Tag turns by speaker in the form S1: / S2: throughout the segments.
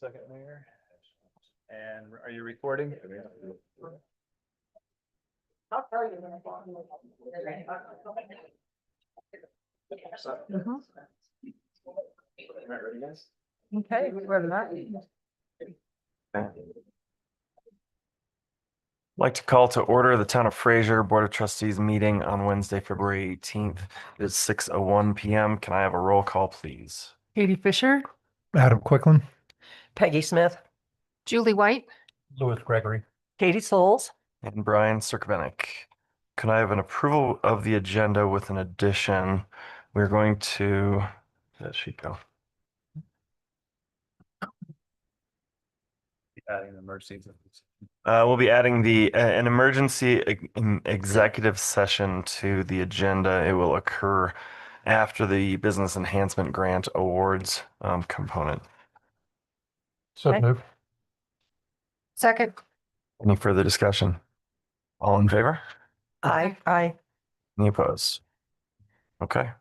S1: Second, Mayor. And are you recording?
S2: I'll tell you when it's on.
S1: Ready, guys?
S2: Okay, ready that.
S1: I'd like to call to order the Town of Fraser Board of Trustees meeting on Wednesday, February 18th. It is 6:01 p.m. Can I have a roll call, please?
S2: Katie Fisher,
S3: Adam Quicklin,
S2: Peggy Smith,
S4: Julie White,
S3: Louis Gregory.
S2: Katie Souls.
S1: And Brian Cirkvenik. Can I have an approval of the agenda with an addition? We're going to, where did she go? Adding emergency. We'll be adding an emergency executive session to the agenda. It will occur after the Business Enhancement Grant Awards component.
S3: So
S2: Okay.
S3: moved.
S4: second,
S1: Any further discussion? All in favor?
S2: Aye.
S1: Any opposed? Okay.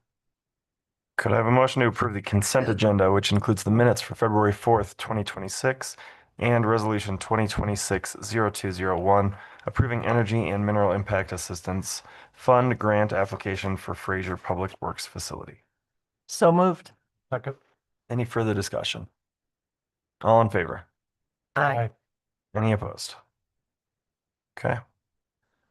S1: Could I have a motion to approve the consent agenda, which includes the minutes for February 4th, 2026, and Resolution 2026-0201, approving Energy and Mineral Impact Assistance Fund grant application for Fraser Public Works Facility?
S2: So moved.
S3: Second.
S1: Any further discussion? All in favor?
S2: Aye.
S1: Any opposed? Okay.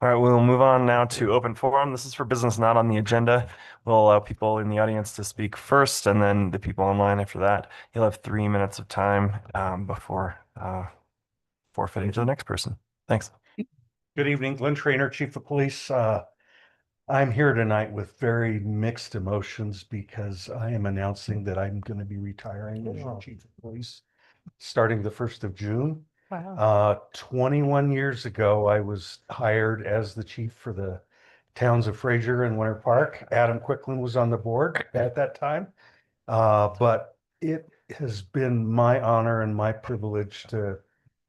S1: All right, we'll move on now to open forum. This is for business not on the agenda. We'll allow people in the audience to speak first and then the people online after that. You'll have 3 minutes of time before forfeiting to the next person. Thanks.
S5: Good evening, Glenn Trainer, Chief of Police. I'm here tonight with very mixed emotions because I am announcing that I'm going to be retiring as your Chief of Police starting the 1st of June.
S2: Wow.
S5: 21 years ago, I was hired as the chief for the towns of Fraser and Winter Park. Adam Quicklin was on the board at that time. But it has been my honor and my privilege to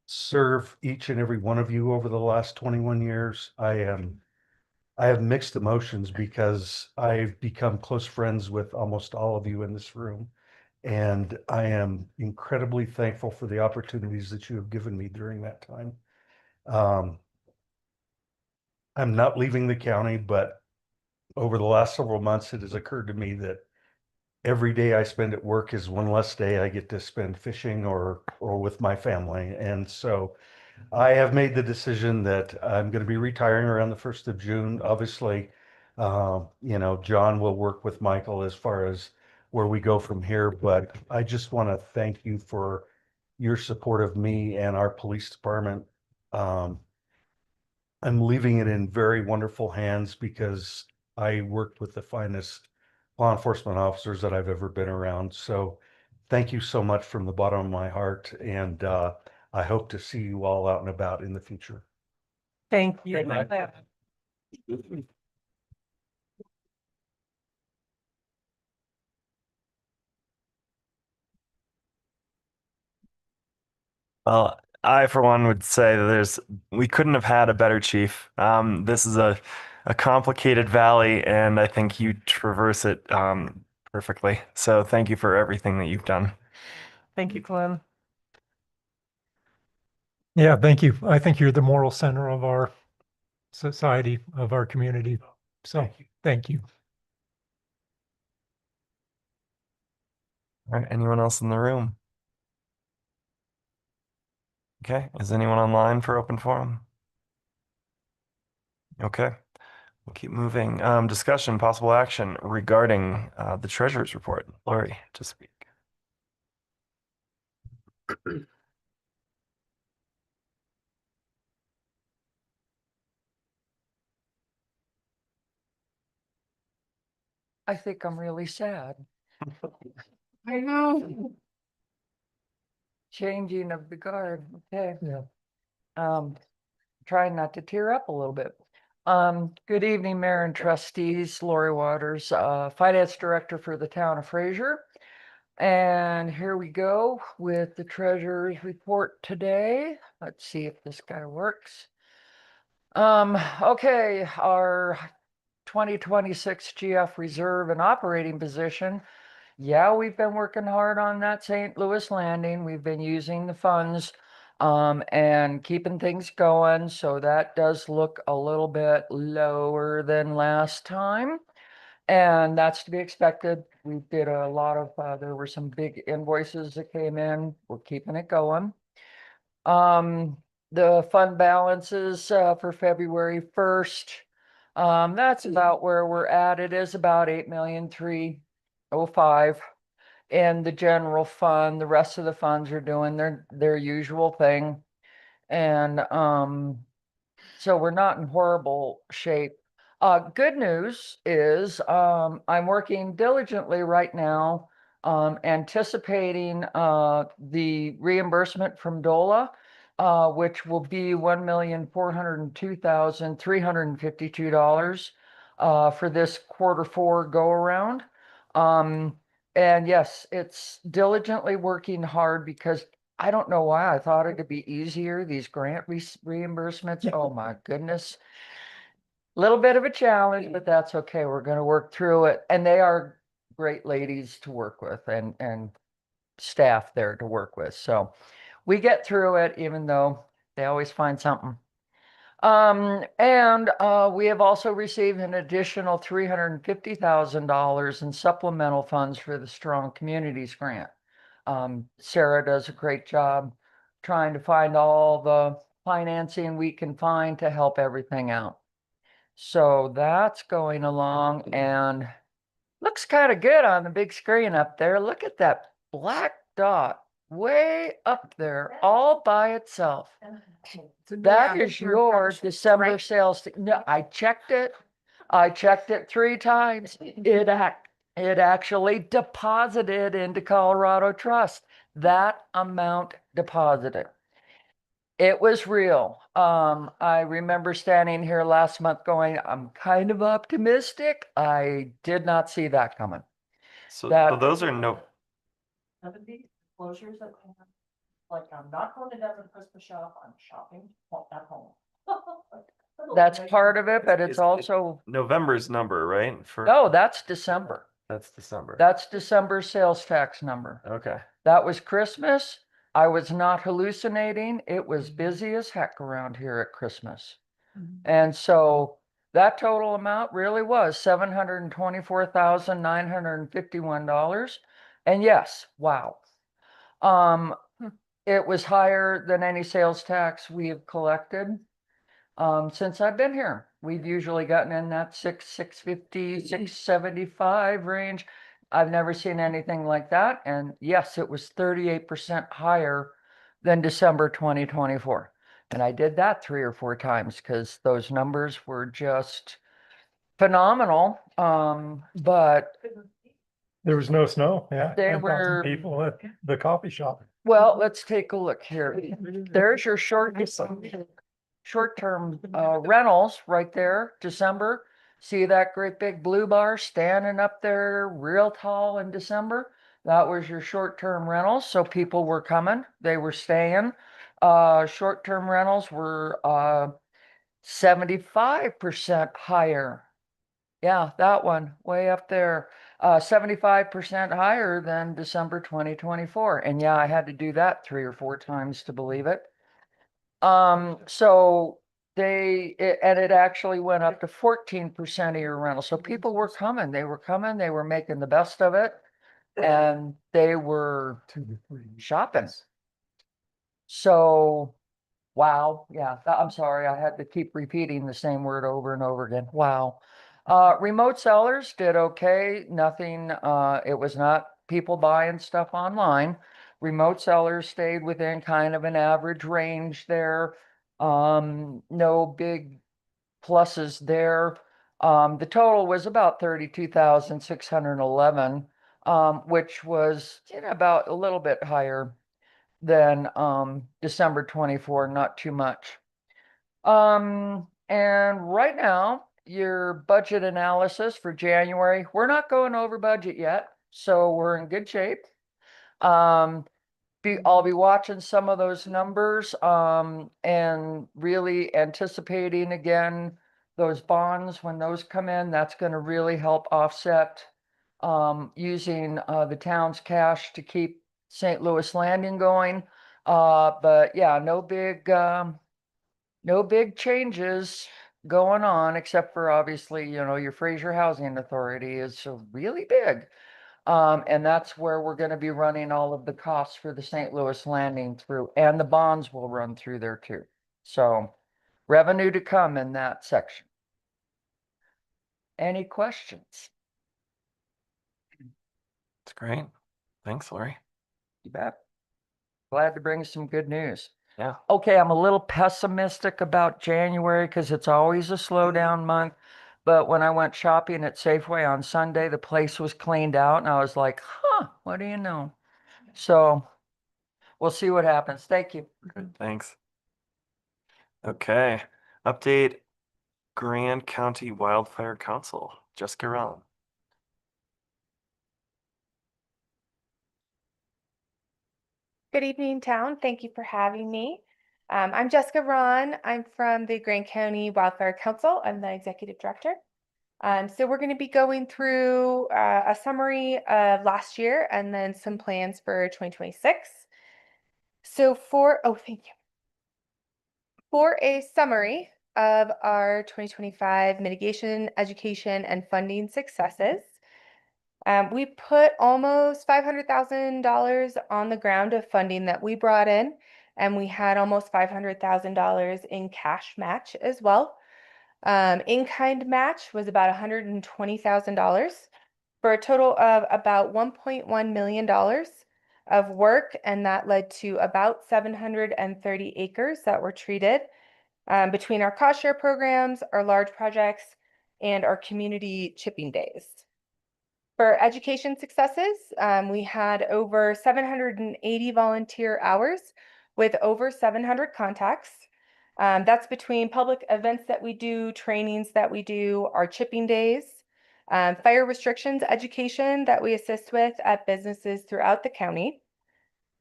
S5: serve each and every one of you over the last 21 years. I have mixed emotions because I've become close friends with almost all of you in this room. And I am incredibly thankful for the opportunities that you have given me during that time. I'm not leaving the county, but over the last several months, it has occurred to me that every day I spend at work is one less day I get to spend fishing or with my family. And so I have made the decision that I'm going to be retiring around the 1st of June. Obviously, John will work with Michael as far as where we go from here. But I just want to thank you for your support of me and our police department. I'm leaving it in very wonderful hands because I worked with the finest law enforcement officers that I've ever been around. So thank you so much from the bottom of my heart. And I hope to see you all out and about in the future.
S2: Thank you.
S1: Well, I, for one, would say that we couldn't have had a better chief. This is a complicated valley, and I think you traverse it perfectly. So thank you for everything that you've done.
S2: Thank you, Glenn.
S3: Yeah, thank you. I think you're the moral center of our society, of our community. So thank you.
S1: All right, anyone else in the room? Okay, is anyone online for open forum? Okay, we'll keep moving. Discussion, possible action regarding the treasurer's report. Lori, to speak.
S2: I think I'm really sad.
S4: I know.
S2: Changing of the guard. Okay.
S3: Yeah.
S2: Trying not to tear up a little bit. Good evening, Mayor and Trustees. Lori Waters, Finance Director for the Town of Fraser. And here we go with the Treasurer's report today. Let's see if this guy works. Okay, our 2026 GF reserve and operating position Yeah, we've been working hard on that St. Louis landing. We've been using the funds and keeping things going. So that does look a little bit lower than last time. And that's to be expected. We did a lot of, there were some big invoices that came in. We're keeping it going. The fund balances for February 1st. That's about where we're at. It is about 8,305,000 in the general fund. The rest of the funds are doing their usual thing. And so we're not in horrible shape. Good news is I'm working diligently right now, anticipating the reimbursement from DOLA, which will be $1,402,352 for this Q4 go around. And yes, it's diligently working hard because I don't know why I thought it'd be easier, these grant reimbursements. Oh my goodness. Little bit of a challenge, but that's okay. We're going to work through it. And they are great ladies to work with and staff there to work with. So we get through it, even though they always find something. And we have also received an additional $350,000 in supplemental funds for the Strong Communities Grant. Sarah does a great job trying to find all the financing we can find to help everything out. So that's going along and looks kind of good on the big screen up there. Look at that black dot way up there all by itself. That is your December
S4: right?
S2: sales. No, I checked it. I checked it 3 times. It actually deposited into Colorado Trust. That amount deposited. It was real. I remember standing here last month going, I'm kind of optimistic. I did not see that coming.
S1: So
S2: That-
S1: those are no,
S2: None of these closures that I have, like I'm not going to Devon Christmas shop, I'm shopping at home. That's part of it, but it's
S1: It's
S2: also,
S1: November's number, right? For
S2: no, that's December.
S1: that's December.
S2: That's December sales tax number.
S1: Okay.
S2: That was Christmas. I was not hallucinating. It was busy as heck around here at Christmas. And so that total amount really was $724,951. And yes, wow. It was higher than any sales tax we have collected since I've been here. We've usually gotten in that 650, 675 range. I've never seen anything like that. And yes, it was 38% higher than December 2024. And I did that 3 or 4 times because those numbers were just phenomenal. But
S3: There was no snow, yeah.
S2: They
S3: 10,000
S2: were-
S3: people at the coffee shop.
S2: well, let's take a look here. There's your short-term rentals right there, December. See that great big blue bar standing up there real tall in December? That was your short-term rentals. So people were coming, they were staying. Short-term rentals were 75% higher. Yeah, that one way up there. 75% higher than December 2024. And yeah, I had to do that 3 or 4 times to believe it. So and it actually went up to 14% of your rental. So people were coming, they were making the best of it. And they were shopping. So, wow, yeah, I'm sorry, I had to keep repeating the same word over and over again. Wow. Remote sellers did okay. Nothing, it was not people buying stuff online. Remote sellers stayed within kind of an average range there. No big pluses there. The total was about 32,611, which was about a little bit higher than December 24, not too much. And right now, your budget analysis for January, we're not going over budget yet, so we're in good shape. I'll be watching some of those numbers and really anticipating again those bonds when those come in. That's going to really help offset using the town's cash to keep St. Louis Landing going. But yeah, no big changes going on, except for obviously, your Fraser Housing Authority is really big. And that's where we're going to be running all of the costs for the St. Louis Landing through, and the bonds will run through there too. So revenue to come in that section. Any questions?
S1: It's great. Thanks, Lori.
S2: You bet. Glad to bring some good news.
S1: Yeah.
S2: Okay, I'm a little pessimistic about January because it's always a slowdown month. But when I went shopping at Safeway on Sunday, the place was cleaned out, and I was like, huh, what do you know? So we'll see what happens. Thank you.
S1: Good. Thanks. Okay. Update Grand County Wildfire Council. Jessica Rollin.
S6: Good evening, town. Thank you for having me. I'm Jessica Ron. I'm from the Grand County Wildfire Council. I'm the executive director. So we're going to be going through a summary of last year and then some plans for 2026. So thank you. For a summary of our 2025 mitigation, education, and funding successes, we put almost $500,000 on the ground of funding that we brought in, and we had almost $500,000 in cash match as well. In-kind match was about $120,000 for a total of about $1.1 million of work, and that led to about 730 acres that were treated between our cost share programs, our large projects, and our community chipping days. For education successes, we had over 780 volunteer hours with over 700 contacts. That's between public events that we do, trainings that we do, our chipping days, fire restrictions education that we assist with at businesses throughout the county.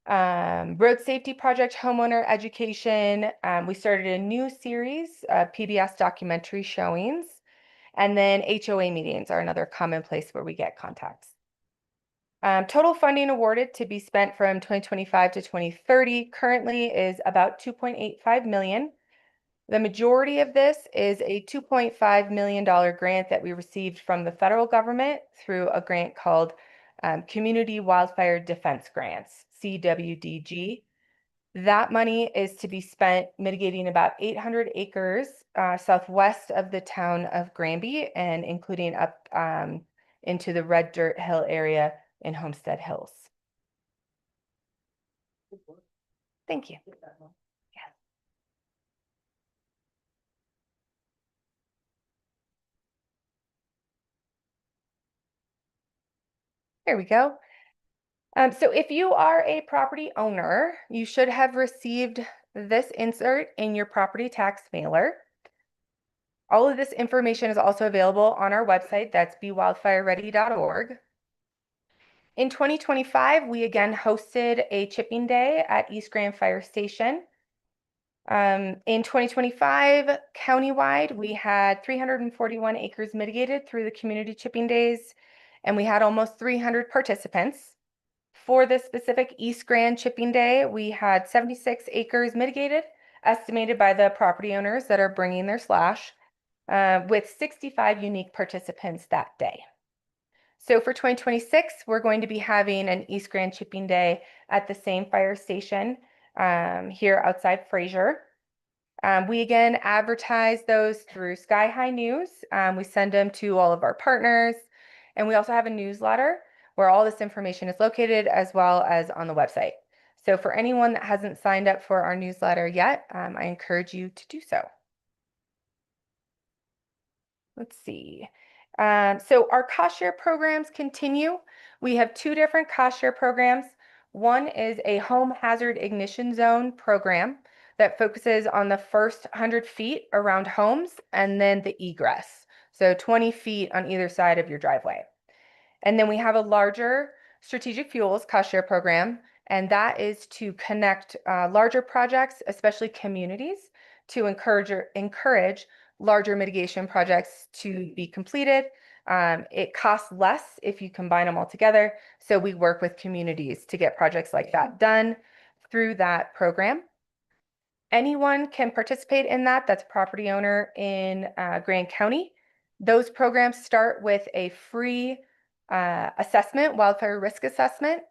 S6: Road safety project homeowner education. We started a new series of PBS documentary showings. And then HOA meetings are another common place where we get contacts. Total funding awarded to be spent from 2025 to 2030 currently is about 2.85 million. The majority of this is a $2.5 million grant that we received from the federal government through a grant called Community Wildfire Defense Grants, CWDG. That money is to be spent mitigating about 800 acres southwest of the town of Granby and including up into the Red Dirt Hill area in Homestead Hills. Thank you. Yeah. There we go. So if you are a property owner, you should have received this insert in your property tax mailer. All of this information is also available on our website, that's bewildfireready.org. In 2025, we again hosted a chipping day at East Grand Fire Station. In 2025, countywide, we had 341 acres mitigated through the community chipping days, and we had almost 300 participants. For this specific East Grand Chipping Day, we had 76 acres mitigated, estimated by the property owners that are bringing their slash, with 65 unique participants that day. So for 2026, we're going to be having an East Grand Chipping Day at the same fire station here outside Fraser. We again advertise those through Sky High News. We send them to all of our partners, and we also have a newsletter where all this information is located as well as on the website. So for anyone that hasn't signed up for our newsletter yet, I encourage you to do so. Let's see. So our cost share programs continue. We have two different cost share programs. One is a home hazard ignition zone program that focuses on the first 100 feet around homes and then the egress. So 20 feet on either side of your driveway. And then we have a larger strategic fuels cost share program, and that is to connect larger projects, especially communities, to encourage larger mitigation projects to be completed It costs less if you combine them all together. So we work with communities to get projects like that done through that program. Anyone can participate in that. That's a property owner in Grand County. Those programs start with a free assessment, wildfire risk assessment,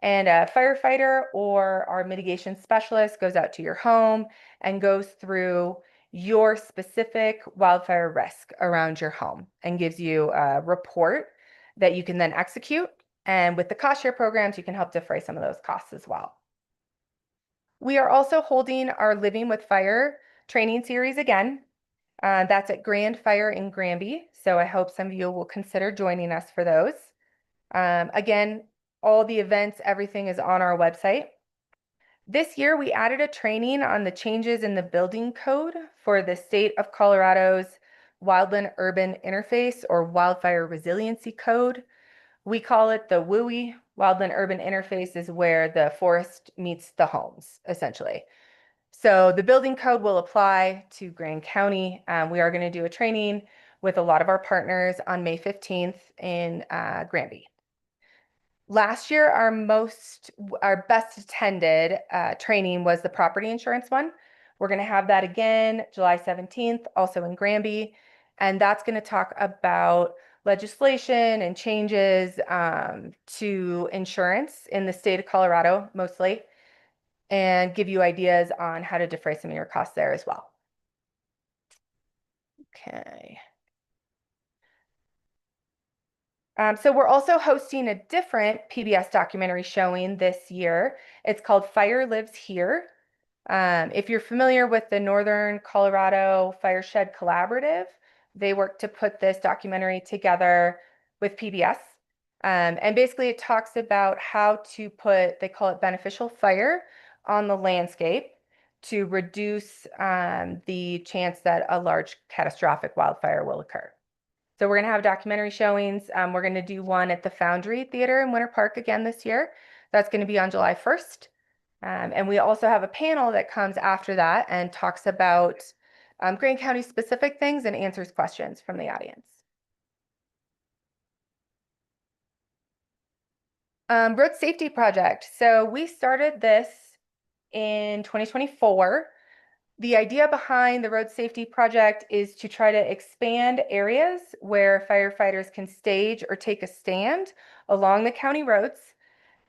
S6: and a firefighter or our mitigation specialist goes out to your home and goes through your specific wildfire risk around your home and gives you a report that you can then execute. And with the cost share programs, you can help defray some of those costs as well. We are also holding our Living with Fire training series again. That's at Grand Fire in Granby. So I hope some of you will consider joining us for those. Again, all the events, everything is on our website. This year, we added a training on the changes in the building code for the state of Colorado's Wildland Urban Interface or Wildfire Resiliency Code. We call it the WUI. Wildland Urban Interface is where the forest meets the homes, essentially. So the building code will apply to Grand County. We are going to do a training with a lot of our partners on May 15th in Granby. Last year, our best attended training was the property insurance one. We're going to have that again July 17th, also in Granby. And that's going to talk about legislation and changes to insurance in the state of Colorado, mostly, and give you ideas on how to defray some of your costs there as well. Okay. So we're also hosting a different PBS documentary showing this year. It's called Fire Lives Here. If you're familiar with the Northern Colorado Fireshed Collaborative, they work to put this documentary together with PBS. And basically it talks about how to put, they call it beneficial fire on the landscape to reduce the chance that a large catastrophic wildfire will occur. So we're going to have documentary showings. We're going to do one at the Foundry Theater in Winter Park again this year. That's going to be on July 1st. And we also have a panel that comes after that and talks about Grand County specific things and answers questions from the audience. Road safety project. So we started this in 2024. The idea behind the road safety project is to try to expand areas where firefighters can stage or take a stand along the county roads,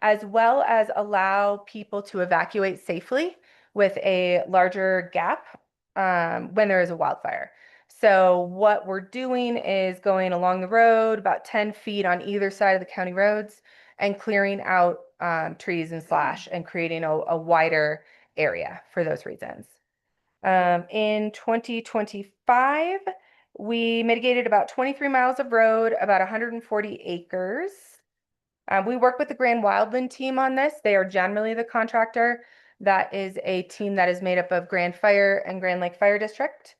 S6: as well as allow people to evacuate safely with a larger gap when there is a wildfire. So what we're doing is going along the road about 10 feet on either side of the county roads and clearing out trees and slash and creating a wider area for those reasons. In 2025, we mitigated about 23 miles of road, about 140 acres. We work with the Grand Wildland team on this. They are generally the contractor. That is a team that is made up of Grand Fire and Grand Lake Fire District.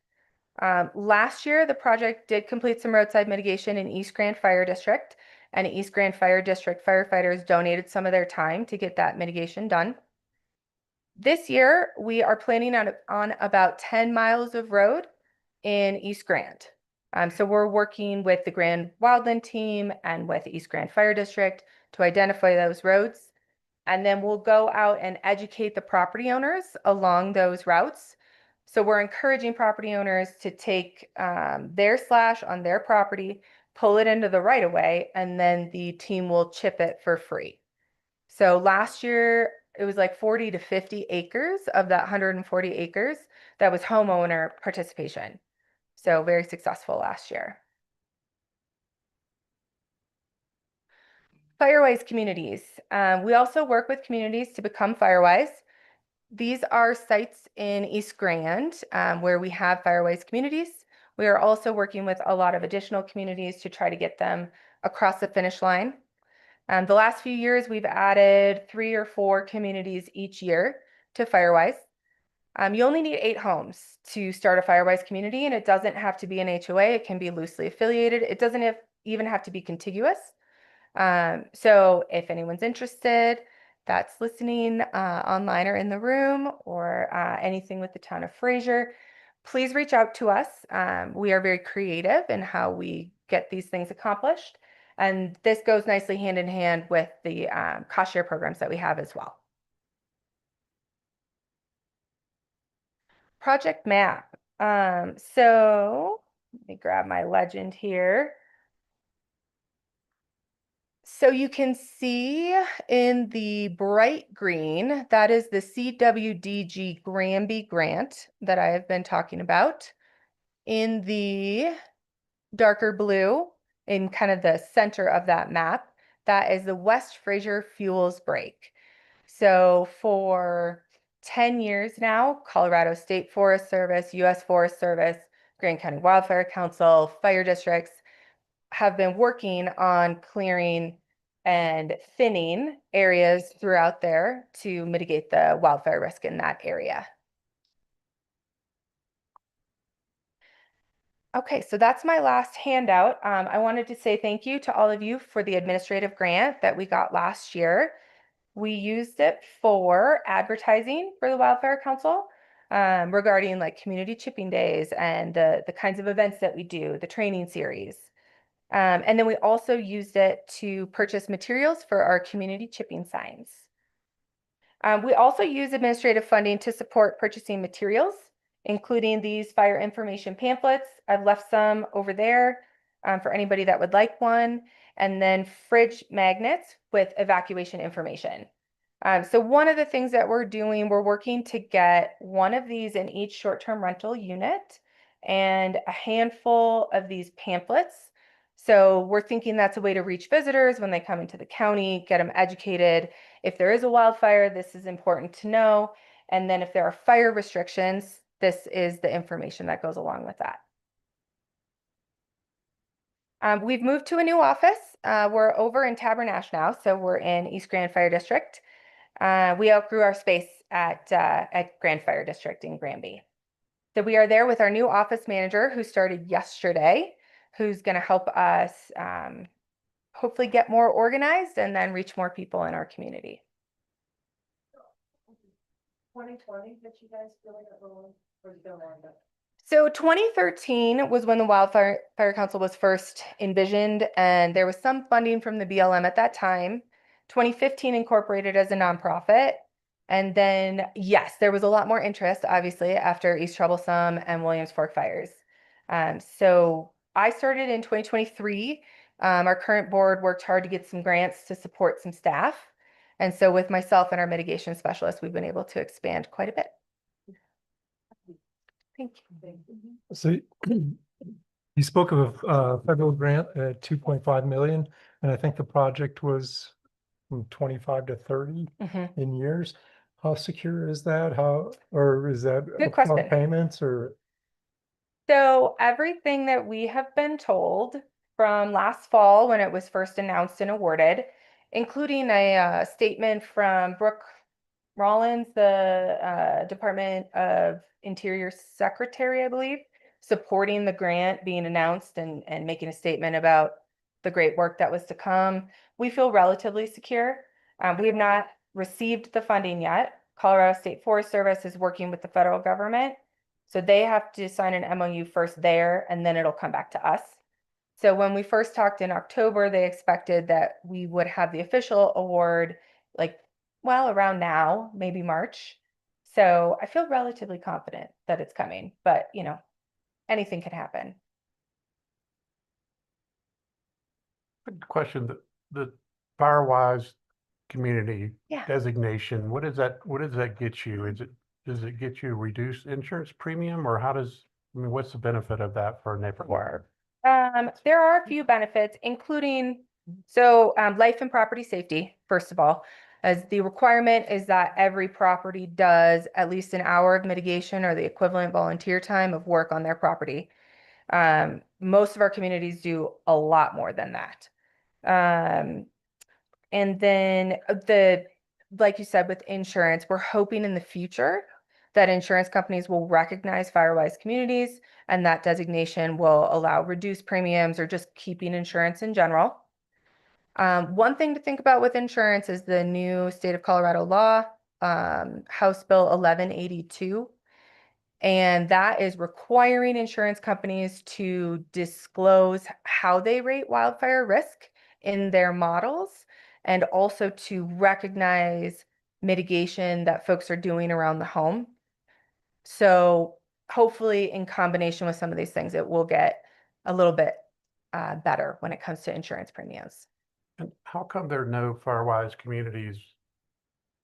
S6: Last year, the project did complete some roadside mitigation in East Grand Fire District, and East Grand Fire District firefighters donated some of their time to get that mitigation done. This year, we are planning on about 10 miles of road in East Grand. So we're working with the Grand Wildland team and with East Grand Fire District to identify those roads. And then we'll go out and educate the property owners along those routes. So we're encouraging property owners to take their slash on their property, pull it into the right of way, and then the team will chip it for free. So last year, it was like 40 to 50 acres of that 140 acres that was homeowner participation. So very successful last year. Firewise communities. We also work with communities to become Firewise. These are sites in East Grand where we have Firewise communities. We are also working with a lot of additional communities to try to get them across the finish line. The last few years, we've added 3 or 4 communities each year to Firewise. You only need 8 homes to start a Firewise community, and it doesn't have to be an HOA. It can be loosely affiliated. It doesn't even have to be contiguous. So if anyone's interested, that's listening online or in the room or anything with the town of Fraser, please reach out to us. We are very creative in how we get these things accomplished. And this goes nicely hand in hand with the cost share programs that we have as well. Project map. So let me grab my legend here. So you can see in the bright green, that is the CWDG Granby grant that I have been talking about. In the darker blue, in kind of the center of that map, that is the West Fraser Fuels Break. So for 10 years now, Colorado State Forest Service, U.S. Forest Service, Grand County Wildfire Council, fire districts have been working on clearing and thinning areas throughout there to mitigate the wildfire risk in that area. Okay, so that's my last handout. I wanted to say thank you to all of you for the administrative grant that we got last year. We used it for advertising for the Wildfire Council regarding like community chipping days and the kinds of events that we do, the training series. And then we also used it to purchase materials for our community chipping signs. We also use administrative funding to support purchasing materials, including these fire information pamphlets. I've left some over there for anybody that would like one, and then fridge magnets with evacuation information. So one of the things that we're doing, we're working to get one of these in each short-term rental unit and a handful of these pamphlets. So we're thinking that's a way to reach visitors when they come into the county, get them educated. If there is a wildfire, this is important to know. And then if there are fire restrictions, this is the information that goes along with that. We've moved to a new office. We're over in Tabernash now, so we're in East Grand Fire District. We outgrew our space at Grand Fire District in Granby. So we are there with our new office manager who started yesterday, who's going to help us hopefully get more organized and then reach more people in our community.
S2: 2020, did you guys feel like a little, or you don't know?
S6: So 2013 was when the Wildfire Council was first envisioned, and there was some funding from the BLM at that time. 2015 incorporated as a nonprofit. And then, yes, there was a lot more interest, obviously, after East Troublesome and Williams Fork fires. So I started in 2023. Our current board worked hard to get some grants to support some staff. And so with myself and our mitigation specialist, we've been able to expand quite a bit. Thank you.
S3: So you spoke of a federal grant at 2.5 million, and I think the project was from 25 to 30 in years. How secure is that? Or is that
S6: Good
S3: upfront
S6: question.
S3: payments or?
S6: So everything that we have been told from last fall when it was first announced and awarded, including a statement from Brooke Rollins, the Department of Interior Secretary, I believe, supporting the grant being announced and making a statement about the great work that was to come. We feel relatively secure. We have not received the funding yet. Colorado State Forest Service is working with the federal government. So they have to sign an MOU first there, and then it'll come back to us. So when we first talked in October, they expected that we would have the official award like, well, around now, maybe March. So I feel relatively confident that it's coming, but you know, anything can happen.
S7: Good question. The Firewise community
S6: Yeah.
S7: designation, what does that get you? Does it get you reduced insurance premium, or what's the benefit of that for a neighborhood?
S6: There are a few benefits, including life and property safety, first of all, as the requirement is that every property does at least an hour of mitigation or the equivalent volunteer time of work on their property. Most of our communities do a lot more than that. And then like you said, with insurance, we're hoping in the future that insurance companies will recognize Firewise communities, and that designation will allow reduced premiums or just keeping insurance in general. One thing to think about with insurance is the new state of Colorado law, House Bill 1182. And that is requiring insurance companies to disclose how they rate wildfire risk in their models, and also to recognize mitigation that folks are doing around the home. So hopefully in combination with some of these things, it will get a little bit better when it comes to insurance premiums.
S7: And how come there are no Firewise communities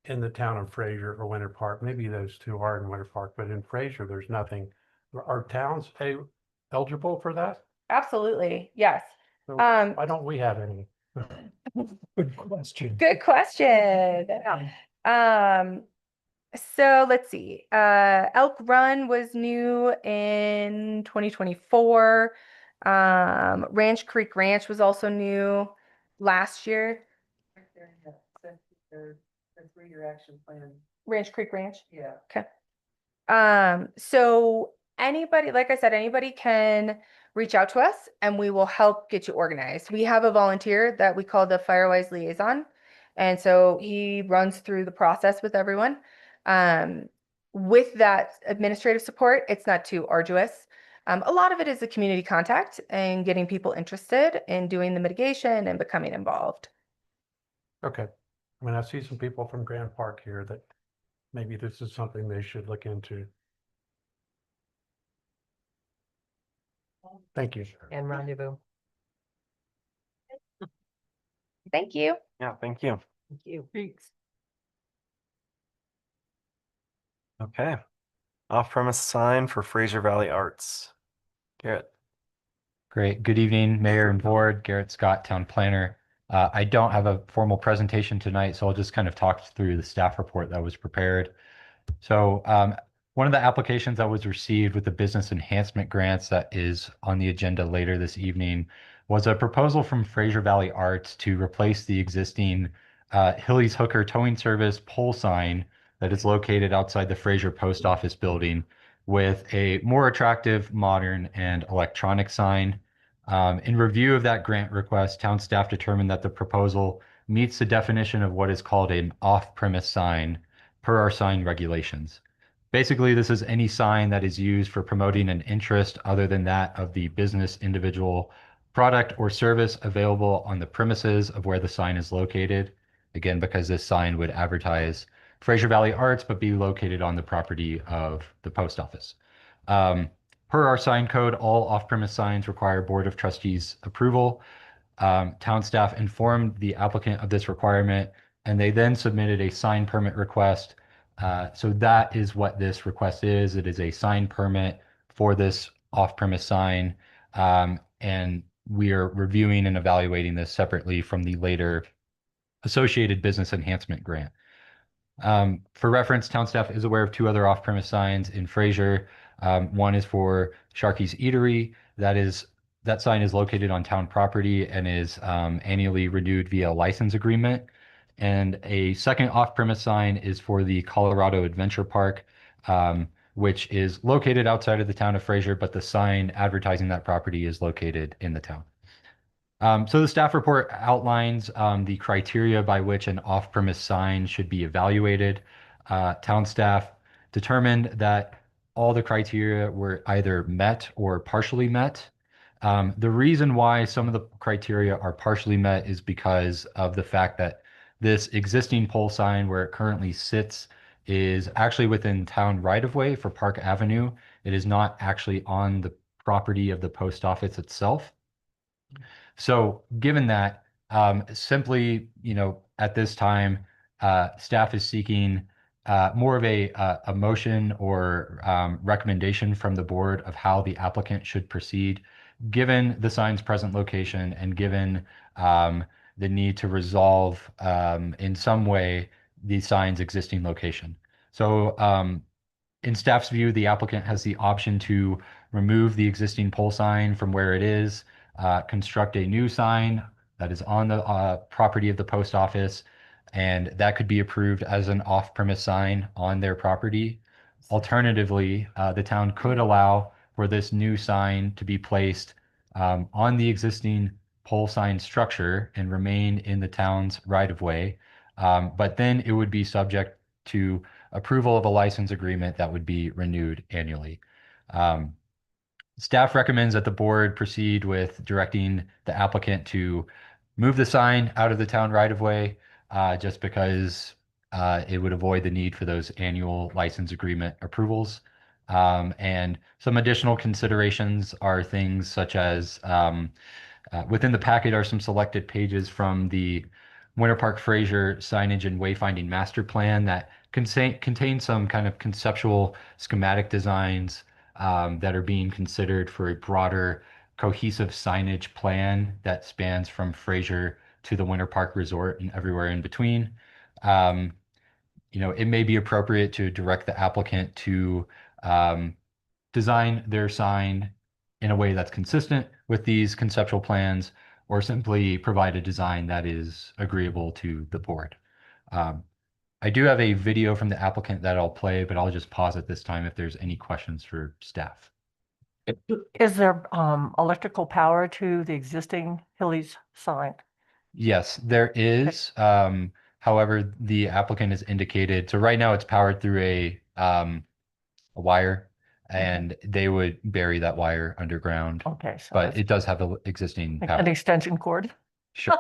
S7: in the town of Fraser or Winter Park? Maybe those two are in Winter Park, but in Fraser, there's nothing. Are towns eligible for that?
S6: Absolutely, yes.
S7: So why don't we have any?
S3: Good question.
S6: Good question. So let's see. Elk Run was new in 2024. Ranch Creek Ranch was also new last year.
S2: The 3-year action plan.
S6: Ranch Creek Ranch.
S2: Yeah.
S6: Okay. So anybody, like I said, anybody can reach out to us and we will help get you organized. We have a volunteer that we call the Firewise Liaison. And so he runs through the process with everyone. With that administrative support, it's not too arduous. A lot of it is the community contact and getting people interested in doing the mitigation and becoming involved.
S7: Okay. I mean, I see some people from Grand Park here that maybe this is something they should look into. Thank you.
S2: And Rendezvous.
S6: Thank you.
S1: Yeah, thank you.
S2: Thank you. Thanks.
S1: Okay. Off-premise sign for Fraser Valley Arts. Garrett.
S8: Great. Good evening, Mayor and Board. Garrett Scott, Town Planner. I don't have a formal presentation tonight, so I'll just kind of talk through the staff report that was prepared. So one of the applications that was received with the business enhancement grants that is on the agenda later this evening was a proposal from Fraser Valley Arts to replace the existing Hilly's Hooker Towing Service pole sign that is located outside the Fraser Post Office building with a more attractive, modern, and electronic sign. In review of that grant request, town staff determined that the proposal meets the definition of what is called an off-premise sign per our sign regulations. Basically, this is any sign that is used for promoting an interest other than that of the business, individual, product, or service available on the premises of where the sign is located. Again, because this sign would advertise Fraser Valley Arts, but be located on the property of the post office. Per our sign code, all off-premise signs require Board of Trustees approval. Town staff informed the applicant of this requirement, and they then submitted a sign permit request. So that is what this request is. It is a sign permit for this off-premise sign. And we are reviewing and evaluating this separately from the later associated business enhancement grant. For reference, town staff is aware of 2 other off-premise signs in Fraser. One is for Sharky's Eatery. That sign is located on town property and is annually renewed via license agreement. And a second off-premise sign is for the Colorado Adventure Park, which is located outside of the town of Fraser, but the sign advertising that property is located in the town. So the staff report outlines the criteria by which an off-premise sign should be evaluated. Town staff determined that all the criteria were either met or partially met. The reason why some of the criteria are partially met is because of the fact that this existing pole sign where it currently sits is actually within town right-of-way for Park Avenue. It is not actually on the property of the post office itself. So given that, simply, at this time, staff is seeking more of a motion or recommendation from the board of how the applicant should proceed, given the sign's present location and given the need to resolve in some way the sign's existing location. So in staff's view, the applicant has the option to remove the existing pole sign from where it is, construct a new sign that is on the property of the post office, and that could be approved as an off-premise sign on their property. Alternatively, the town could allow for this new sign to be placed on the existing pole sign structure and remain in the town's right-of-way. But then it would be subject to approval of a license agreement that would be renewed annually. Staff recommends that the board proceed with directing the applicant to move the sign out of the town right of way, just because it would avoid the need for those annual license agreement approvals. And some additional considerations are things such as within the packet are some selected pages from the Winter Park Fraser signage and wayfinding master plan that contain some kind of conceptual schematic designs that are being considered for a broader cohesive signage plan that spans from Fraser to the Winter Park Resort and everywhere in between. It may be appropriate to direct the applicant to design their sign in a way that's consistent with these conceptual plans, or simply provide a design that is agreeable to the board. I do have a video from the applicant that I'll play, but I'll just pause at this time if there's any questions for staff.
S2: Is there electrical power to the existing Hilly's sign?
S8: Yes, there is. However, the applicant has indicated, so right now it's powered through a wire, and they would bury that wire underground,
S2: Okay, so
S8: but
S2: it's
S8: it does have an existing
S2: like
S8: power.
S2: an extension cord?
S8: Sure.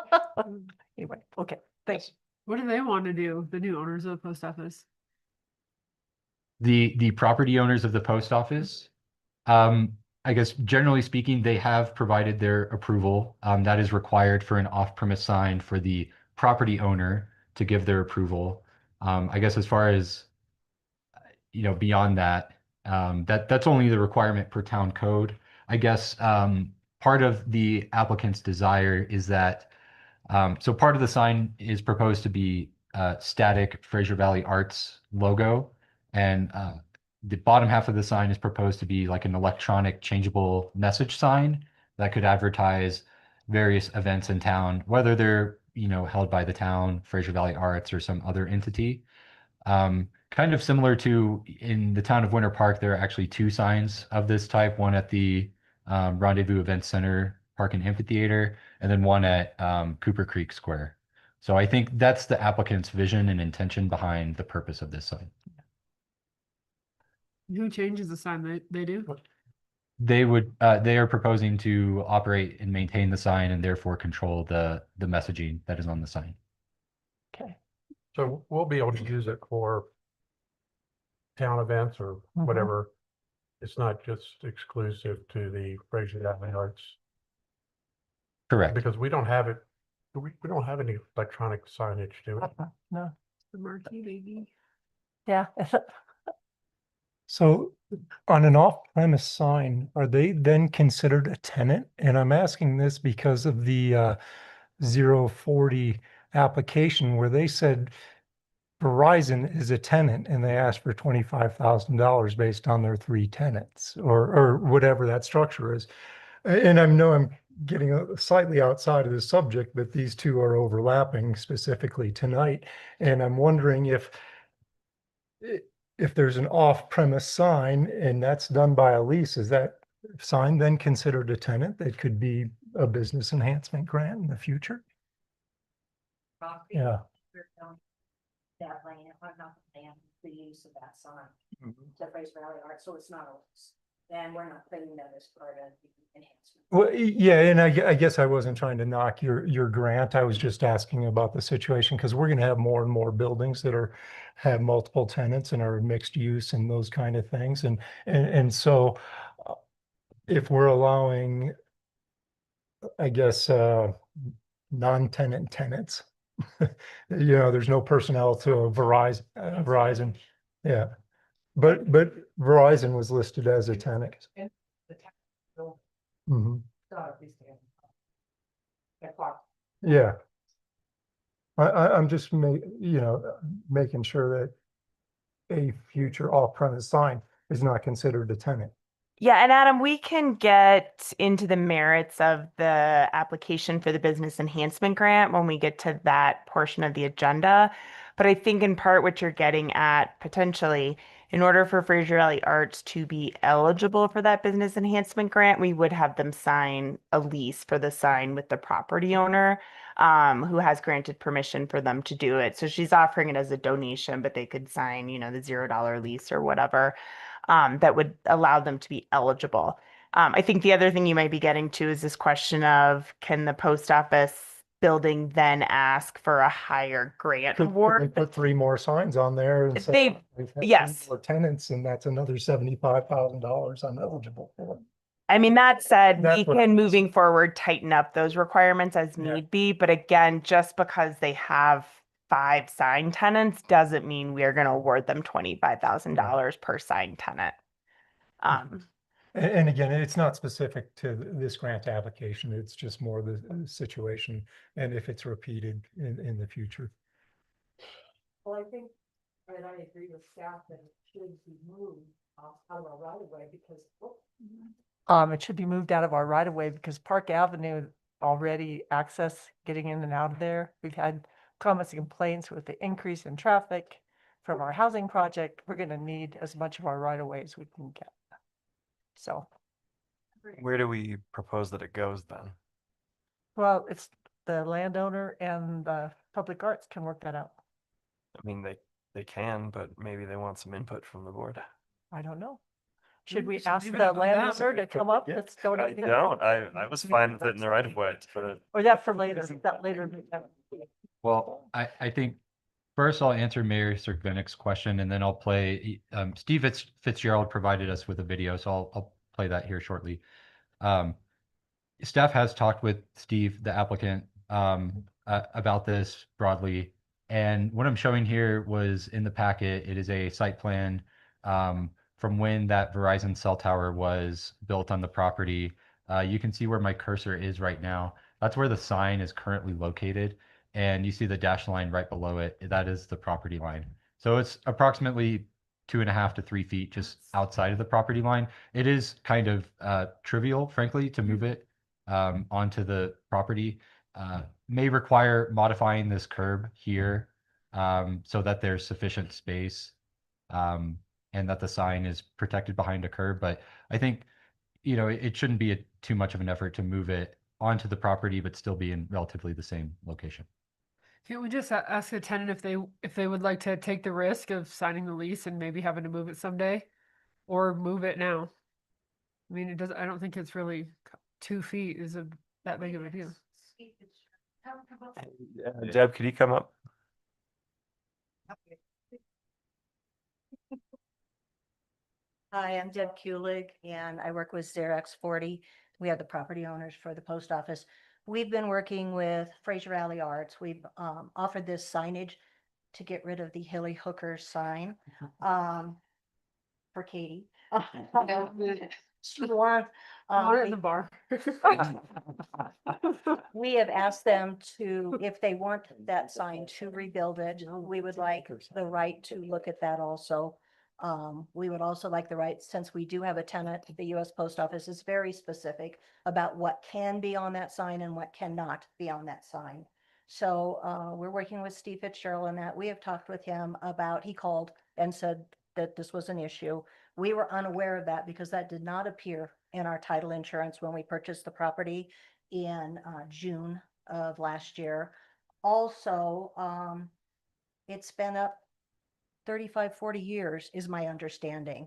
S2: Anyway, okay, thanks.
S9: What do they want to do, the new owners of the post office?
S8: The property owners of the post office, I guess generally speaking, they have provided their approval. That is required for an off-premise sign for the property owner to give their approval. I guess as far as beyond that, that's only the requirement per town code. I guess part of the applicant's desire is that so part of the sign is proposed to be static Fraser Valley Arts logo, and the bottom half of the sign is proposed to be like an electronic changeable message sign that could advertise various events in town, whether they're held by the town, Fraser Valley Arts, or some other entity. Kind of similar to in the town of Winter Park, there are actually two signs of this type, one at the Rendezvous Event Center Park and Amphitheater, and then one at Cooper Creek Square. So I think that's the applicant's vision and intention behind the purpose of this sign.
S9: Who changes the sign? They do?
S8: They are proposing to operate and maintain the sign and therefore control the messaging that is on the sign.
S2: Okay.
S7: So we'll be able to use it for town events or whatever. It's not just exclusive to the Fraser Valley Arts.
S8: Correct.
S7: Because we don't have it, we don't have any electronic signage, do we?
S2: No,
S9: The marquee baby.
S2: yeah.
S3: So on an off-premise sign, are they then considered a tenant? And I'm asking this because of the 040 application where they said Verizon is a tenant and they asked for $25,000 based on their 3 tenants or whatever that structure is. And I know I'm getting slightly outside of the subject, but these two are overlapping specifically tonight. And I'm wondering if there's an off-premise sign and that's done by a lease, is that sign then considered a tenant that could be a business enhancement grant in the future? Yeah.
S10: That land, or not the land, the use of that sign, the Fraser Valley Art, so it's not a lease. And we're not putting that as part of the enhancement.
S3: Well, yeah, and I guess I wasn't trying to knock your grant. I was just asking about the situation because we're going to have more and more buildings that have multiple tenants and are mixed use and those kind of things. And so if we're allowing, I guess, non-tenant tenants, there's no personnel to Verizon. Yeah. But Verizon was listed as a tenant. Yeah. I'm just making sure that a future off-premise sign is not considered a tenant.
S11: Yeah, and Adam, we can get into the merits of the application for the business enhancement grant when we get to that portion of the agenda. But I think in part what you're getting at potentially In order for Fraser Valley Arts to be eligible for that business enhancement grant, we would have them sign a lease for the sign with the property owner, who has granted permission for them to do it. So she's offering it as a donation, but they could sign, the $0 lease or whatever, that would allow them to be eligible. I think the other thing you might be getting to is this question of, can the post office building then ask for a higher grant
S3: Could they
S11: award?
S3: put 3 more signs on there and say
S11: They-
S3: they've had 3
S11: yes.
S3: more tenants, and that's another $75,000 I'm eligible for.
S11: I mean, that said,
S3: That's
S11: we
S3: what-
S11: can moving forward tighten up those requirements as
S3: Yeah.
S11: need be. But again, just because they have 5 sign tenants doesn't mean we are going to award them $25,000 per sign tenant.
S3: And again, it's not specific to this grant application. It's just more the situation and if it's repeated in the future.
S2: Well, I think that I agree with staff that it should be moved out of our right of way because. It should be moved out of our right of way because Park Avenue already access getting in and out of there. We've had comments and complaints with the increase in traffic from our housing project. We're gonna need as much of our right of way as we can get. So,
S1: Where do we propose that it goes then?
S2: well, it's the landowner and the public arts can work that out.
S1: I mean, they can, but maybe they want some input from the board.
S2: I don't know. Should we
S9: should
S2: ask
S9: leave it
S2: the
S9: up to them.
S2: landowner to come up?
S3: Yeah.
S2: Let's go.
S1: I don't, I was fine with it in the right of way, but
S2: Or that for later, that later.
S8: Well, I think first I'll answer Mayor Cervenik's question and then I'll play, Steve Fitzgerald provided us with a video, so I'll play that here shortly. Staff has talked with Steve, the applicant, about this broadly. And what I'm showing here was in the packet, it is a site plan from when that Verizon cell tower was built on the property. You can see where my cursor is right now. That's where the sign is currently located. And you see the dash line right below it. That is the property line. So it's approximately 2.5 to 3 feet just outside of the property line. It is kind of trivial, frankly, to move it onto the property. May require modifying this curb here so that there's sufficient space and that the sign is protected behind a curb. But I think, it shouldn't be too much of an effort to move it onto the property, but still be in relatively the same location.
S9: Can't we just ask the tenant if they would like to take the risk of signing the lease and maybe having to move it someday, or move it now? I mean, it does. I don't think it's really 2 feet is that big of a deal.
S1: Deb, could you come up?
S10: Hi, I'm Deb Kulig and I work with Xerox 40. We are the property owners for the post office. We've been working with Fraser Valley Arts. We've offered this signage to get rid of the Hilly Hooker sign for Katie. She wants,
S9: Not in the bar.
S10: we have asked them to, if they want that sign to rebuild it, we would like the right to look at that also. We would also like the right, since we do have a tenant, the US Post Office is very specific about what can be on that sign and what cannot be on that sign. So we're working with Steve Fitzgerald on that. We have talked with him about, he called and said that this was an issue. We were unaware of that because that did not appear in our title insurance when we purchased the property in June of last year. Also, it's been up 35, 40 years is my understanding.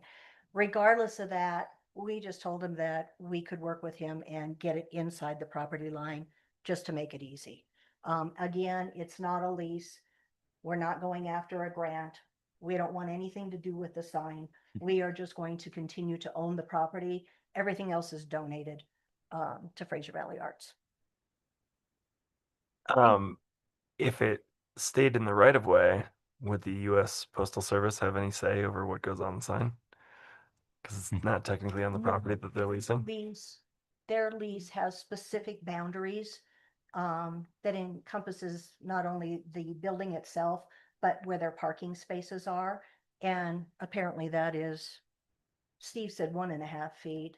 S10: Regardless of that, we just told him that we could work with him and get it inside the property line just to make it easy. Again, it's not a lease. We're not going after a grant. We don't want anything to do with the sign. We are just going to continue to own the property. Everything else is donated to Fraser Valley Arts.
S1: If it stayed in the right of way, would the US Postal Service have any say over what goes on the sign? Because it's not technically on the property that they're leasing.
S10: Their lease has specific boundaries that encompasses not only the building itself, but where their parking spaces are. And apparently that is, Steve said 1.5 feet.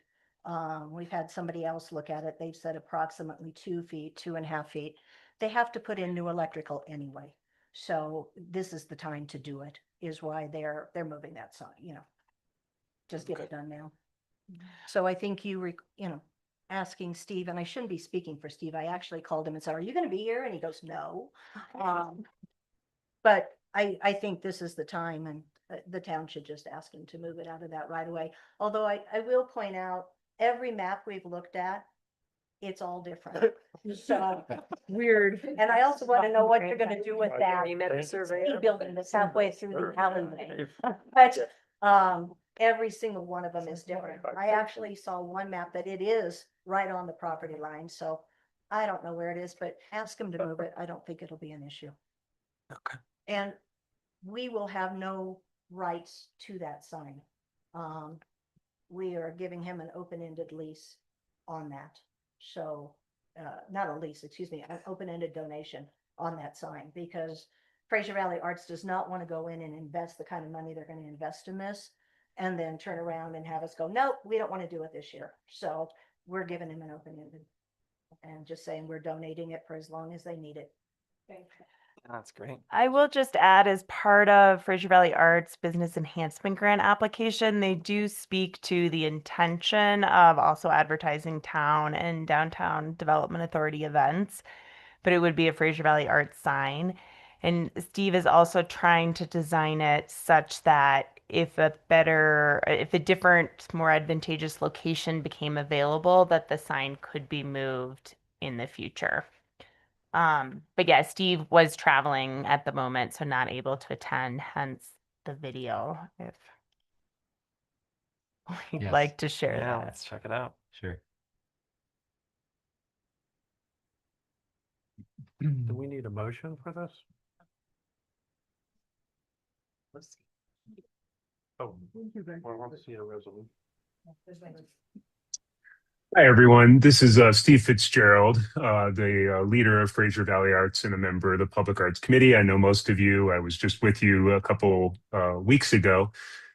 S10: We've had somebody else look at it. They've said approximately 2 feet, 2.5 feet. They have to put in new electrical anyway. So this is the time to do it. is why they're moving that sign, just get it done now. So I think asking Steve, and I shouldn't be speaking for Steve. I actually called him and said, "Are you going to be here?" And he goes, "No." But I think this is the time, and the town should just ask him to move it out of that right away. Although I will point out, every map we've looked at, it's all different. So
S9: Weird.
S10: and I also want to know what you're going to do with that building that's halfway through the alleyway. But every single one of them is different. I actually saw one map that it is right on the property line. So I don't know where it is, but ask him to move it. I don't think it'll be an issue.
S1: Okay.
S10: And we will have no rights to that sign. We are giving him an open-ended lease on that. So, not a lease, excuse me, an open-ended donation on that sign, because Fraser Valley Arts does not want to go in and invest the kind of money they're going to invest in this and then turn around and have us go, nope, we don't want to do it this year. So we're giving him an open-ended and just saying we're donating it for as long as they need it.
S1: That's great.
S11: I will just add, as part of Fraser Valley Arts Business Enhancement Grant application, they do speak to the intention of also advertising town and downtown development authority events, but it would be a Fraser Valley Arts sign. And Steve is also trying to design it such that if a different, more advantageous location became available, that the sign could be moved in the future. But yeah, Steve was traveling at the moment, so not able to attend, hence the video. If we'd
S8: Yes.
S11: like to share
S1: Yeah,
S11: that.
S1: let's check it out.
S8: Sure.
S7: Do we need a motion for this? Oh, I want to see a resolution.
S12: Hi, everyone. This is Steve Fitzgerald, the leader of Fraser Valley Arts and a member of the Public Arts Committee. I know most of you. I was just with you a couple weeks ago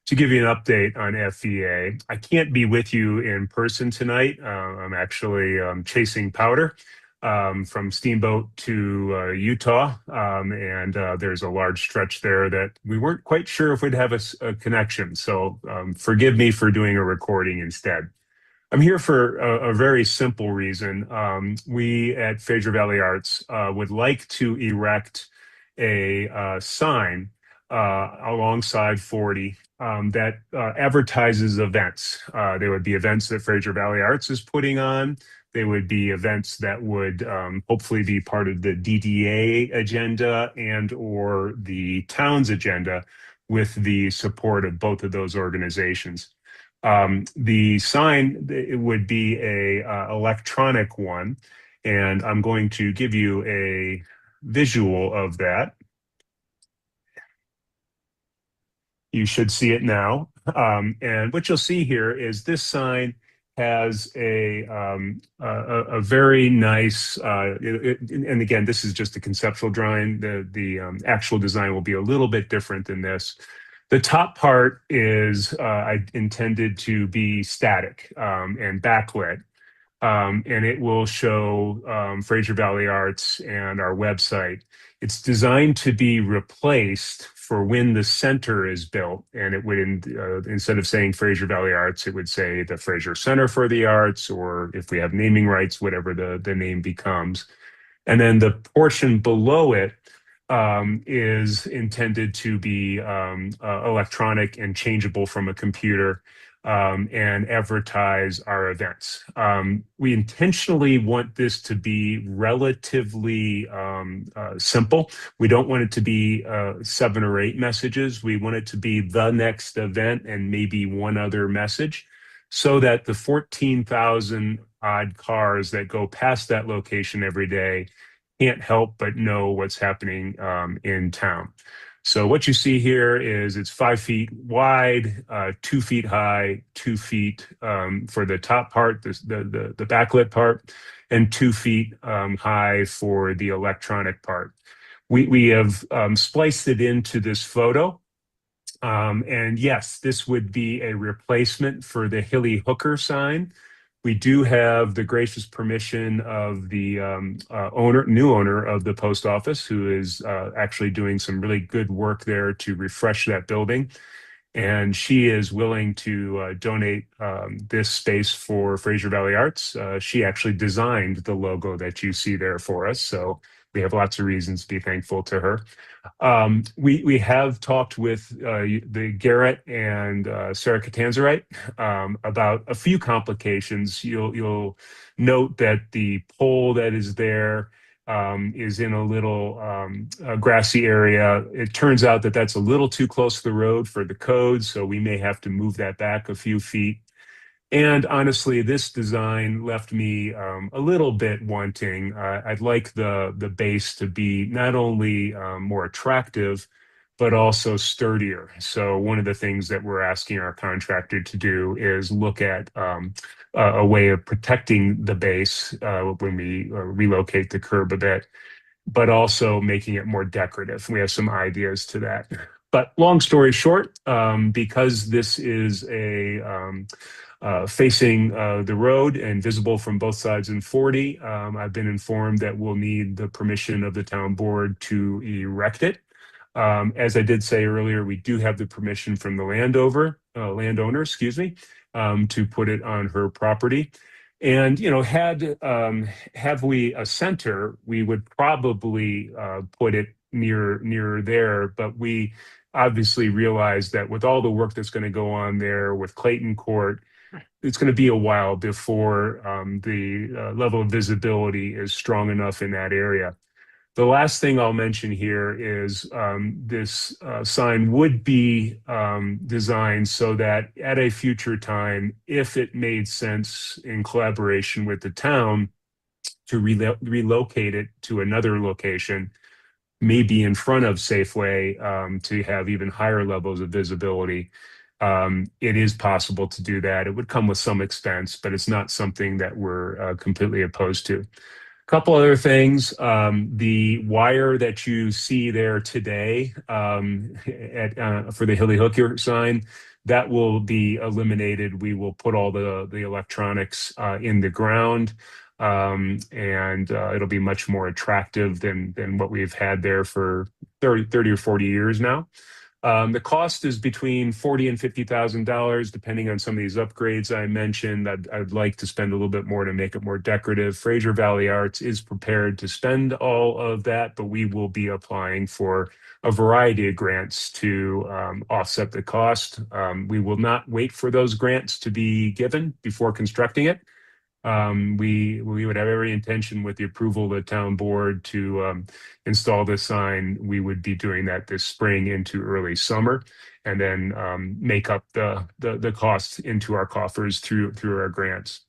S12: to give you an update on FVA. I can't be with you in person tonight. I'm actually chasing powder from Steamboat to Utah, and there's a large stretch there that we weren't quite sure if we'd have a connection. So forgive me for doing a recording instead. I'm here for a very simple reason. We at Fraser Valley Arts would like to erect a sign alongside 40 that advertises events. There would be events that Fraser Valley Arts is putting on. They would be events that would hopefully be part of the DDA agenda and or the town's agenda with the support of both of those organizations. The sign, it would be a electronic one, and I'm going to give you a visual of that. You should see it now. And what you'll see here is this sign has a very nice, and again, this is just a conceptual drawing. The actual design will be a little bit different than this. The top part is intended to be static and backlit. And it will show Fraser Valley Arts and our website. It's designed to be replaced for when the center is built, and it would instead of saying Fraser Valley Arts, it would say the Fraser Center for the Arts, or if we have naming rights, whatever the name becomes. And then the portion below it is intended to be electronic and changeable from a computer and advertise our events. We intentionally want this to be relatively simple. We don't want it to be 7 or 8 messages. We want it to be the next event and maybe one other message, so that the 14,000 odd cars that go past that location every day can't help but know what's happening in town. So what you see here is it's 5 feet wide, 2 feet high, 2 feet for the top part, the backlit part, and 2 feet high for the electronic part. We have spliced it into this photo. And yes, this would be a replacement for the Hilly Hooker sign, We do have the gracious permission of the new owner of the post office, who is actually doing some really good work there to refresh that building. And she is willing to donate this space for Fraser Valley Arts. She actually designed the logo that you see there for us. So we have lots of reasons to be thankful to her. We have talked with the Garrett and Sarah Catanzarite about a few complications. You'll note that the pole that is there is in a little grassy area. It turns out that that's a little too close to the road for the code, so we may have to move that back a few feet. And honestly, this design left me a little bit wanting. I'd like the base to be not only more attractive, but also sturdier. So one of the things that we're asking our contractor to do is look at a way of protecting the base when we relocate the curb a bit, but also making it more decorative. We have some ideas to that. But long story short, because this is facing the road and visible from both sides in 40, I've been informed that we'll need the permission of the town board to erect it. As I did say earlier, we do have the permission from the landowner, excuse me, to put it on her property. And, you know, have we a center, we would probably put it near there, but we obviously realize that with all the work that's going to go on there with Clayton Court, it's going to be a while before the level of visibility is strong enough in that area. The last thing I'll mention here is this sign would be designed so that at a future time, if it made sense in collaboration with the town to relocate it to another location, maybe in front of Safeway, to have even higher levels of visibility. It is possible to do that. It would come with some expense, but it's not something that we're completely opposed to. Couple other things. The wire that you see there today for the Hilly Hooker sign, that will be eliminated. We will put all the electronics in the ground, and it'll be much more attractive than what we've had there for 30 or 40 years now. The cost is between $40,000 and $50,000, depending on some of these upgrades I mentioned. I'd like to spend a little bit more to make it more decorative. Fraser Valley Arts is prepared to spend all of that, but we will be applying for a variety of grants to offset the cost. We will not wait for those grants to be given before constructing it. We would have every intention, with the approval of the town board, to install this sign. We would be doing that this spring into early summer, and then make up the costs into our coffers through our grants.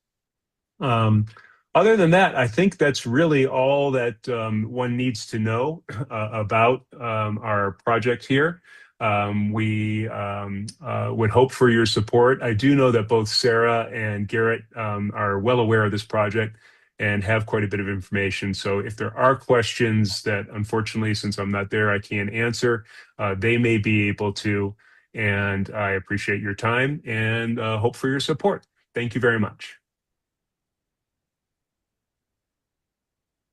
S12: Other than that, I think that's really all that one needs to know about our project here. We would hope for your support. I do know that both Sarah and Garrett are well aware of this project and have quite a bit of information. So if there are questions that, unfortunately, since I'm not there, I can't answer, they may be able to. And I appreciate your time and hope for your support. Thank you very much.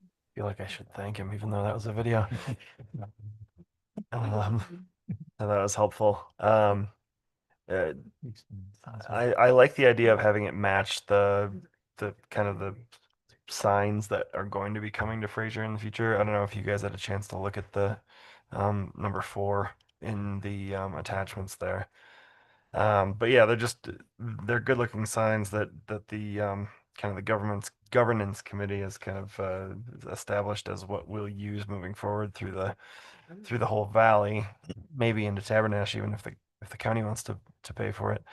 S1: I feel like I should thank him, even though that was a video. So that was helpful. I like the idea of having it match the kind of the signs that are going to be coming to Fraser in the future. I don't know if you guys had a chance to look at the number 4 in the attachments there. But yeah, they're good looking signs that the kind of the governance committee has kind of established as what we'll use moving forward through the whole valley, maybe into Tabernash, even if the county wants to pay for it.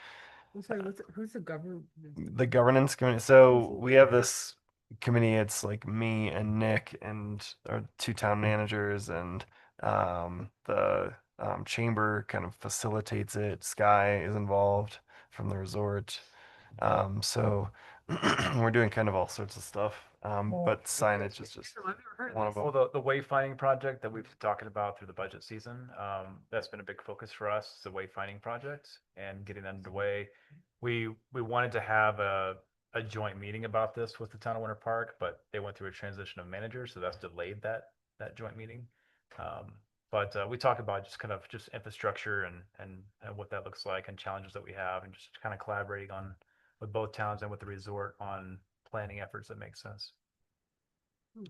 S9: I'm sorry, who's the government?
S1: The governance committee. So we have this committee. It's like me and Nick and our 2 town managers, and the chamber kind of facilitates it. Sky is involved from the resort. So we're doing kind of all sorts of stuff. But signage is just one of them.
S13: Well, the wayfinding project that we've been talking about through the budget season, that's been a big focus for us, the wayfinding project and getting that underway. We wanted to have a a joint meeting about this with the town of Winter Park, but they went through a transition of managers, so that's delayed that joint meeting. But we talked about just kind of just infrastructure and what that looks like and challenges that we have, and just kind of collaborating on with both towns and with the resort on planning efforts that make sense.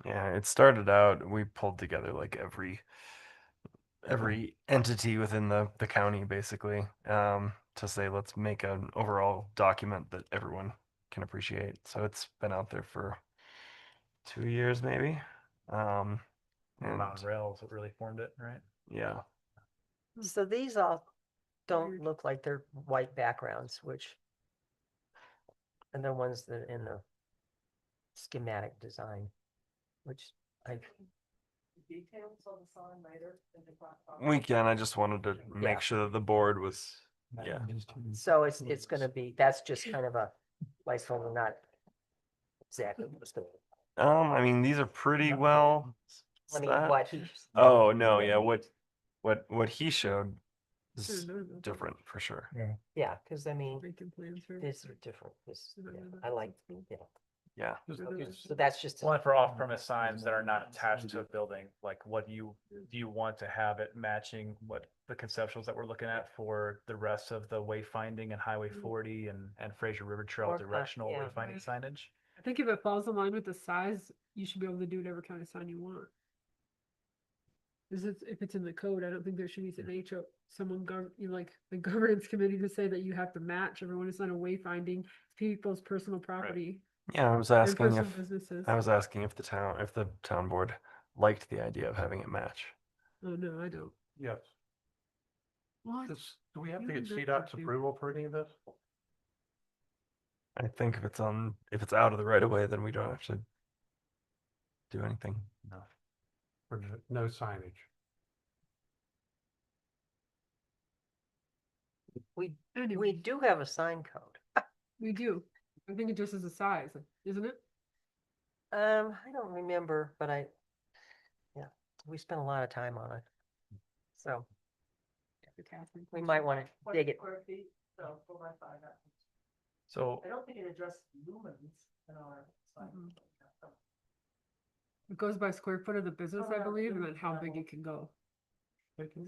S1: Yeah, it started out, we pulled together like every entity within the county basically, to say let's make an overall document that everyone can appreciate. So it's been out there for 2 years maybe. And
S13: Mountain Rails that really formed it, right?
S1: yeah,
S14: So these all don't look like they're white backgrounds, which, and the ones that in the schematic design, which I,
S2: Details on the sign later.
S1: we can. I just wanted to
S14: Yeah.
S1: make sure that the board was, yeah.
S14: so it's gonna be, that's just kind of a placeholder, not exactly what's gonna.
S1: I mean, these are pretty well
S14: I mean,
S1: set.
S14: what he.
S1: Oh no, yeah, what he showed is
S9: Should've known that.
S1: different for sure.
S14: Yeah, cause I mean,
S9: Making plans for.
S14: these are different, this, yeah, I like, yeah.
S1: Yeah.
S14: So that's just.
S13: One for off-premise signs that are not attached to a building, like what do you want to have it matching what the conceptuals that we're looking at for the rest of the wayfinding and Highway 40 and Fraser River Trail
S14: Or,
S13: directional
S14: yeah.
S13: wayfinding signage?
S9: I think if it falls in line with the size, you should be able to do whatever kind of sign you want. Is it, if it's in the code, I don't think there should be an HO, someone like the governance committee to say that you have to match everyone is on a wayfinding people's personal property.
S1: Yeah, I was
S9: And
S1: asking
S9: personal
S1: if
S9: businesses.
S1: I was asking if the town board liked the idea of having it match.
S9: Oh, no, I don't.
S7: Yes.
S9: What?
S7: Do we have to
S9: You
S7: get
S9: don't have
S7: CDOT's
S9: to.
S7: approval for any of this?
S1: I think if it's out of the right of way, then we don't have to do anything.
S13: No.
S7: Or no signage?
S14: We
S9: Anyway,
S14: do have a sign code.
S9: we do. I think it just is a size, isn't it?
S14: I don't remember, but yeah, we spent a lot of time on it. So we might want to dig it.
S2: So 4x5.
S13: So
S2: I don't think it addressed lumens in our sign.
S9: It goes by square foot of the business,
S2: Oh,
S9: I
S2: yeah,
S9: believe, and
S2: lumens
S9: then how big
S2: level.
S9: it can go.
S7: Hey, can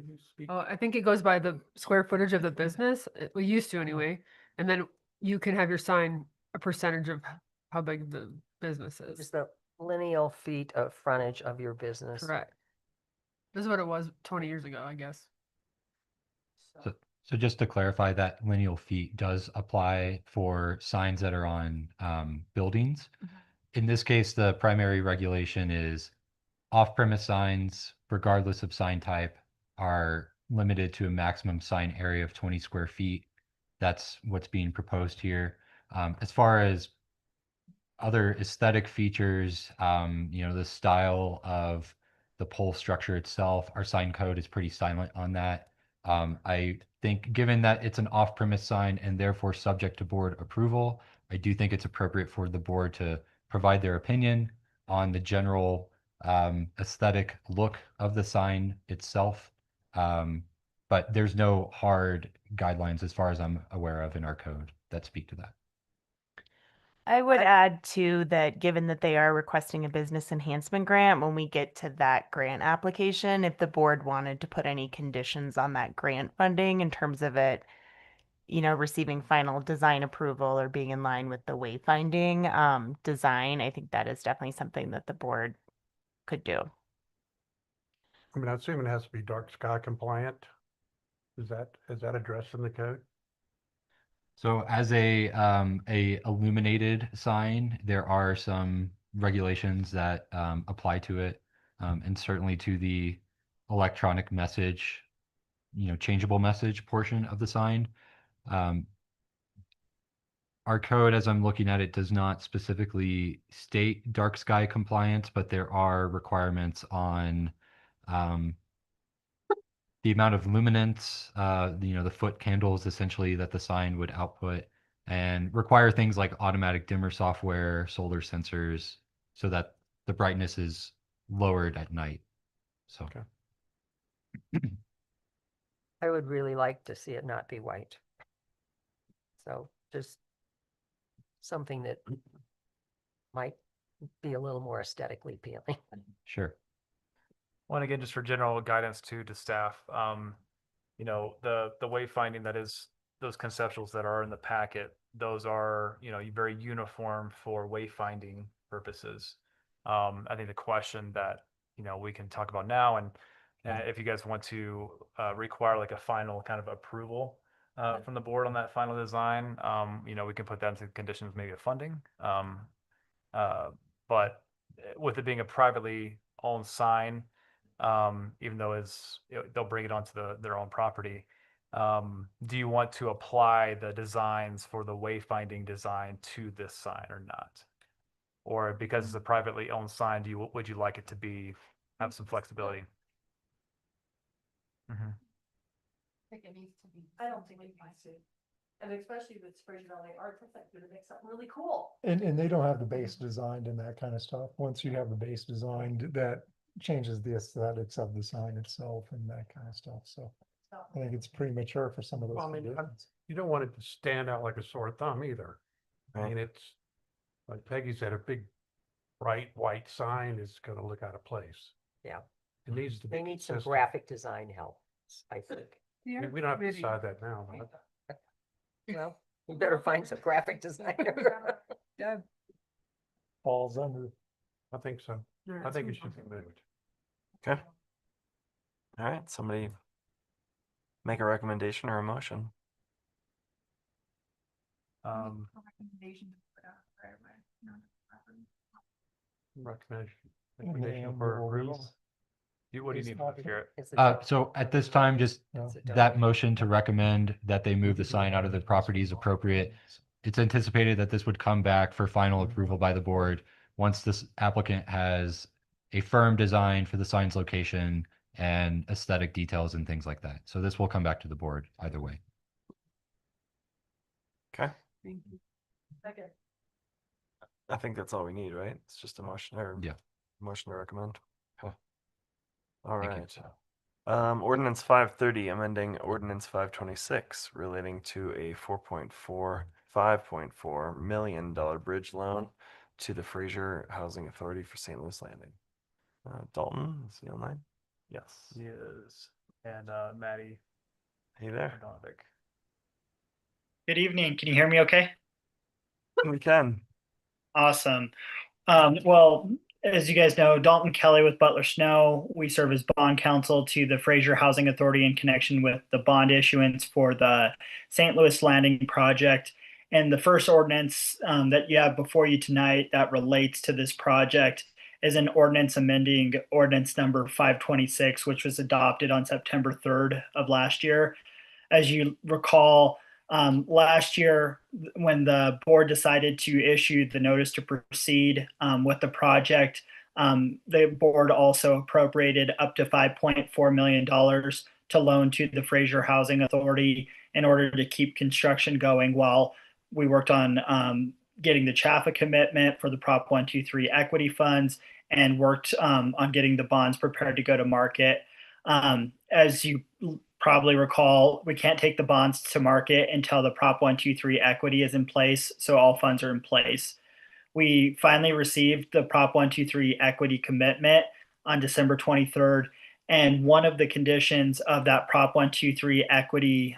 S7: you speak?
S9: Oh, I think it goes by the square footage of the business. We used to anyway. And then you can have your sign a percentage of how big the business
S14: It's
S9: is.
S14: the lineal feet of frontage of your business.
S9: Correct. This is what it was 20 years ago, I guess.
S8: So just to clarify, that lineal feet does apply for signs that are on buildings. In this case, the primary regulation is off-premise signs, regardless of sign type, are limited to a maximum sign area of 20 square feet. That's what's being proposed here. As far as other aesthetic features, the style of the pole structure itself, our sign code is pretty silent on that. I think given that it's an off-premise sign and therefore subject to board approval, I do think it's appropriate for the board to provide their opinion on the general aesthetic look of the sign itself. But there's no hard guidelines as far as I'm aware of in our code that speak to that.
S11: I would add too that given that they are requesting a business enhancement grant, when we get to that grant application, if the board wanted to put any conditions on that grant funding in terms of it, receiving final design approval or being in line with the wayfinding design, I think that is definitely something that the board could do.
S7: I mean, I assume it has to be dark sky compliant. Is that addressed in the code?
S8: So as a illuminated sign, there are some regulations that apply to it, and certainly to the electronic message, changeable message portion of the sign. Our code, as I'm looking at it, does not specifically state dark sky compliance, but there are requirements on the amount of luminance, the foot candles essentially that the sign would output, and require things like automatic dimmer software, solar sensors, so that the brightness is lowered at night. So.
S7: Okay.
S14: I would really like to see it not be white. So just something that might be a little more aesthetically appealing.
S8: Sure.
S13: Well, and again, just for general guidance to staff, you know, the wayfinding that is those conceptuals that are in the packet, those are, you know, very uniform for wayfinding purposes. I think the question that, you know, we can talk about now, and if you guys want to require like a final kind of approval from the board on that final design, you know, we can put that into conditions maybe of funding. Uh, but with it being a privately owned sign, even though it's, you know, they'll bring it onto their own property. Do you want to apply the designs for the wayfinding design to this sign or not? Or because it's a privately owned sign, would you like it to have some flexibility? Mhm.
S10: I think it needs to be, I don't think it needs to. And especially with Fraser Valley Arts, I think it makes something really cool.
S3: And they don't have the base designed and that kind of stuff. Once you have the base designed, that changes the aesthetics of the sign itself and that kind of stuff. So I think it's premature for some of those
S7: Well, I mean,
S3: conditions.
S7: you don't want it to stand out like a sore thumb either. I
S1: Right.
S7: mean, it's, like Peggy said, a big bright white sign is gonna look out of place.
S14: Yeah.
S7: It needs to be
S14: They need some
S7: consistent.
S14: graphic design help, I think.
S7: I mean, we don't have to decide that now, but
S14: Well, you better find some graphic designer.
S9: Yeah.
S3: Falls under.
S7: I think so. I think it should be moved.
S1: Okay. All right, somebody make a recommendation or a motion.
S7: Recommendation for approval.
S13: What do you need, Garrett?
S8: So at this time, just that motion to recommend that they move the sign out of the property is appropriate. It's anticipated that this would come back for final approval by the board once this applicant has a firm design for the sign's location and aesthetic details and things like that. So this will come back to the board either way.
S1: Okay.
S10: Second.
S1: I think that's all we need, right? It's just a motion or
S8: Yeah.
S1: motion to recommend. Okay. All
S8: Thank you.
S1: right. Ordinance 530, amending ordinance 526 relating to a $5.4 million bridge loan to the Fraser Housing Authority for St. Louis Landing. Dalton, is he online? Yes.
S13: Yes. And Maddie
S1: Hey there.
S13: Donovic.
S15: Good evening. Can you hear me okay?
S1: We can.
S15: Awesome. Well, as you guys know, Dalton Kelly with Butler Snow, we serve as bond counsel to the Fraser Housing Authority in connection with the bond issuance for the St. Louis Landing project. And the first ordinance that you have before you tonight that relates to this project is an ordinance amending ordinance number 526, which was adopted on September 3rd of last year. As you recall, last year, when the board decided to issue the notice to proceed with the project, the board also appropriated up to $5.4 million to loan to the Fraser Housing Authority in order to keep construction going while we worked on getting the CHAFA commitment for the Prop 123 equity funds and worked on getting the bonds prepared to go to market. As you probably recall, we can't take the bonds to market until the Prop 123 equity is in place, so all funds are in place. We finally received the Prop 123 equity commitment on December 23rd, and one of the conditions of that Prop 123 equity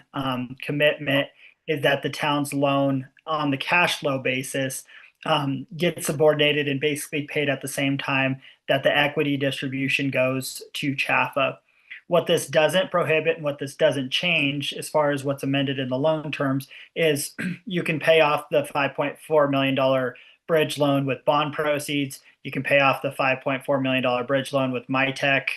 S15: commitment is that the town's loan on the cash flow basis gets subordinated and basically paid at the same time that the equity distribution goes to CHAFA. What this doesn't prohibit and what this doesn't change as far as what's amended in the loan terms is you can pay off the $5.4 million bridge loan with bond proceeds. You can pay off the $5.4 million bridge loan with MyTech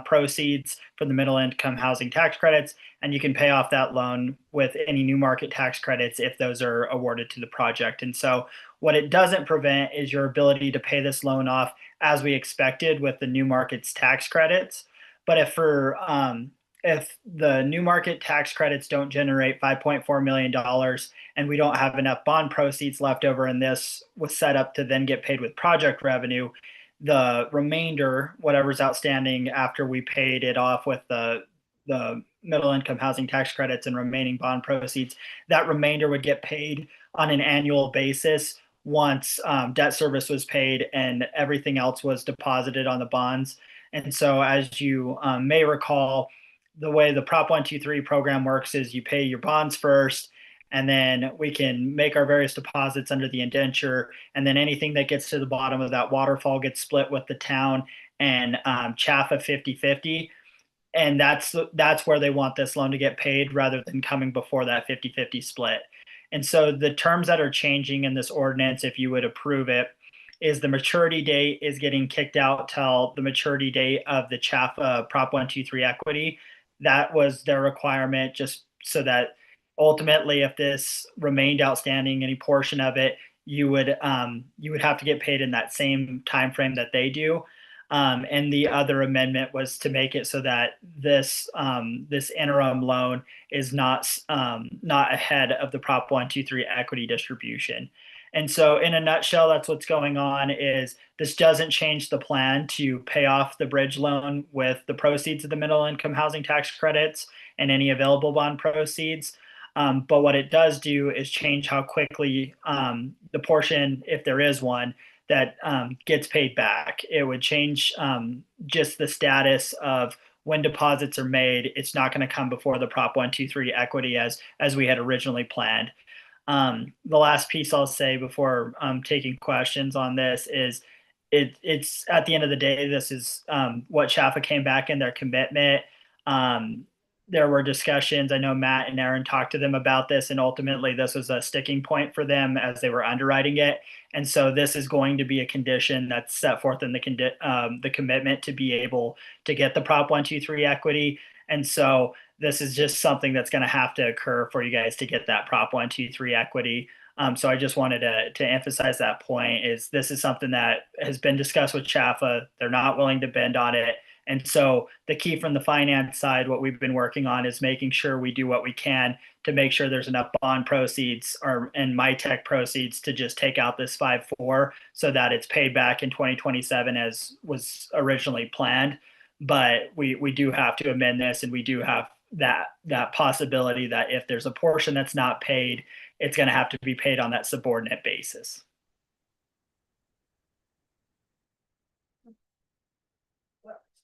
S15: proceeds for the middle income housing tax credits. And you can pay off that loan with any new market tax credits if those are awarded to the project. And so what it doesn't prevent is your ability to pay this loan off as we expected with the new markets tax credits. But if the new market tax credits don't generate $5.4 million and we don't have enough bond proceeds left over and this was set up to then get paid with project revenue, the remainder, whatever's outstanding after we paid it off with the middle income housing tax credits and remaining bond proceeds, that remainder would get paid on an annual basis once debt service was paid and everything else was deposited on the bonds. And so, as you may recall, the way the Prop 123 program works is you pay your bonds first, and then we can make our various deposits under the indenture, and then anything that gets to the bottom of that waterfall gets split with the town and CHAFA 50-50. And that's where they want this loan to get paid rather than coming before that 50-50 split. And so the terms that are changing in this ordinance, if you would approve it, is the maturity date is getting kicked out till the maturity date of the CHAFA Prop 123 equity. That was their requirement, just so that ultimately, if this remained outstanding, any portion of it, you would have to get paid in that same time frame that they do. And the other amendment was to make it so that this interim loan is not ahead of the Prop 123 equity distribution. And so, in a nutshell, that's what's going on. Is this doesn't change the plan to pay off the bridge loan with the proceeds of the middle income housing tax credits and any available bond proceeds. But what it does do is change how quickly the portion, if there is one, that gets paid back. It would change just the status of when deposits are made. It's not going to come before the Prop 123 equity as we had originally planned. The last piece I'll say before taking questions on this is it's at the end of the day, this is what CHAFA came back in their commitment. There were discussions. I know Matt and Aaron talked to them about this, and ultimately this was a sticking point for them as they were underwriting it. And so this is going to be a condition that's set forth in the commitment to be able to get the Prop 123 equity. And so this is just something that's going to have to occur for you guys to get that Prop 123 equity. So I just wanted to emphasize that point. Is this is something that has been discussed with CHAFA. They're not willing to bend on it. And so the key from the finance side, what we've been working on is making sure we do what we can to make sure there's enough bond proceeds and MyTech proceeds to just take out this 5.4 so that it's paid back in 2027 as was originally planned. But we do have to amend this, and we do have that possibility that if there's a portion that's not paid, it's going to have to be paid on that subordinate basis.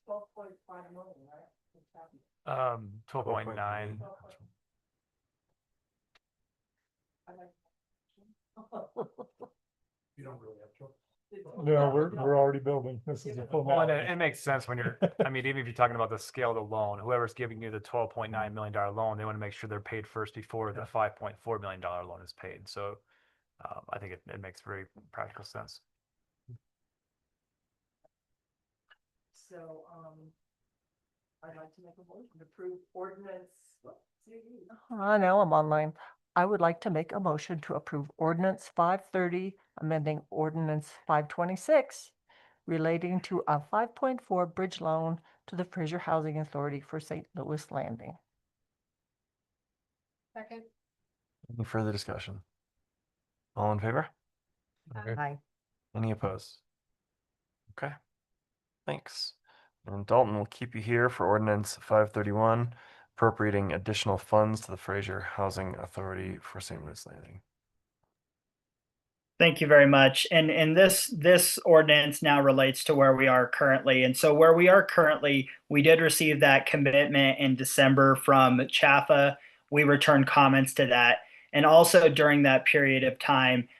S2: Well, 12.5 million, right?
S13: 12.9.
S3: You don't really have to. No, we're already building. This is a full.
S13: Well, and it makes sense when you're, I mean, even if you're talking about the scale of the loan, whoever's giving you the $12.9 million loan, they want to make sure they're paid first before the $5.4 million loan is paid. So I think it makes very practical sense.
S2: So, I'd like to make a motion to approve ordinance. Now I'm online. I would like to make a motion to approve ordinance 530, amending ordinance 526, relating to a 5.4 bridge loan to the Fraser Housing Authority for St. Louis Landing.
S4: Second.
S1: Any further discussion? All in favor?
S10: Aye.
S1: Any opposed? Okay, thanks. And Dalton will keep you here for ordinance 531, appropriating additional funds to the Fraser Housing Authority for St. Louis Landing.
S15: Thank you very much. And this ordinance now relates to where we are currently. And so where we are currently, we did receive that commitment in December from CHAFA. We returned comments to that. And also during that period of time,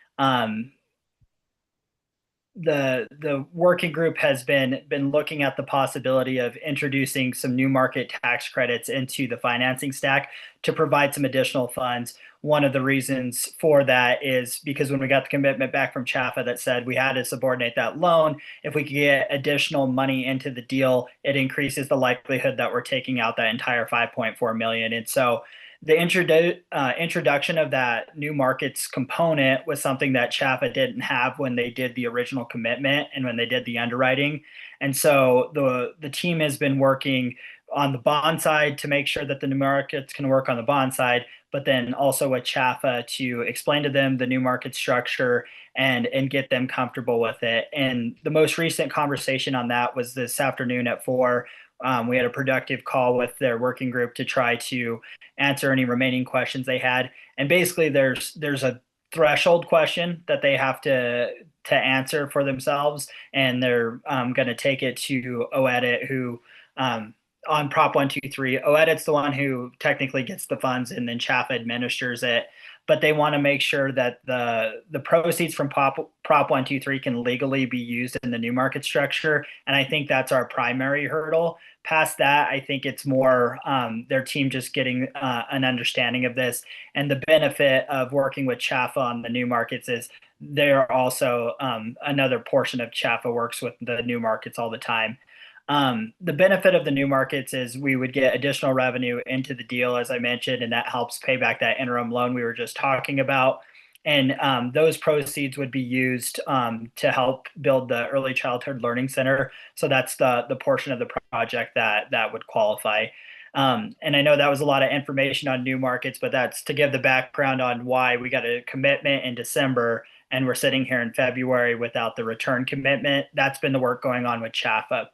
S15: the working group has been looking at the possibility of introducing some new market tax credits into the financing stack to provide some additional funds. One of the reasons for that is because when we got the commitment back from CHAFA that said we had to subordinate that loan, if we could get additional money into the deal, it increases the likelihood that we're taking out that entire 5.4 million. And so the introduction of that new markets component was something that CHAFA didn't have when they did the original commitment and when they did the underwriting. And so the team has been working on the bond side to make sure that the new markets can work on the bond side, but then also with CHAFA to explain to them the new market structure and get them comfortable with it. And the most recent conversation on that was this afternoon at 4. We had a productive call with their working group to try to answer any remaining questions they had. And basically there's a threshold question that they have to answer for themselves, and they're going to take it to OEdit, who on Prop 123. OEdit's the one who technically gets the funds, and then CHAFA administers it. But they want to make sure that the proceeds from Prop 123 can legally be used in the new market structure, and I think that's our primary hurdle. Past that, I think it's more their team just getting an understanding of this. And the benefit of working with CHAFA on the new markets is they're also another portion of CHAFA works with the new markets all the time. The benefit of the new markets is we would get additional revenue into the deal, as I mentioned, and that helps pay back that interim loan we were just talking about. And those proceeds would be used to help build the Early Childhood Learning Center. So that's the portion of the project that would qualify. And I know that was a lot of information on new markets, but that's to give the background on why we got a commitment in December and we're sitting here in February without the return commitment. That's been the work going on with CHAFA.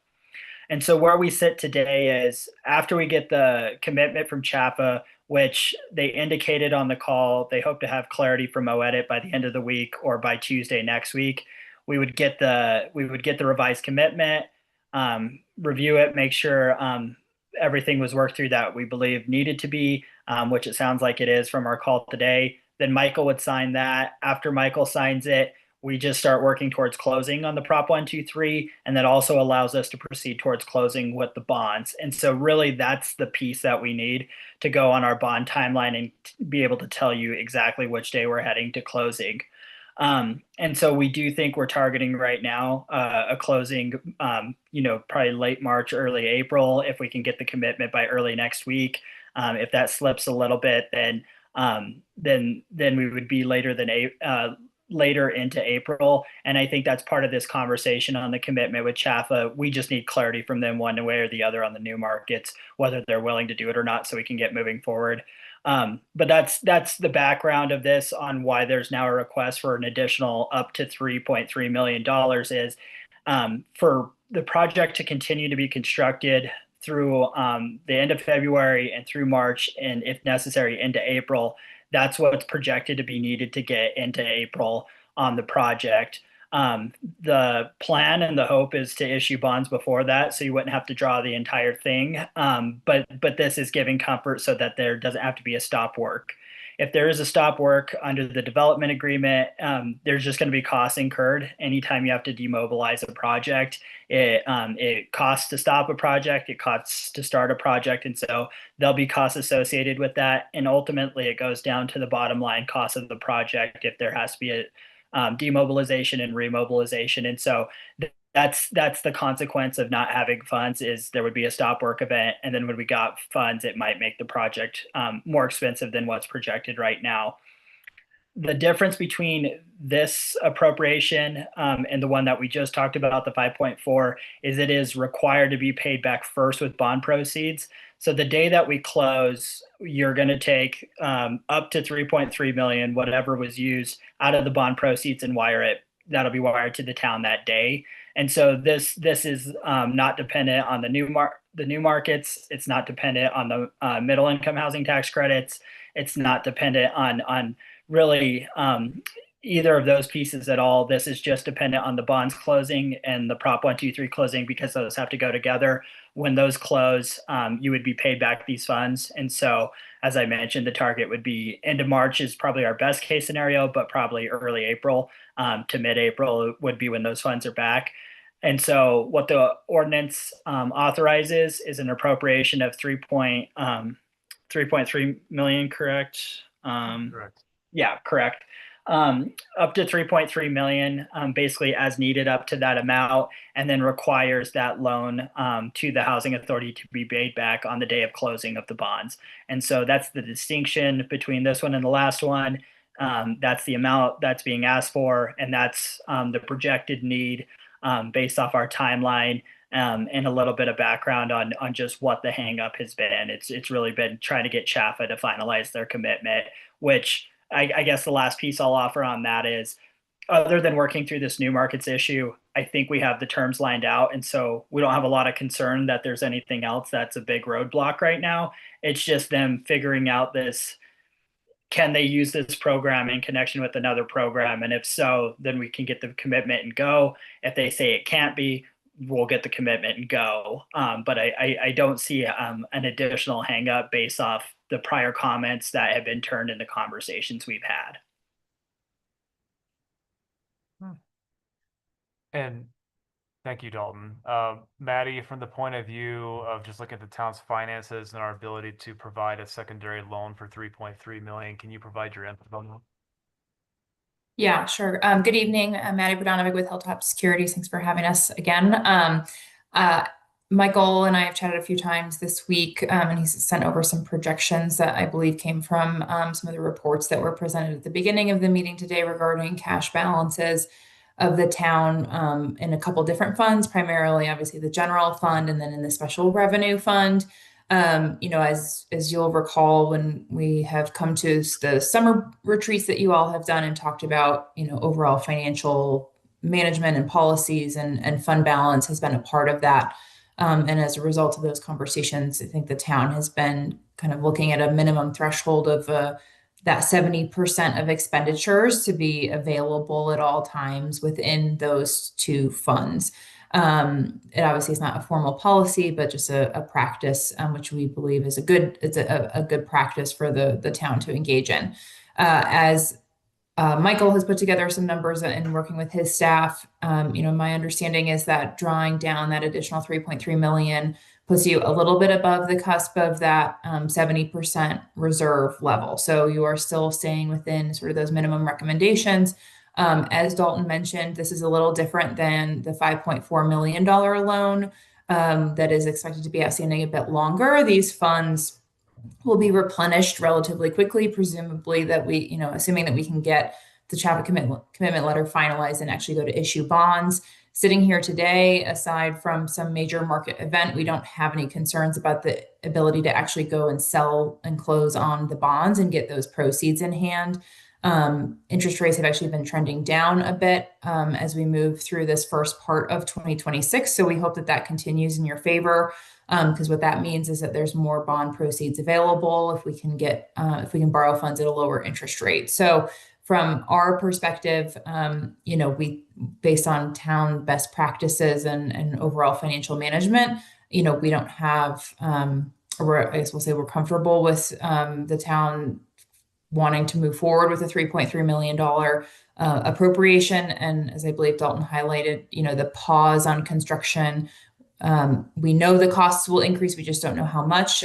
S15: And so where we sit today is after we get the commitment from CHAFA, which they indicated on the call, they hope to have clarity from OEdit by the end of the week or by Tuesday next week. We would get the revised commitment, review it, make sure everything was worked through that we believe needed to be, which it sounds like it is from our call today. Then Michael would sign that. After Michael signs it, we just start working towards closing on the Prop 123, and that also allows us to proceed towards closing with the bonds. And so really that's the piece that we need to go on our bond timeline and be able to tell you exactly which day we're heading to closing. And so we do think we're targeting right now a closing, probably late March, early April, if we can get the commitment by early next week. If that slips a little bit, then we would be later into April. And I think that's part of this conversation on the commitment with CHAFA. We just need clarity from them one way or the other on the new markets, whether they're willing to do it or not, so we can get moving forward. But that's the background of this on why there's now a request for an additional up to $3.3 million is for the project to continue to be constructed through the end of February and through March, and if necessary into April. That's what's projected to be needed to get into April on the project. The plan and the hope is to issue bonds before that, so you wouldn't have to draw the entire thing. But this is giving comfort so that there doesn't have to be a stop work. If there is a stop work under the development agreement, there's just going to be costs incurred anytime you have to demobilize a project. It costs to stop a project, it costs to start a project, and so there'll be costs associated with that. And ultimately, it goes down to the bottom line cost of the project if there has to be a demobilization and remobilization. And so that's the consequence of not having funds is there would be a stop work event, and then when we got funds, it might make the project more expensive than what's projected right now. The difference between this appropriation and the one that we just talked about, the 5.4, is it is required to be paid back first with bond proceeds. So the day that we close, you're going to take up to 3.3 million, whatever was used, out of the bond proceeds and wire it. That'll be wired to the town that day. And so this is not dependent on the new markets. It's not dependent on the middle income housing tax credits. It's not dependent on really either of those pieces at all. This is just dependent on the bonds closing and the Prop 123 closing, because those have to go together. When those close, you would be paid back these funds. And so, as I mentioned, the target would be end of March is probably our best case scenario, but probably early April to mid-April would be when those funds are back. And so what the ordinance authorizes is an appropriation of 3.3 million, correct?
S7: Correct.
S15: Yeah, correct. Up to 3.3 million, basically as needed up to that amount, and then requires that loan to the housing authority to be paid back on the day of closing of the bonds. And so that's the distinction between this one and the last one. That's the amount that's being asked for, and that's the projected need based off our timeline. And a little bit of background on just what the hangup has been. It's really been trying to get CHAFA to finalize their commitment, which I guess the last piece I'll offer on that is, other than working through this new markets issue, I think we have the terms lined out. And so we don't have a lot of concern that there's anything else that's a big roadblock right now. It's just them figuring out this can they use this program in connection with another program? And if so, then we can get the commitment and go. If they say it can't be, we'll get the commitment and go. But I don't see an additional hang up based off the prior comments that have been turned into conversations we've had.
S13: And thank you, Dalton. Maddie, from the point of view of just looking at the town's finances and our ability to provide a secondary loan for 3.3 million, can you provide your input on that?
S16: Yeah, sure. Good evening. I'm Maddie Budanovic with Hilltop Securities. Thanks for having us again. Michael and I have chatted a few times this week, and he's sent over some projections that I believe came from some of the reports that were presented at the beginning of the meeting today regarding cash balances of the town in a couple different funds, primarily obviously the general fund and then in the special revenue fund. As you'll recall, when we have come to the summer retreats that you all have done and talked about, overall financial management and policies and fund balance has been a part of that. And as a result of those conversations, I think the town has been kind of looking at a minimum threshold of that 70% of expenditures to be available at all times within those two funds. It obviously is not a formal policy, but just a practice, which we believe is a good practice for the town to engage in. As Michael has put together some numbers and working with his staff, my understanding is that drawing down that additional 3.3 million puts you a little bit above the cusp of that 70% reserve level. So you are still staying within sort of those minimum recommendations. As Dalton mentioned, this is a little different than the $5.4 million loan that is expected to be outstanding a bit longer. These funds will be replenished relatively quickly, presumably that assuming that we can get the CHAPA commitment letter finalized and actually go to issue bonds. Sitting here today, aside from some major market event, we don't have any concerns about the ability to actually go and sell and close on the bonds and get those proceeds in hand. Interest rates have actually been trending down a bit as we move through this first part of 2026. So we hope that continues in your favor, because what that means is that there's more bond proceeds available if we can borrow funds at a lower interest rate. So from our perspective, we, based on town best practices and overall financial management, we don't have, I guess we'll say we're comfortable with the town wanting to move forward with a $3.3 million appropriation. And as I believe Dalton highlighted, the pause on construction, we know the costs will increase, we just don't know how much.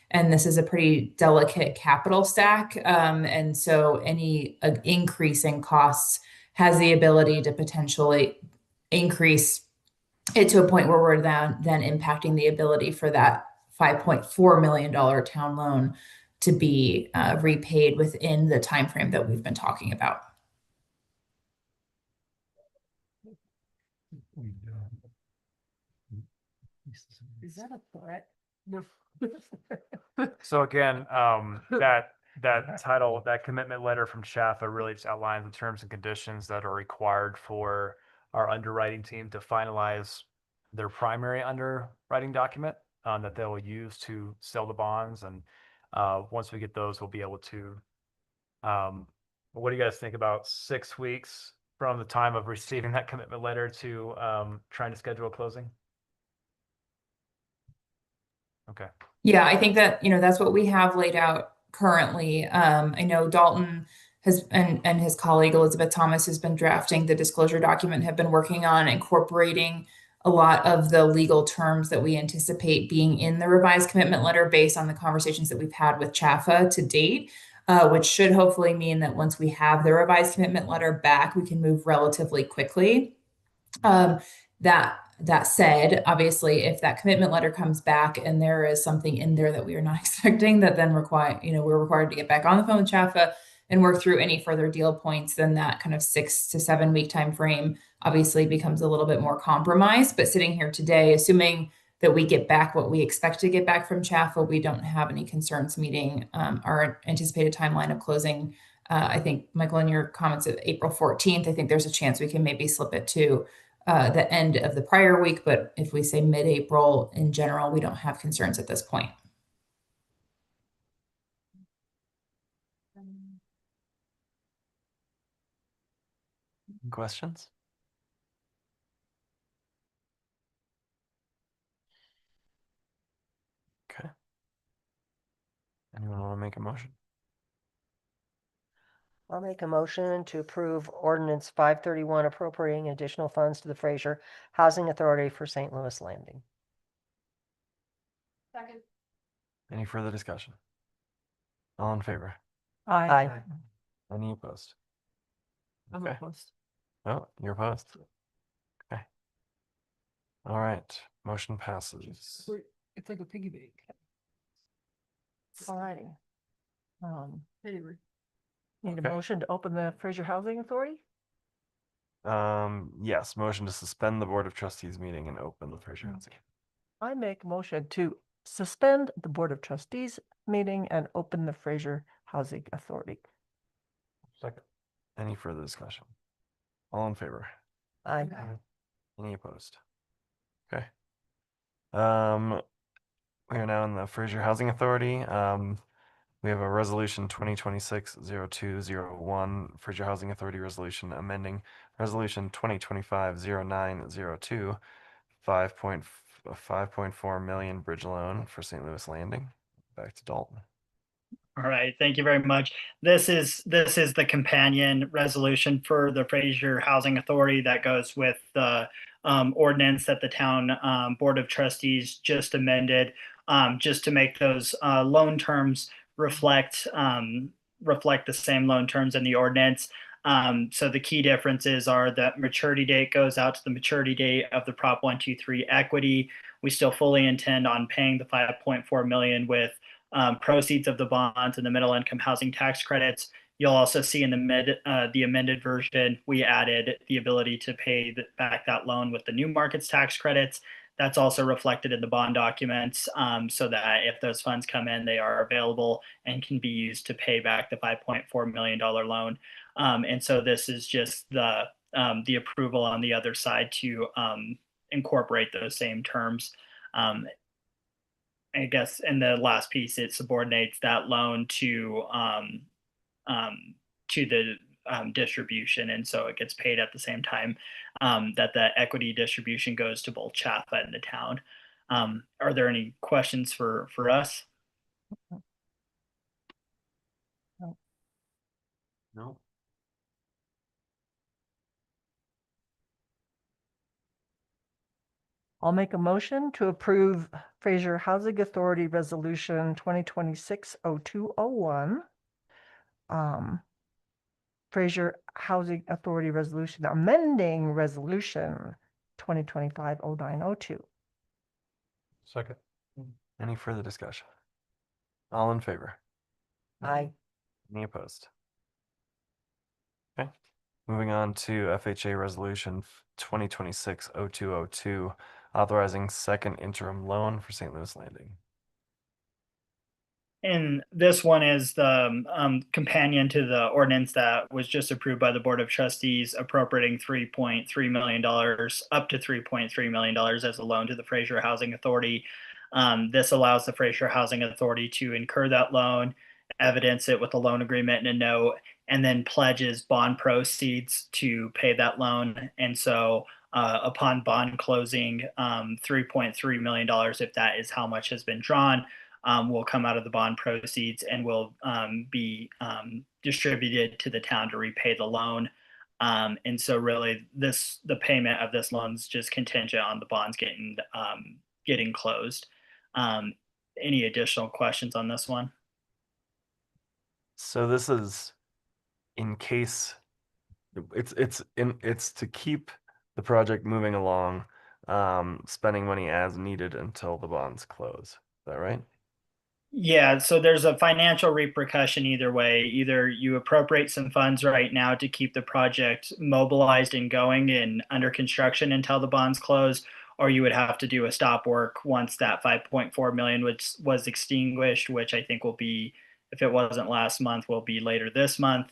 S16: And this is a pretty delicate capital stack. And so any increase in costs has the ability to potentially increase it to a point where we're then impacting the ability for that $5.4 million town loan to be repaid within the time frame that we've been talking about.
S9: Is that a threat? No.
S13: So again, that title, that commitment letter from CHAPA really just outlines the terms and conditions that are required for our underwriting team to finalize their primary underwriting document that they will use to sell the bonds. And once we get those, we'll be able to, what do you guys think about 6 weeks from the time of receiving that commitment letter to trying to schedule a closing? Okay.
S16: Yeah, I think that, that's what we have laid out currently. I know Dalton and his colleague Elizabeth Thomas has been drafting the disclosure document, have been working on incorporating a lot of the legal terms that we anticipate being in the revised commitment letter based on the conversations that we've had with CHAPA to date, which should hopefully mean that once we have the revised commitment letter back, we can move relatively quickly. That said, obviously, if that commitment letter comes back and there is something in there that we are not expecting, that then we're required to get back on the phone with CHAPA and work through any further deal points, then that kind of 6 to 7 week time frame obviously becomes a little bit more compromised. But sitting here today, assuming that we get back what we expect to get back from CHAPA, we don't have any concerns meeting our anticipated timeline of closing. I think, Michael, in your comments of April 14th, I think there's a chance we can maybe slip it to the end of the prior week. But if we say mid-April, in general, we don't have concerns at this point.
S1: Questions? Okay. Anyone want to make a motion?
S14: I'll make a motion to approve ordinance 531 appropriating additional funds to the Fraser Housing Authority for St. Louis Landing.
S4: Second.
S1: Any further discussion? All in favor?
S14: Aye.
S1: Any opposed?
S9: I'm
S1: Okay.
S9: opposed.
S1: Oh, you're opposed. Okay. All right. Motion passes.
S9: It's like a piggy bank.
S2: Alrighty.
S9: Anyway,
S2: Need a
S1: Okay.
S2: motion to open the Fraser Housing Authority?
S1: Yes, motion to suspend the Board of Trustees meeting and open the Fraser Housing.
S2: I make a motion to suspend the Board of Trustees meeting and open the Fraser Housing Authority.
S7: Second.
S1: Any further discussion? All in favor?
S14: Aye.
S1: Any opposed? Okay. We are now in the Fraser Housing Authority. We have a resolution 2026-0201, Fraser Housing Authority resolution amending resolution 2025-0902, 5.4 million bridge loan for St. Louis Landing. Back to Dalton.
S15: All right, thank you very much. This is the companion resolution for the Fraser Housing Authority that goes with the ordinance that the town Board of Trustees just amended, just to make those loan terms reflect the same loan terms in the ordinance. So the key differences are that maturity date goes out to the maturity date of the Prop 123 equity. We still fully intend on paying the 5.4 million with proceeds of the bonds and the middle income housing tax credits. You'll also see in the amended version, we added the ability to pay back that loan with the new markets tax credits. That's also reflected in the bond documents, so that if those funds come in, they are available and can be used to pay back the $5.4 million loan. And so this is just the approval on the other side to incorporate those same terms. I guess in the last piece, it subordinates that loan to the distribution, and so it gets paid at the same time that the equity distribution goes to both Chaffa and the town. Are there any questions for us?
S1: No.
S2: I'll make a motion to approve Fraser Housing Authority Resolution 2026-0201. Fraser Housing Authority Resolution amending Resolution 2025-0902.
S7: Second.
S1: Any further discussion? All in favor?
S14: Aye.
S1: Any opposed? Okay. Moving on to FHA Resolution 2026-0202, authorizing second interim loan for St. Louis Landing.
S15: And this one is the companion to the ordinance that was just approved by the Board of Trustees, appropriating $3.3 million, up to $3.3 million as a loan to the Fraser Housing Authority. This allows the Fraser Housing Authority to incur that loan, evidence it with a loan agreement and a note, and then pledges bond proceeds to pay that loan. And so upon bond closing, $3.3 million, if that is how much has been drawn, will come out of the bond proceeds and will be distributed to the town to repay the loan. And so really the payment of this loan is just contingent on the bonds getting closed. Any additional questions on this one?
S1: So this is in case it's to keep the project moving along, spending money as needed until the bonds close. Is that right?
S15: Yeah, so there's a financial repercussion either way. Either you appropriate some funds right now to keep the project mobilized and going and under construction until the bonds close, or you would have to do a stop work once that 5.4 million was extinguished, which I think will be, if it wasn't last month, will be later this month.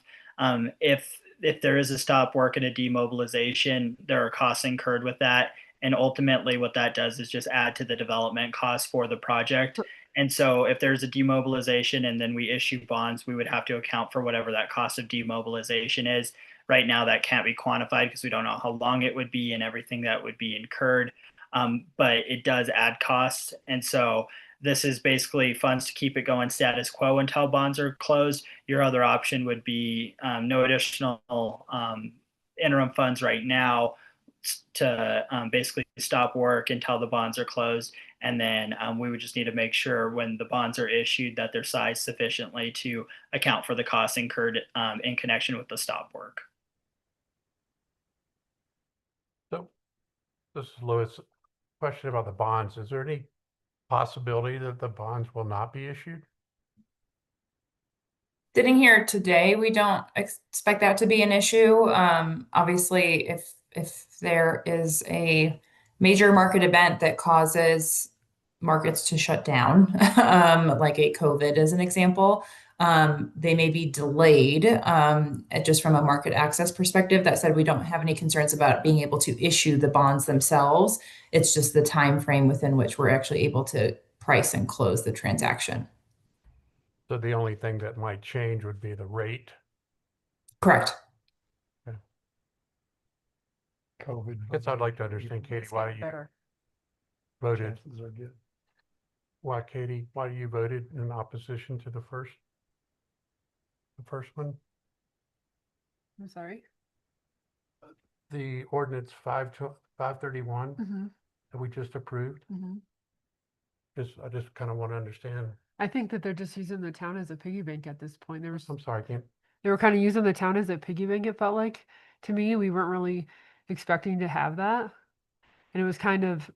S15: If there is a stop work and a demobilization, there are costs incurred with that. And ultimately what that does is just add to the development costs for the project. And so if there's a demobilization and then we issue bonds, we would have to account for whatever that cost of demobilization is. right now that can't be quantified because we don't know how long it would be and everything that would be incurred. But it does add costs. And so this is basically funds to keep it going status quo until bonds are closed. Your other option would be no additional interim funds right now to basically stop work until the bonds are closed. And then we would just need to make sure when the bonds are issued that they're sized sufficiently to account for the costs incurred in connection with the stop work.
S7: So this is Louis. Question about the bonds. Is there any possibility that the bonds will not be issued?
S16: Sitting here today, we don't expect that to be an issue. Obviously, if there is a major market event that causes markets to shut down, like a COVID as an example, they may be delayed just from a market access perspective. That said, we don't have any concerns about being able to issue the bonds themselves. It's just the time frame within which we're actually able to price and close the transaction.
S7: So the only thing that might change would be the rate.
S16: Correct.
S3: COVID.
S7: I guess I'd like to understand, Katie, why you voted. Why, Katie, why you voted in opposition to the first one?
S9: I'm sorry.
S7: The ordinance 531 that we just approved. I just kind of want to understand.
S9: I think that they're just using the town as a piggy bank at this point.
S7: I'm sorry, I can't.
S9: They were kind of using the town as a piggy bank, it felt like. To me, we weren't really expecting to have that. And it was kind of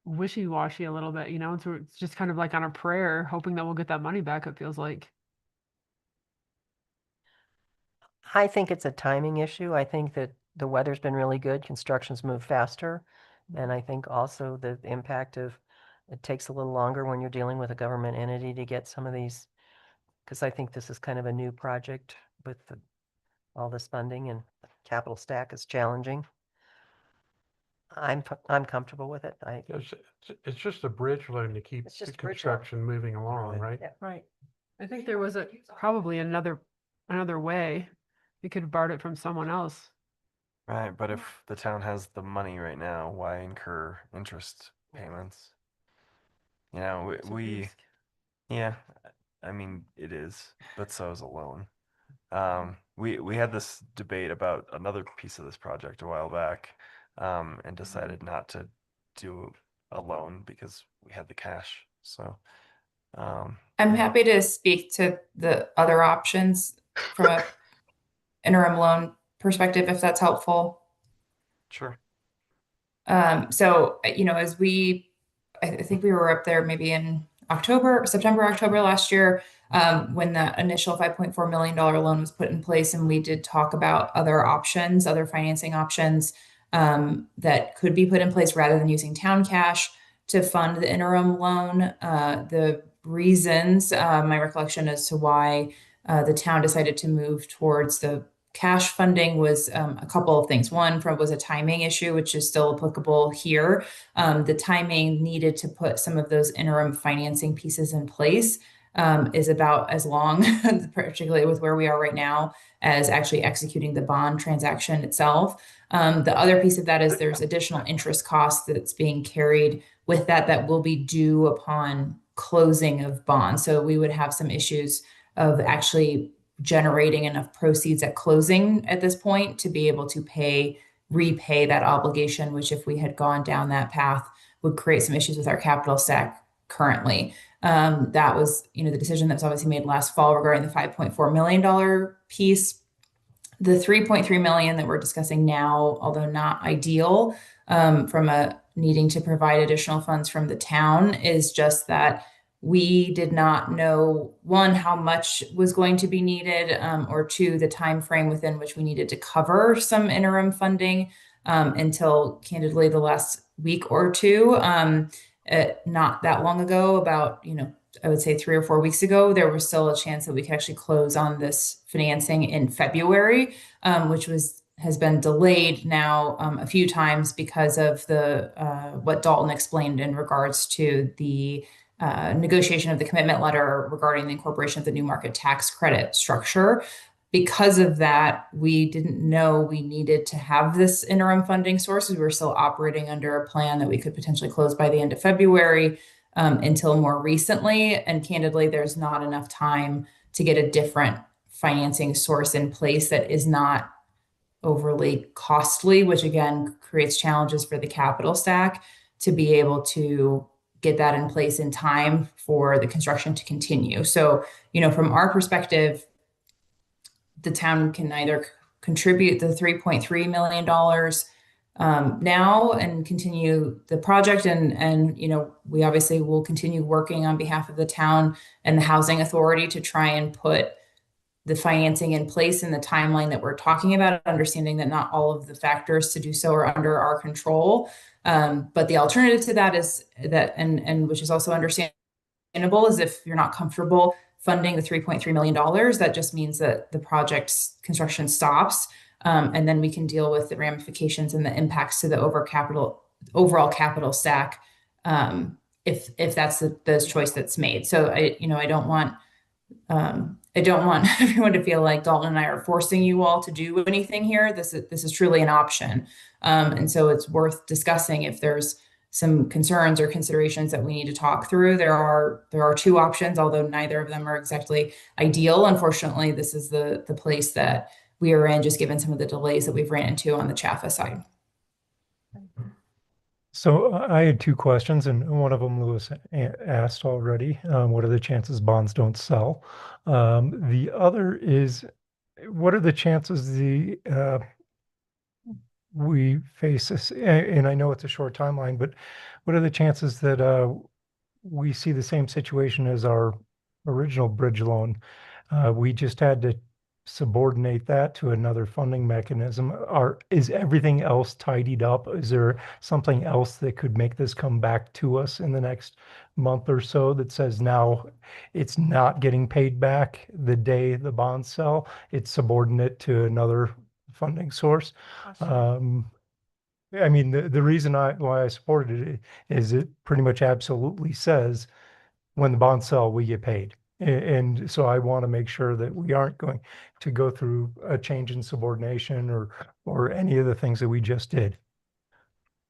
S9: wishy-washy a little bit, you know? So it's just kind of like on a prayer, hoping that we'll get that money back, it feels like.
S14: I think it's a timing issue. I think that the weather's been really good. Construction's moved faster. And I think also the impact of it takes a little longer when you're dealing with a government entity to get some of these, because I think this is kind of a new project with all this funding and capital stack is challenging. I'm comfortable with it.
S7: It's just a bridge loan to keep the construction moving along, right?
S14: Yeah, right.
S9: I think there was probably another way. We could have borrowed it from someone else.
S1: Right, but if the town has the money right now, why incur interest payments? You know, yeah, I mean, it is, but so is a loan. We had this debate about another piece of this project a while back, and decided not to do a loan because we had the cash. So,
S16: I'm
S1: yeah.
S16: happy to speak to the other options from a interim loan perspective, if that's helpful.
S1: Sure.
S16: So, you know, I think we were up there maybe in September, October last year, when that initial $5.4 million loan was put in place. And we did talk about other options, other financing options that could be put in place rather than using town cash to fund the interim loan. The reasons, my recollection as to why the town decided to move towards the cash funding was a couple of things. One was a timing issue, which is still applicable here. The timing needed to put some of those interim financing pieces in place is about as long, particularly with where we are right now, as actually executing the bond transaction itself. The other piece of that is there's additional interest costs that's being carried with that will be due upon closing of bonds. So we would have some issues of actually generating enough proceeds at closing at this point to be able to repay that obligation, which if we had gone down that path would create some issues with our capital stack currently. That was, you know, the decision that was obviously made last fall regarding the $5.4 million piece. The $3.3 million that we're discussing now, although not ideal, from a needing to provide additional funds from the town, is just that we did not know, one, how much was going to be needed, or two, the time frame within which we needed to cover some interim funding until candidly the last week or two. Not that long ago, about, you know, I would say 3 or 4 weeks ago, there was still a chance that we could actually close on this financing in February, which has been delayed now a few times because of the what Dalton explained in regards to the negotiation of the commitment letter regarding the incorporation of the new market tax credit structure. Because of that, we didn't know we needed to have this interim funding source. We were still operating under a plan that we could potentially close by the end of February until more recently. And candidly, there's not enough time to get a different financing source in place that is not overly costly, which again creates challenges for the capital stack to be able to get that in place in time for the construction to continue. So, from our perspective, the town can either contribute the $3.3 million now and continue the project. And we obviously will continue working on behalf of the town and the housing authority to try and put the financing in place in the timeline that we're talking about, understanding that not all of the factors to do so are under our control. But the alternative to that is that, and which is also understandable, is if you're not comfortable funding the $3.3 million, that just means that the project's construction stops. And then we can deal with the ramifications and the impacts to the overall capital stack, if that's the choice that's made. So I don't want everyone to feel like Dalton and I are forcing you all to do anything here. This is truly an option. And so it's worth discussing if there's some concerns or considerations that we need to talk through. There are two options, although neither of them are exactly ideal. Unfortunately, this is the place that we are in, just given some of the delays that we've ran into on the Chaffa side.
S3: So I had two questions, and one of them Lewis asked already. What are the chances bonds don't sell? The other is, what are the chances we face this? And I know it's a short timeline, but what are the chances that we see the same situation as our original bridge loan? We just had to subordinate that to another funding mechanism. Is everything else tidied up? Is there something else that could make this come back to us in the next month or so that says now it's not getting paid back the day the bonds sell? It's subordinate to another funding source. I mean, the reason why I supported it is it pretty much absolutely says when the bonds sell, we get paid. And so I want to make sure that we aren't going to go through a change in subordination or any of the things that we just did.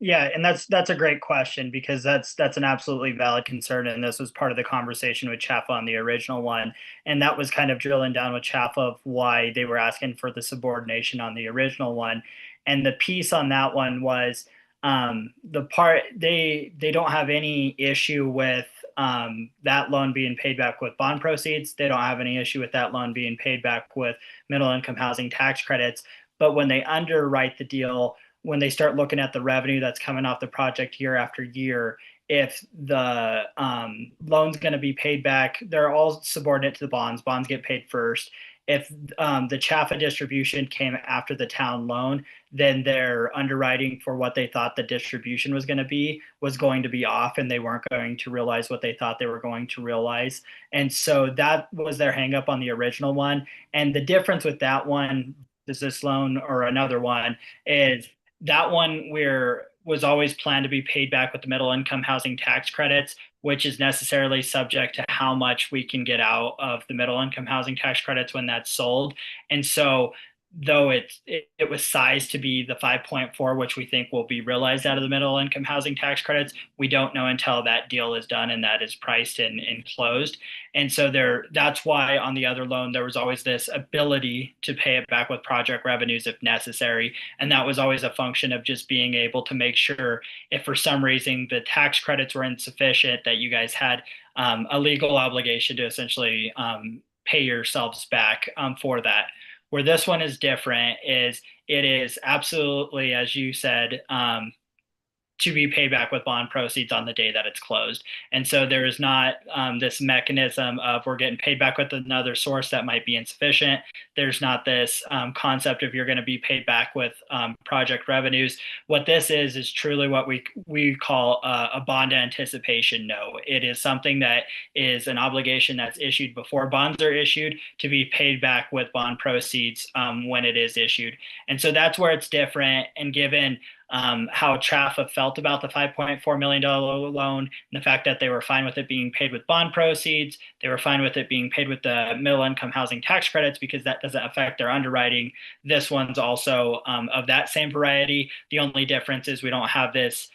S15: Yeah, and that's a great question, because that's an absolutely valid concern, and this was part of the conversation with Chaffa on the original one, and that was kind of drilling down with Chaffa of why they were asking for the subordination on the original one. And the piece on that one was the part they don't have any issue with that loan being paid back with bond proceeds. They don't have any issue with that loan being paid back with middle income housing tax credits. But when they underwrite the deal, when they start looking at the revenue that's coming off the project year after year, if the loan's going to be paid back, they're all subordinate to the bonds. Bonds get paid first. If the Chaffa distribution came after the town loan, then their underwriting for what they thought the distribution was going to be off, and they weren't going to realize what they thought they were going to realize. And so that was their hangup on the original one. And the difference with that one is this loan or another one is that one was always planned to be paid back with the middle income housing tax credits, which is necessarily subject to how much we can get out of the middle income housing tax credits when that's sold. And so though it was sized to be the 5.4, which we think will be realized out of the middle income housing tax credits, we don't know until that deal is done and that is priced and closed. And so that's why on the other loan, there was always this ability to pay it back with project revenues if necessary. And that was always a function of just being able to make sure if for some reason the tax credits were insufficient, that you guys had a legal obligation to essentially pay yourselves back for that. Where this one is different is it is absolutely, as you said, to be paid back with bond proceeds on the day that it's closed. And so there is not this mechanism of we're getting paid back with another source that might be insufficient. There's not this concept of you're going to be paid back with project revenues. What this is truly what we call a bond anticipation note. It is something that is an obligation that's issued before bonds are issued to be paid back with bond proceeds when it is issued. And so that's where it's different. And given how Traffa felt about the $5.4 million loan, and the fact that they were fine with it being paid with bond proceeds. They were fine with it being paid with the middle income housing tax credits because that doesn't affect their underwriting. This one's also of that same variety. The only difference is we don't have this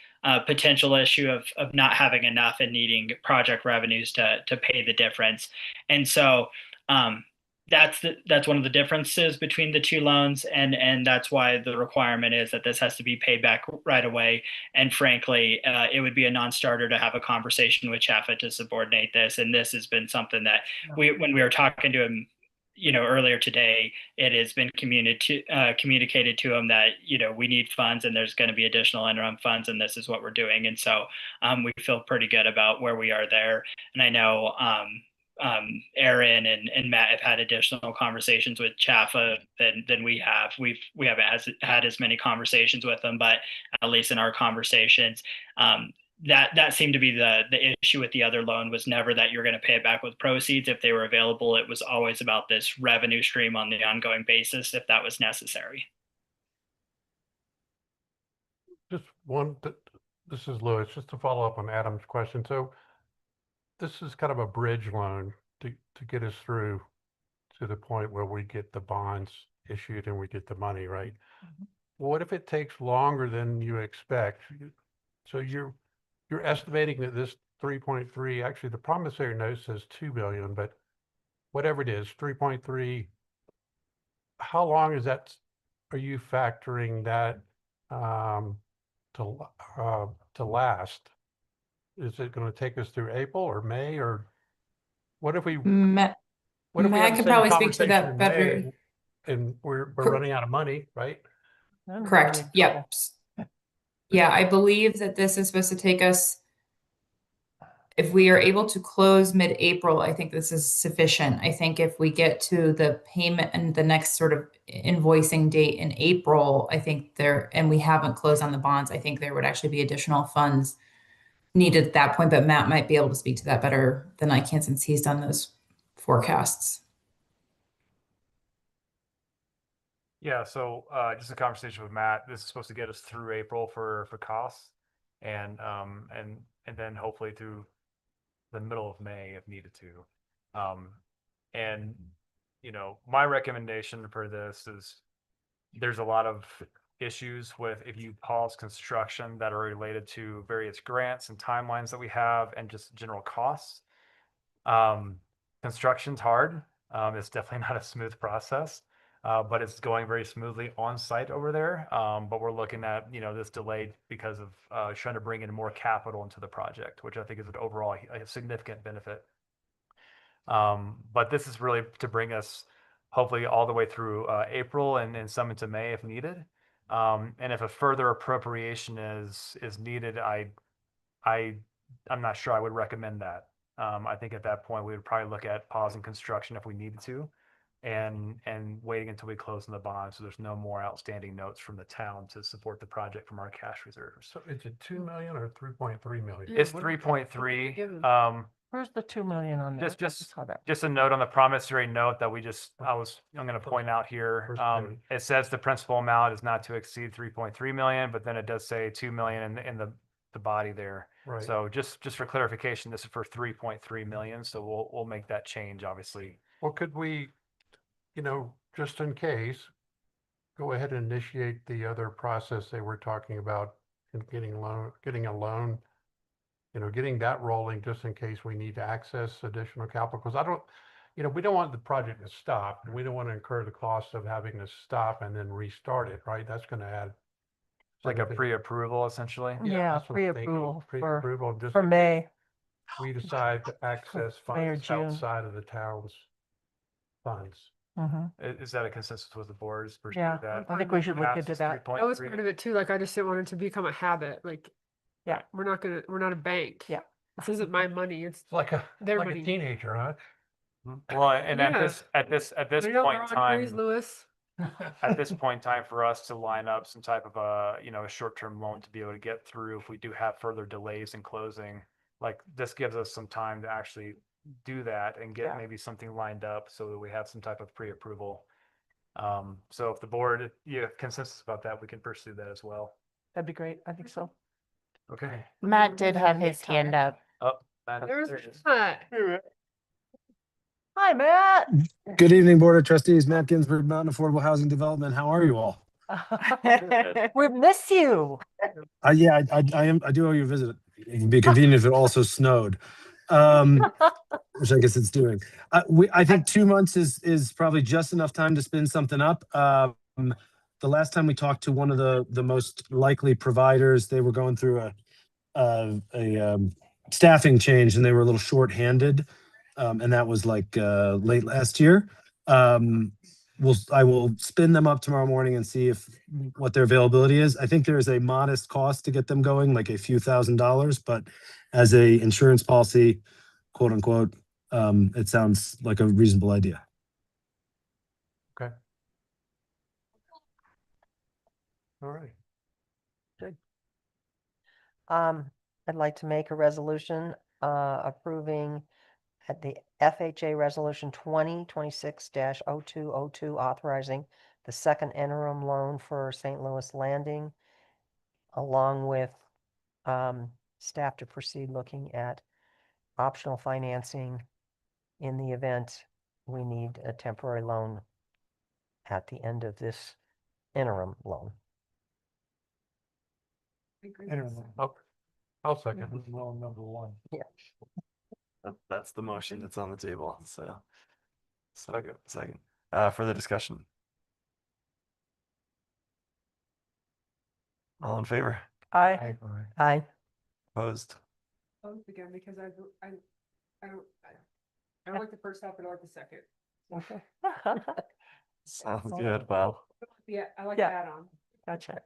S15: potential issue of not having enough and needing project revenues to pay the difference. And so that's one of the differences between the two loans, and that's why the requirement is that this has to be paid back right away. And frankly, it would be a non-starter to have a conversation with Chaffa to subordinate this. And this has been something that when we were talking to him, earlier today, it has been communicated to him that we need funds and there's going to be additional interim funds, and this is what we're doing. And so we feel pretty good about where we are there. And I know Aaron and Matt have had additional conversations with Chaffa than we have. We haven't had as many conversations with them, but at least in our conversations, that seemed to be the issue with the other loan was never that you're going to pay it back with proceeds if they were available. It was always about this revenue stream on the ongoing basis if that was necessary.
S7: Just one, this is Lewis, just to follow up on Adam's question. So this is kind of a bridge loan to get us through to the point where we get the bonds issued and we get the money, right?
S2: Mhm.
S7: What if it takes longer than you expect? So you're estimating that this 3.3, actually the promissory note says 2 billion, but whatever it is, 3.3, how long is that? Are you factoring that to last? Is it going to take us through April or May, or what if we
S16: Matt
S7: what if we have the
S16: could
S7: same
S16: probably speak to
S7: conversation
S16: that
S7: in
S16: better.
S7: May and we're
S16: Cor-
S7: running out of money, right?
S2: Then we're
S16: Correct.
S2: in
S16: Yep.
S2: trouble.
S16: Yeah, I believe that this is supposed to take us, if we are able to close mid-April, I think this is sufficient. I think if we get to the payment and the next sort of invoicing date in April, I think and we haven't closed on the bonds, I think there would actually be additional funds needed at that point, but Matt might be able to speak to that better than I can since he's done those forecasts.
S13: Yeah, so just a conversation with Matt. This is supposed to get us through April for costs, and then hopefully through the middle of May if needed to. And my recommendation for this is there's a lot of issues with if you pause construction that are related to various grants and timelines that we have and just general costs. Construction's hard. It's definitely not a smooth process, but it's going very smoothly on site over there. But we're looking at, this delayed because of trying to bring in more capital into the project, which I think is an overall a significant benefit. But this is really to bring us hopefully all the way through April and some into May if needed. And if a further appropriation is needed, I'm not sure I would recommend that. I think at that point we would probably look at pausing construction if we needed to, and waiting until we close on the bond so there's no more outstanding notes from the town to support the project from our cash reserves.
S7: So is it 2 million or 3.3 million?
S13: It's 3.3.
S2: Where's the 2 million on there?
S13: Just a note on the promissory note that I'm going to point out here.
S7: First page.
S13: It says the principal amount is not to exceed 3.3 million, but then it does say 2 million in the body there.
S7: Right.
S13: So just for clarification, this is for 3.3 million. So we'll make that change, obviously.
S7: Well, could we, just in case, go ahead and initiate the other process they were talking about in getting a loan, getting that rolling just in case we need to access additional capital. Because we don't want the project to stop, and we don't want to incur the cost of having to stop and then restart it, right? That's going to add
S13: Like a pre-approval, essentially.
S2: Yeah,
S7: that's what I'm thinking.
S2: pre-approval
S7: Pre-approval just
S2: for
S7: in
S2: May.
S7: we decide to access
S2: May or
S7: funds
S2: June.
S7: outside of the town's funds.
S2: Mhm.
S13: Is that a consensus with the board?
S2: Yeah, I think we should look into that.
S9: That was part of it too. Like I just didn't want it to become a habit. Like,
S2: yeah,
S9: we're not a bank.
S2: Yeah.
S9: This isn't my money. It's
S7: It's
S9: their
S7: like
S9: money.
S7: a teenager, huh?
S13: Well, and
S9: Yeah.
S13: at this
S9: You know,
S13: point in
S9: they're on cruise,
S13: time,
S9: Lewis.
S13: at this point in time for us to line up some type of a short-term loan to be able to get through if we do have further delays in closing, like this gives us some time to actually do that and get maybe something lined up so that we have some type of pre-approval. So if the board, you have consensus about that, we can pursue that as well.
S2: That'd be great. I think so.
S13: Okay.
S11: Matt did have his hand up.
S13: Oh,
S9: There's
S13: there it is.
S2: Hi, Matt.
S17: Good evening, Board of Trustees. Matt Ginsberg, Mountain Affordable Housing Development. How are you all?
S2: We miss you.
S17: Yeah, I do owe you a visit. It can be convenient if it also snowed, which I guess it's doing. I think 2 months is probably just enough time to spin something up. The last time we talked to one of the most likely providers, they were going through a staffing change and they were a little short-handed. And that was like late last year. I will spin them up tomorrow morning and see what their availability is. I think there is a modest cost to get them going, like a few $1,000s, but as a insurance policy, quote unquote, it sounds like a reasonable idea.
S7: Okay. All right.
S14: Good. I'd like to make a resolution approving at the FHA Resolution 2026-0202, authorizing the second interim loan for St. Louis Landing, along with staff to proceed looking at optional financing in the event we need a temporary loan at the end of this interim loan.
S7: I'll second.
S3: Loan number one.
S14: Yeah.
S1: That's the motion that's on the table. So second. Further discussion. All in favor?
S2: Aye.
S14: Aye.
S1: Opposed?
S9: Again, because I don't like the first half, but I like the second.
S1: Sounds good. Well,
S9: Yeah, I like
S2: Yeah.
S9: that on.
S2: Gotcha.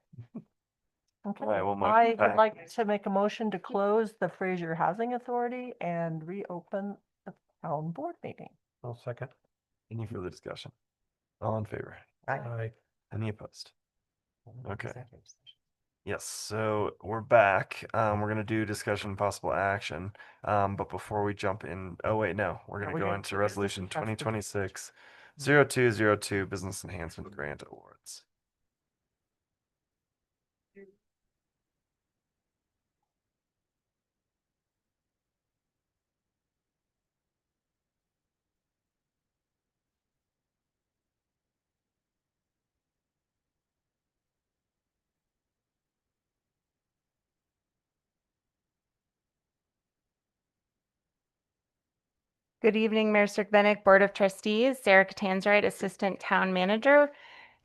S2: Okay.
S1: all right, we'll
S2: I
S1: move
S2: would
S1: back.
S2: like to make a motion to close the Fraser Housing Authority and reopen the town board meeting.
S7: I'll second.
S1: Any further discussion? All in favor?
S7: Aye.
S1: Any opposed? Okay. Yes, so we're back. We're gonna do discussion possible action. But before we jump in, oh wait, no, we're gonna go into resolution 2026-0202 Business Enhancement Grant Awards.
S11: Good evening, Mayor Strickbenick, Board of Trustees, Sarah Catanzarite, Assistant Town Manager.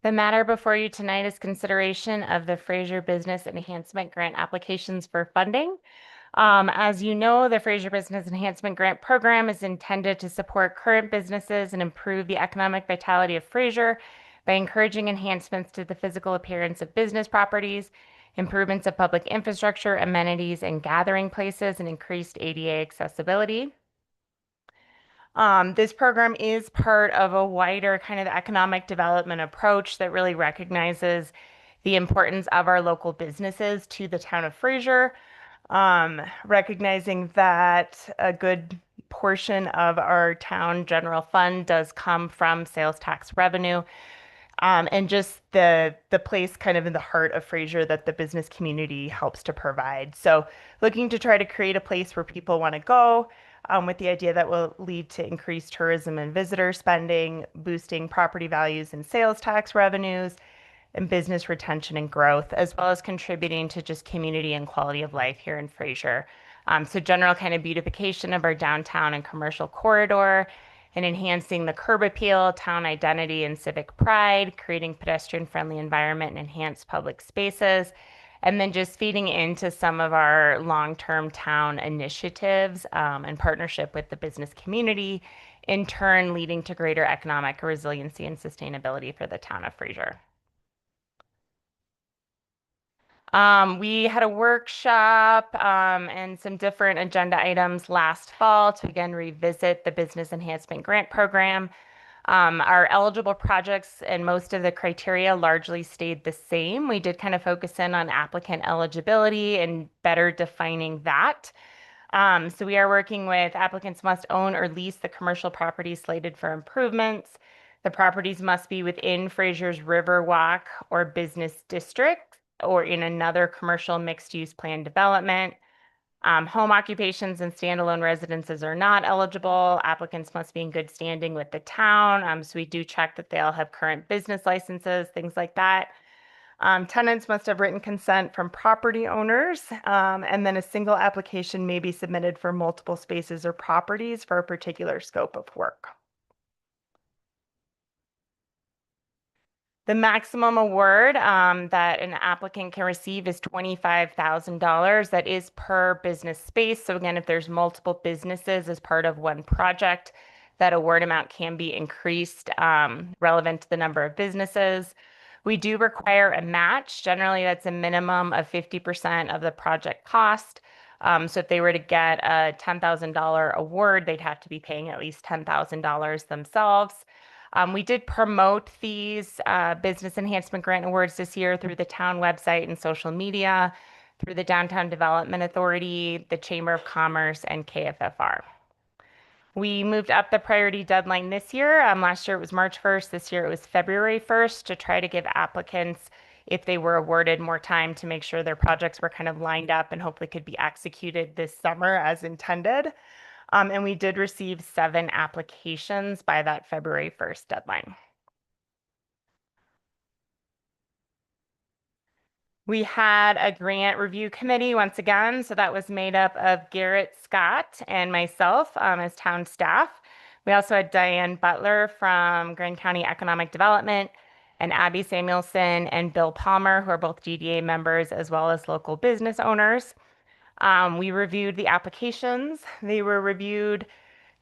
S11: The matter before you tonight is consideration of the Fraser Business Enhancement Grant applications for funding. As you know, the Fraser Business Enhancement Grant Program is intended to support current businesses and improve the economic vitality of Fraser by encouraging enhancements to the physical appearance of business properties, improvements of public infrastructure, amenities, and gathering places, and increased ADA accessibility. This program is part of a wider kind of economic development approach that really recognizes the importance of our local businesses to the town of Fraser, recognizing that a good portion of our town general fund does come from sales tax revenue, and just the place kind of in the heart of Fraser that the business community helps to provide. So looking to try to create a place where people want to go, with the idea that will lead to increased tourism and visitor spending, boosting property values and sales tax revenues, and business retention and growth, as well as contributing to just community and quality of life here in Fraser. So general kind of beautification of our downtown and commercial corridor, and enhancing the curb appeal, town identity, and civic pride, creating pedestrian-friendly environment and enhanced public spaces, and then just feeding into some of our long-term town initiatives and partnership with the business community, in turn leading to greater economic resiliency and sustainability for the town of Fraser. We had a workshop and some different agenda items last fall to again revisit the Business Enhancement Grant Program. Our eligible projects and most of the criteria largely stayed the same. We did kind of focus in on applicant eligibility and better defining that. So we are working with applicants must own or lease the commercial property slated for improvements. The properties must be within Fraser's Riverwalk or business district. or in another commercial mixed-use plan development. Home occupations and standalone residences are not eligible. Applicants must be in good standing with the town. So we do check that they all have current business licenses, things like that. Tenants must have written consent from property owners, and then a single application may be submitted for multiple spaces or properties for a particular scope of work. The maximum award that an applicant can receive is $25,000. That is per business space. So again, if there's multiple businesses as part of one project, that award amount can be increased relevant to the number of businesses. We do require a match. Generally, that's a minimum of 50% of the project cost. So if they were to get a $10,000 award, they'd have to be paying at least $10,000 themselves. We did promote these Business Enhancement Grant Awards this year through the town website and social media, through the Downtown Development Authority, the Chamber of Commerce, and KFFR. We moved up the priority deadline this year. Last year it was March 1st. This year it was February 1st to try to give applicants, if they were awarded, more time to make sure their projects were kind of lined up and hopefully could be executed this summer as intended. And we did receive 7 applications by that February 1st deadline. We had a grant review committee once again. So that was made up of Garrett Scott and myself as town staff. We also had Diane Butler from Grand County Economic Development and Abby Samuelson and Bill Palmer, who are both GDA members as well as local business owners. We reviewed the applications. They were reviewed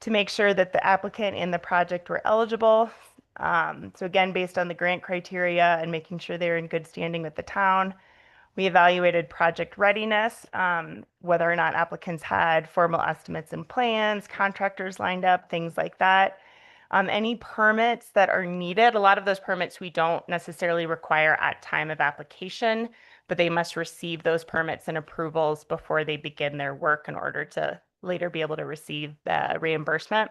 S11: to make sure that the applicant and the project were eligible. So again, based on the grant criteria and making sure they're in good standing with the town. We evaluated project readiness, whether or not applicants had formal estimates and plans, contractors lined up, things like that. Any permits that are needed, a lot of those permits we don't necessarily require at time of application, but they must receive those permits and approvals before they begin their work in order to later be able to receive the reimbursement.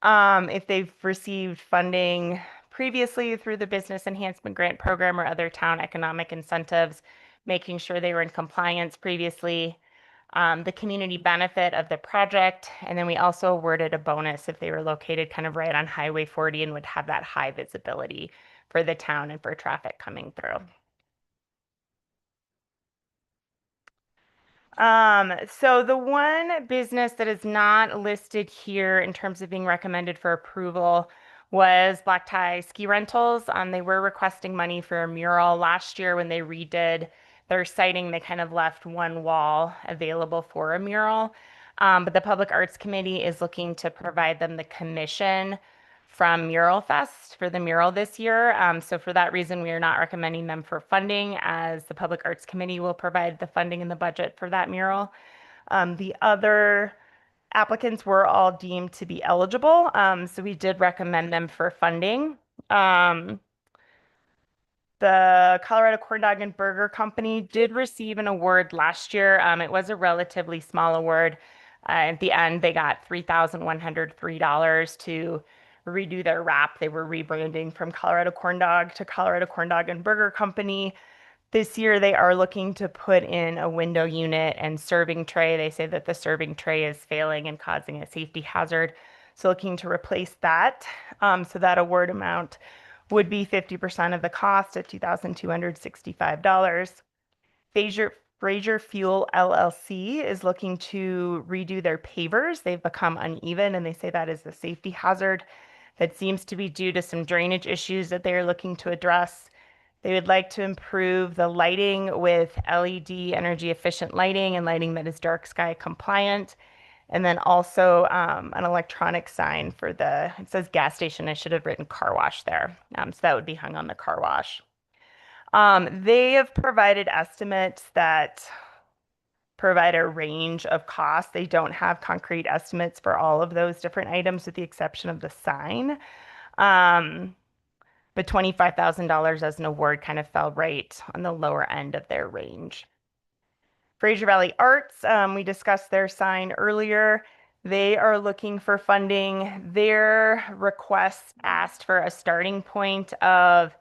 S11: If they've received funding previously through the Business Enhancement Grant Program or other town economic incentives, making sure they were in compliance previously, the community benefit of the project, and then we also awarded a bonus if they were located kind of right on Highway 40 and would have that high visibility for the town and for traffic coming through. So the one business that is not listed here in terms of being recommended for approval was Black Tie Ski Rentals. They were requesting money for a mural last year when they redid their siting. They kind of left one wall available for a mural. But the Public Arts Committee is looking to provide them the commission from Mural Fest for the mural this year. So for that reason, we are not recommending them for funding, as the Public Arts Committee will provide the funding in the budget for that mural. The other applicants were all deemed to be eligible, so we did recommend them for funding. The Colorado Corn Dog and Burger Company did receive an award last year. It was a relatively small award. At the end, they got $3,103 to redo their wrap. They were rebranding from Colorado Corn Dog to Colorado Corn Dog and Burger Company. This year, they are looking to put in a window unit and serving tray. They say that the serving tray is failing and causing a safety hazard. So looking to replace that. So that award amount would be 50% of the cost at $2,265. Fraser Fuel LLC is looking to redo their pavers. They've become uneven, and they say that is a safety hazard that seems to be due to some drainage issues that they are looking to address. They would like to improve the lighting with LED energy efficient lighting and lighting that is dark sky compliant. And then also an electronic sign for it says gas station. I should have written car wash there. So that would be hung on the car wash. They have provided estimates that provide a range of costs. They don't have concrete estimates for all of those different items with the exception of the sign. But $25,000 as an award kind of fell right on the lower end of their range. Fraser Valley Arts, we discussed their sign earlier. They are looking for funding. Their request asked for a starting point of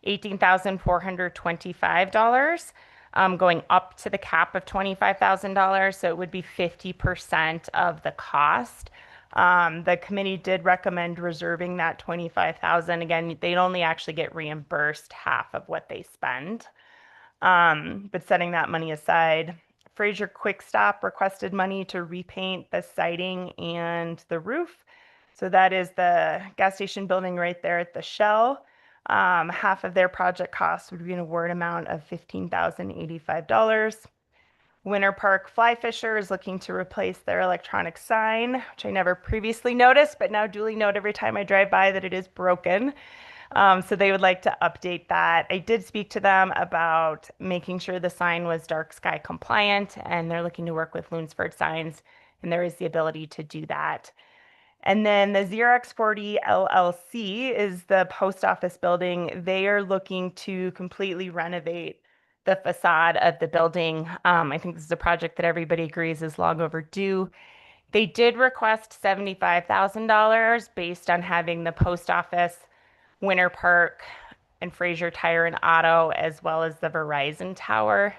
S11: $18,425, going up to the cap of $25,000. So it would be 50% of the cost. The committee did recommend reserving that 25,000. Again, they'd only actually get reimbursed half of what they spend. But setting that money aside, Fraser Quick Stop requested money to repaint the siding and the roof. So that is the gas station building right there at the Shell. Half of their project cost would be an award amount of $15,085. Winter Park Fly Fisher is looking to replace their electronic sign, which I never previously noticed, but now duly note every time I drive by that it is broken. So they would like to update that. I did speak to them about making sure the sign was dark sky compliant, and they're looking to work with Lunsford Signs, and there is the ability to do that. And then the Xerox 40 LLC is the post office building. They are looking to completely renovate the facade of the building. I think this is a project that everybody agrees is long overdue. They did request $75,000 based on having the post office, Winter Park, and Fraser Tire and Auto, as well as the Verizon Tower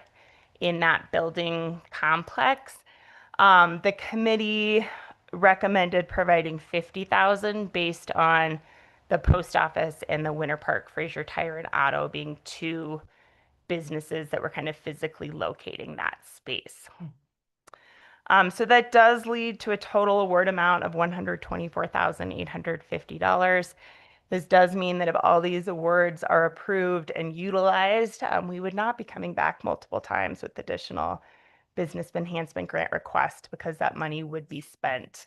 S11: in that building complex. The committee recommended providing $50,000 based on the post office and the Winter Park Fraser Tire and Auto being two businesses that were kind of physically locating that space. So that does lead to a total award amount of $124,850. This does mean that if all these awards are approved and utilized, we would not be coming back multiple times with additional business enhancement grant request because that money would be spent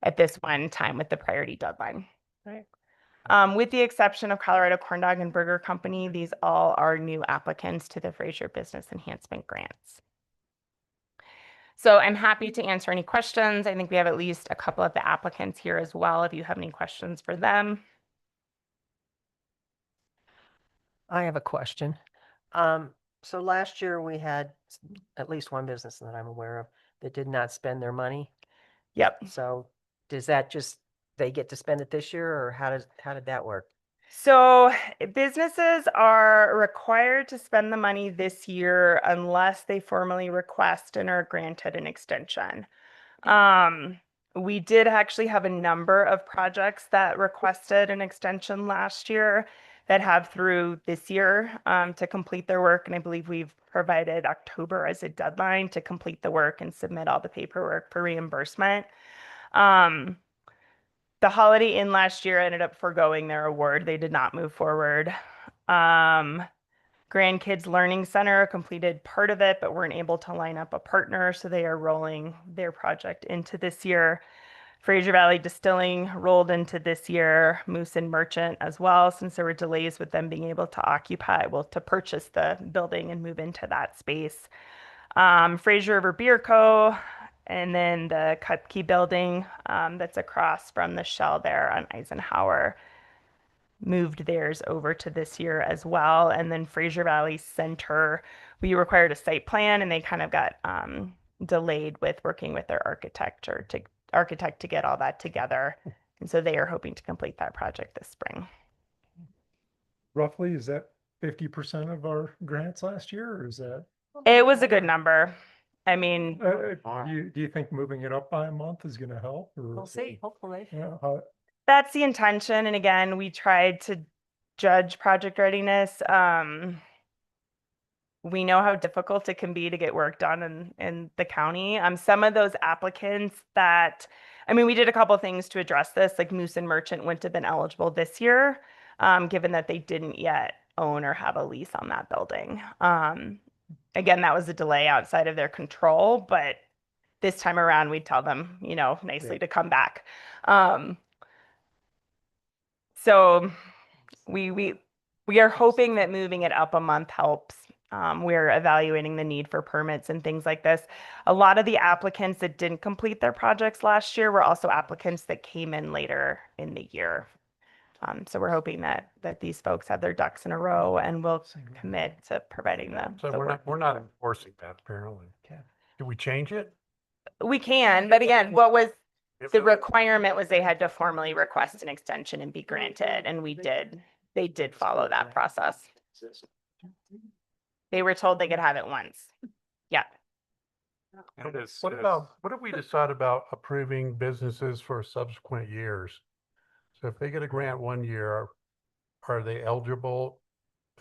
S11: at this one time with the priority deadline.
S14: Right.
S11: With the exception of Colorado Corn Dog and Burger Company, these all are new applicants to the Fraser Business Enhancement Grants. So I'm happy to answer any questions. I think we have at least a couple of the applicants here as well, if you have any questions for them.
S14: I have a question. So last year we had at least one business that I'm aware of that did not spend their money.
S11: Yep.
S14: So does that just, they get to spend it this year, or how did that work?
S11: So businesses are required to spend the money this year unless they formally request and are granted an extension. We did actually have a number of projects that requested an extension last year that have through this year to complete their work. And I believe we've provided October as a deadline to complete the work and submit all the paperwork for reimbursement. The Holiday Inn last year ended up foregoing their award. They did not move forward. Grandkids Learning Center completed part of it, but weren't able to line up a partner, so they are rolling their project into this year. Fraser Valley Distilling rolled into this year, Moose and Merchant as well, since there were delays with them being able to occupy, well, to purchase the building and move into that space. Fraser River Beer Co., and then the Cupkey building that's across from the Shell there on Eisenhower moved theirs over to this year as well. And then Fraser Valley Center, we required a site plan and they kind of got delayed with working with their architect to get all that together. And so they are hoping to complete that project this spring.
S3: Roughly, is that 50% of our grants last year, or is that?
S11: It was a good number. I mean,
S3: do you think moving it up by a month is going to help? Or?
S14: We'll see, hopefully.
S3: Yeah,
S11: that's the intention. And again, we tried to judge project readiness. We know how difficult it can be to get work done in the county. Some of those applicants that, I mean, we did a couple of things to address this, like Moose and Merchant wouldn't have been eligible this year, given that they didn't yet own or have a lease on that building. Again, that was a delay outside of their control, but this time around, we'd tell them, you know, nicely to come back. So we are hoping that moving it up a month helps. We're evaluating the need for permits and things like this. A lot of the applicants that didn't complete their projects last year were also applicants that came in later in the year. So we're hoping that these folks have their ducks in a row and will commit to providing them.
S7: So we're not enforcing that apparently. Do we change it?
S11: We can, but again, what was the requirement was they had to formally request an extension and be granted, and we did They did follow that process. They were told they could have it once. Yeah.
S7: What if we decide about approving businesses for subsequent years? So if they get a grant one year, are they eligible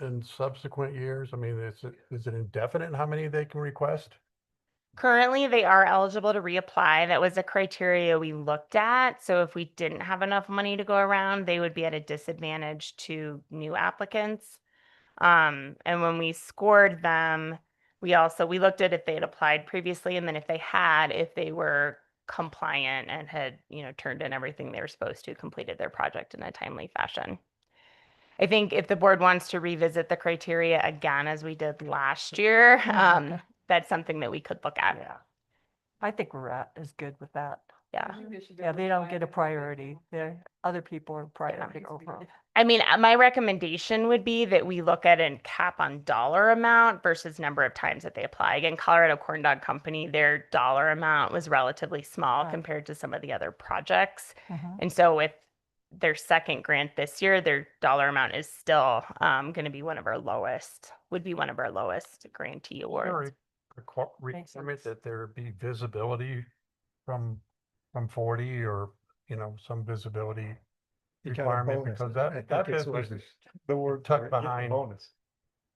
S7: in subsequent years? I mean, is it indefinite in how many they can request?
S11: Currently, they are eligible to reapply. That was a criteria we looked at. So if we didn't have enough money to go around, they would be at a disadvantage to new applicants. And when we scored them, we looked at if they had applied previously, and then if they had, if they were compliant and had, turned in everything they were supposed to, completed their project in a timely fashion. I think if the board wants to revisit the criteria again, as we did last year, that's something that we could look at.
S2: Yeah. I think is good with that.
S11: Yeah.
S2: Yeah, they don't get a priority. Other people are priority over them.
S11: I mean, my recommendation would be that we look at a cap on dollar amount versus number of times that they apply. Again, Colorado Corn Dog Company, their dollar amount was relatively small compared to some of the other projects. And so with their second grant this year, their dollar amount is still going to be one of our lowest grantee awards.
S7: Requirement that there be visibility from 40 or, some visibility
S3: You got a
S7: requirement,
S3: bonus.
S7: because
S3: I
S7: that
S3: think it's
S7: business
S3: like
S7: is
S3: the word
S7: tucked
S3: for it,
S7: behind.
S3: bonus.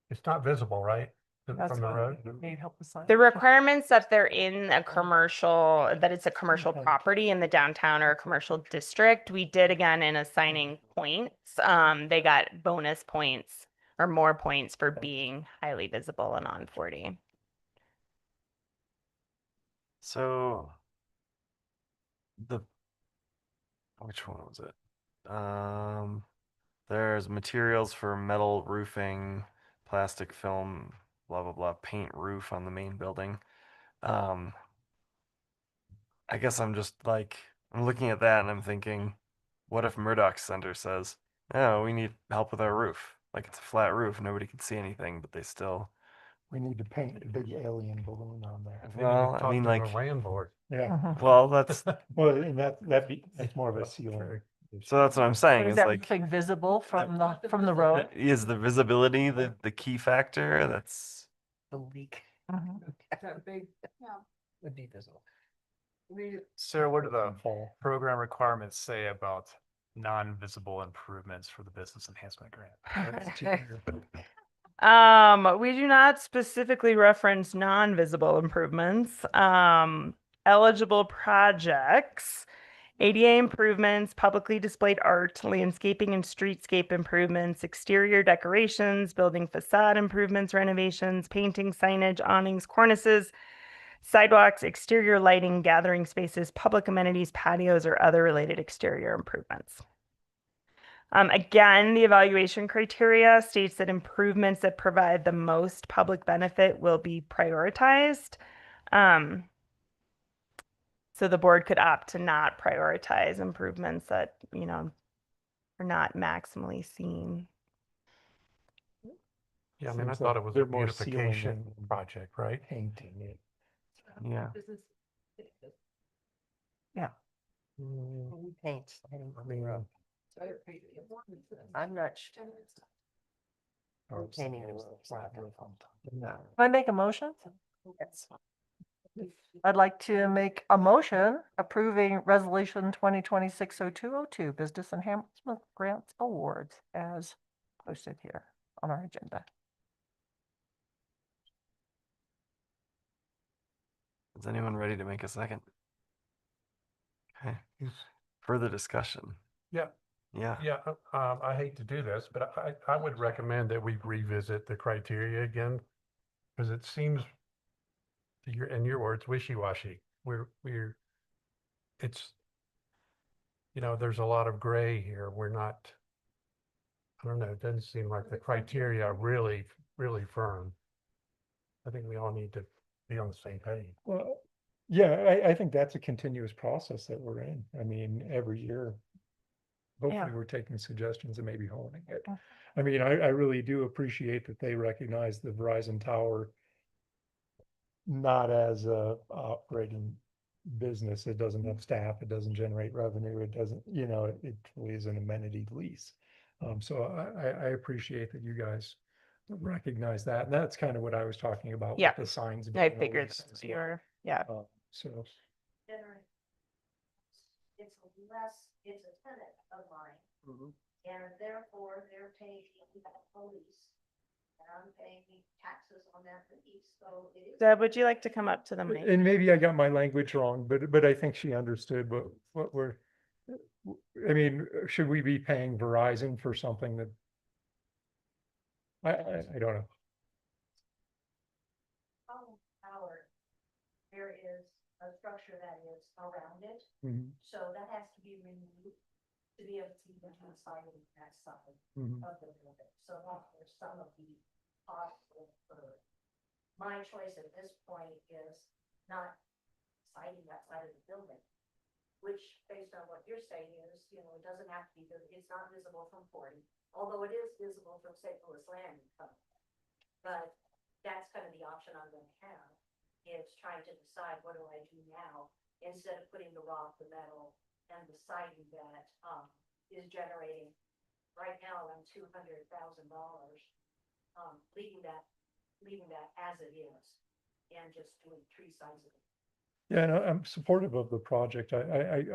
S7: It's not visible, right?
S2: That's
S7: From the
S2: fine.
S7: road.
S2: Need help with sign.
S11: The requirements that they're in a commercial, that it's a commercial property in the downtown or a commercial district, we did again in assigning points. They got bonus points or more points for being highly visible and on 40.
S1: So which one was it? There's materials for metal roofing, plastic film, blah blah blah, paint roof on the main building. I guess I'm looking at that and I'm thinking, what if Murdoch Center says, "Oh, we need help with our roof. Like it's a flat roof, nobody can see anything, but they still."
S3: We need to paint a big alien balloon on there.
S1: Well, I mean, like,
S7: a landlord.
S3: Yeah.
S1: well, that's
S3: Well, and that's more of a ceiling.
S1: so that's what I'm saying.
S2: Is
S1: Is
S2: that
S1: like,
S2: roofing visible from the road?
S1: is the visibility the key factor? That's
S14: The leak
S9: That big.
S14: would be visible.
S13: Sarah, what do the program requirements say about non-visible improvements for the business enhancement grant?
S11: We do not specifically reference non-visible improvements. Eligible projects, ADA improvements, publicly displayed art, landscaping and streetscape improvements, exterior decorations, building facade improvements, renovations, painting, signage, awnings, cornices, sidewalks, exterior lighting, gathering spaces, public amenities, patios, or other related exterior improvements. Again, the evaluation criteria states that improvements that provide the most public benefit will be prioritized. So the board could opt to not prioritize improvements that, are not maximally seen.
S7: Yeah, I mean, I
S3: Seems
S7: thought
S3: like
S7: it was a
S3: they're more ceiling
S7: beautification
S3: than
S7: project, right?
S3: Painting it.
S1: yeah.
S2: Yeah.
S14: Who paints?
S7: I mean,
S14: I'm not sure. Painting is flat.
S2: Can I make a motion?
S14: Yes.
S2: I'd like to make a motion approving resolution 2026-0202 Business Enhancement Grants Awards as posted here on our agenda.
S1: Is anyone ready to make a second? Okay. Further discussion.
S7: Yeah.
S1: Yeah.
S7: Yeah, I hate to do this, but I would recommend that we revisit the criteria again, because it seems, in your words, wishy-washy. It's, there's a lot of gray here. We're not, I don't know, it doesn't seem like the criteria are really, really firm. I think we all need to be on the same page.
S3: Well, yeah, I think that's a continuous process that we're in. I mean, every year. Hopefully we're taking suggestions and maybe honing it. I mean, I really do appreciate that they recognize the Verizon Tower not as a operating business. It doesn't have staff, it doesn't generate revenue, it doesn't, it truly is an amenity lease. So I appreciate that you guys recognize that. And that's kind of what I was talking about
S11: Yeah.
S3: with the signs.
S11: I
S3: being
S11: figured
S3: released
S11: that's
S3: as
S11: what
S3: well.
S11: you're, yeah.
S3: So,
S10: It's it's a tenant of mine, and therefore they're paying police, and I'm paying taxes on that lease, so it is.
S11: Deb, would you like to come up to the mic?
S3: and maybe I got my language wrong, but I think she understood what we're, I mean, should we be paying Verizon for something that I don't know.
S10: Power, there is a structure that is around it,
S3: Mhm.
S10: so that has to be removed to be able to even inside of that side
S3: Mhm.
S10: of the building. So there's some of the costs for my choice at this point is not siding that side of the building, which based on what you're saying is, it doesn't have to be, it's not visible from 40, although it is visible from St. Louis Landing. But that's kind of the option I'm going to have, is trying to decide what do I do now instead of putting the rock, the metal, and the siding that is generating right now around $200,000, leaving that as it is and just doing 3 sides of it.
S3: Yeah, and I'm supportive of the project. I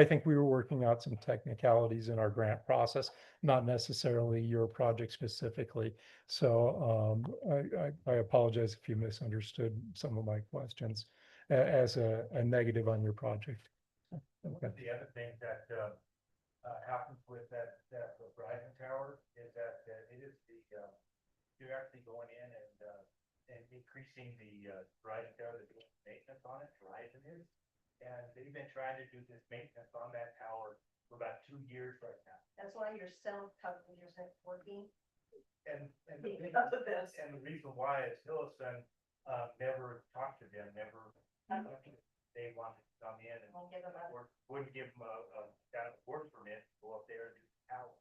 S3: think we were working out some technicalities in our grant process, not necessarily your project specifically. So I apologize if you misunderstood some of my questions as a negative on your project. Okay.
S5: The other thing that happens with that Verizon tower is that it is you're actually going in and increasing the Verizon tower, the maintenance on it, Verizon is. And they've been trying to do this maintenance on that tower for about 2 years right now.
S10: That's why your cell coverage isn't working.
S5: And
S10: Because of this.
S5: And the reason why is Hillison never talked to them, never, they wanted to come in and wouldn't give them a kind of work permit to go up there and do the tower.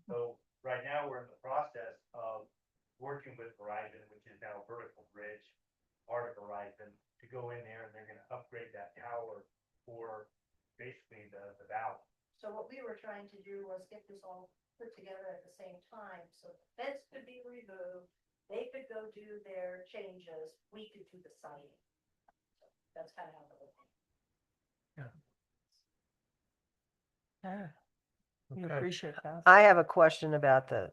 S5: So right now, we're in the process of working with Verizon, which is now Vertical Bridge, part of Verizon, to go in there and they're gonna upgrade that tower for basically the valve.
S10: So what we were trying to do was get this all put together at the same time, so the fence could be removed, they could go do their changes, we could do the siding. So that's kind of how it works.
S14: Yeah. We
S3: Okay.
S14: appreciate that. I have a question about the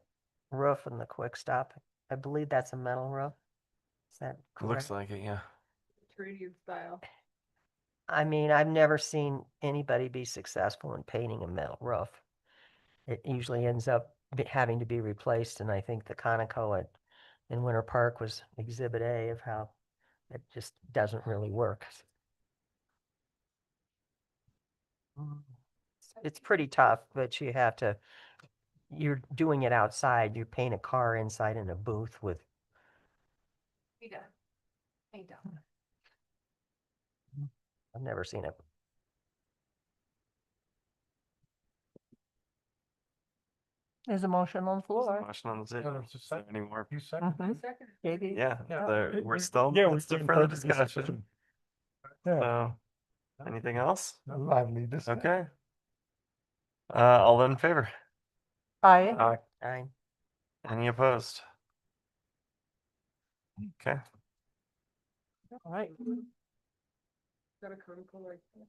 S14: roof and the quick stop. I believe that's a metal roof. Is that
S1: Looks
S14: correct?
S1: like it, yeah.
S9: Mediterranean style.
S14: I mean, I've never seen anybody be successful in painting a metal roof. It usually ends up having to be replaced, and I think the Conoco in Winter Park was exhibit A of how it just doesn't really work. It's pretty tough, but you're doing it outside. You paint a car inside in a booth with.
S9: Be done. Ain't done.
S14: I've never seen it. There's a motion on the floor.
S1: Motion on the table. Is there any more?
S5: You second?
S9: Second.
S14: JD?
S1: Yeah, we're
S3: Yeah,
S1: still,
S3: we're
S1: let's do
S3: in
S1: further
S3: further
S1: discussion.
S3: Yeah.
S1: So, anything else?
S3: Lively discussion.
S1: Okay. All in favor?
S14: Aye. Aye.
S1: Any opposed? Okay.
S14: All right.
S9: Got a conical like that.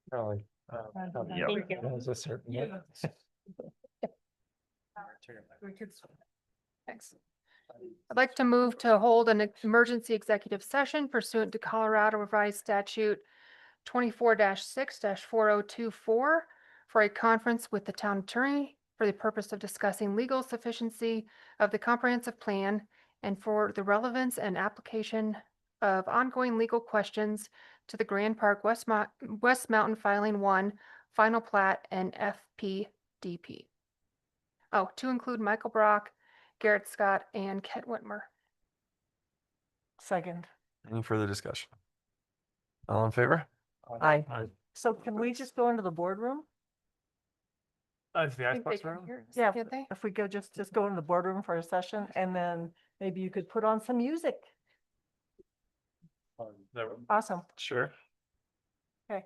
S3: Probably.
S1: Yeah.
S14: Thank you.
S3: There's a certain.
S9: Yeah. We could.
S4: Thanks. I'd like to move to hold an emergency executive session pursuant to Colorado Revised Statute 24-6-4024 for a conference with the town attorney for the purpose of discussing legal sufficiency of the comprehensive plan and for the relevance and application of ongoing legal questions to the Grand Park West Mountain Filing 1 Final Plat and FPDP. Oh, to include Michael Brock, Garrett Scott, and Kent Whitmer.
S14: Second.
S1: Any further discussion? All in favor?
S14: Aye. So can we just go into the boardroom?
S13: It's the
S4: I think they can hear us,
S14: Yeah,
S4: can't they?
S14: if we go just go in the boardroom for a session, and then maybe you could put on some music. Awesome.
S1: Sure.
S14: Okay.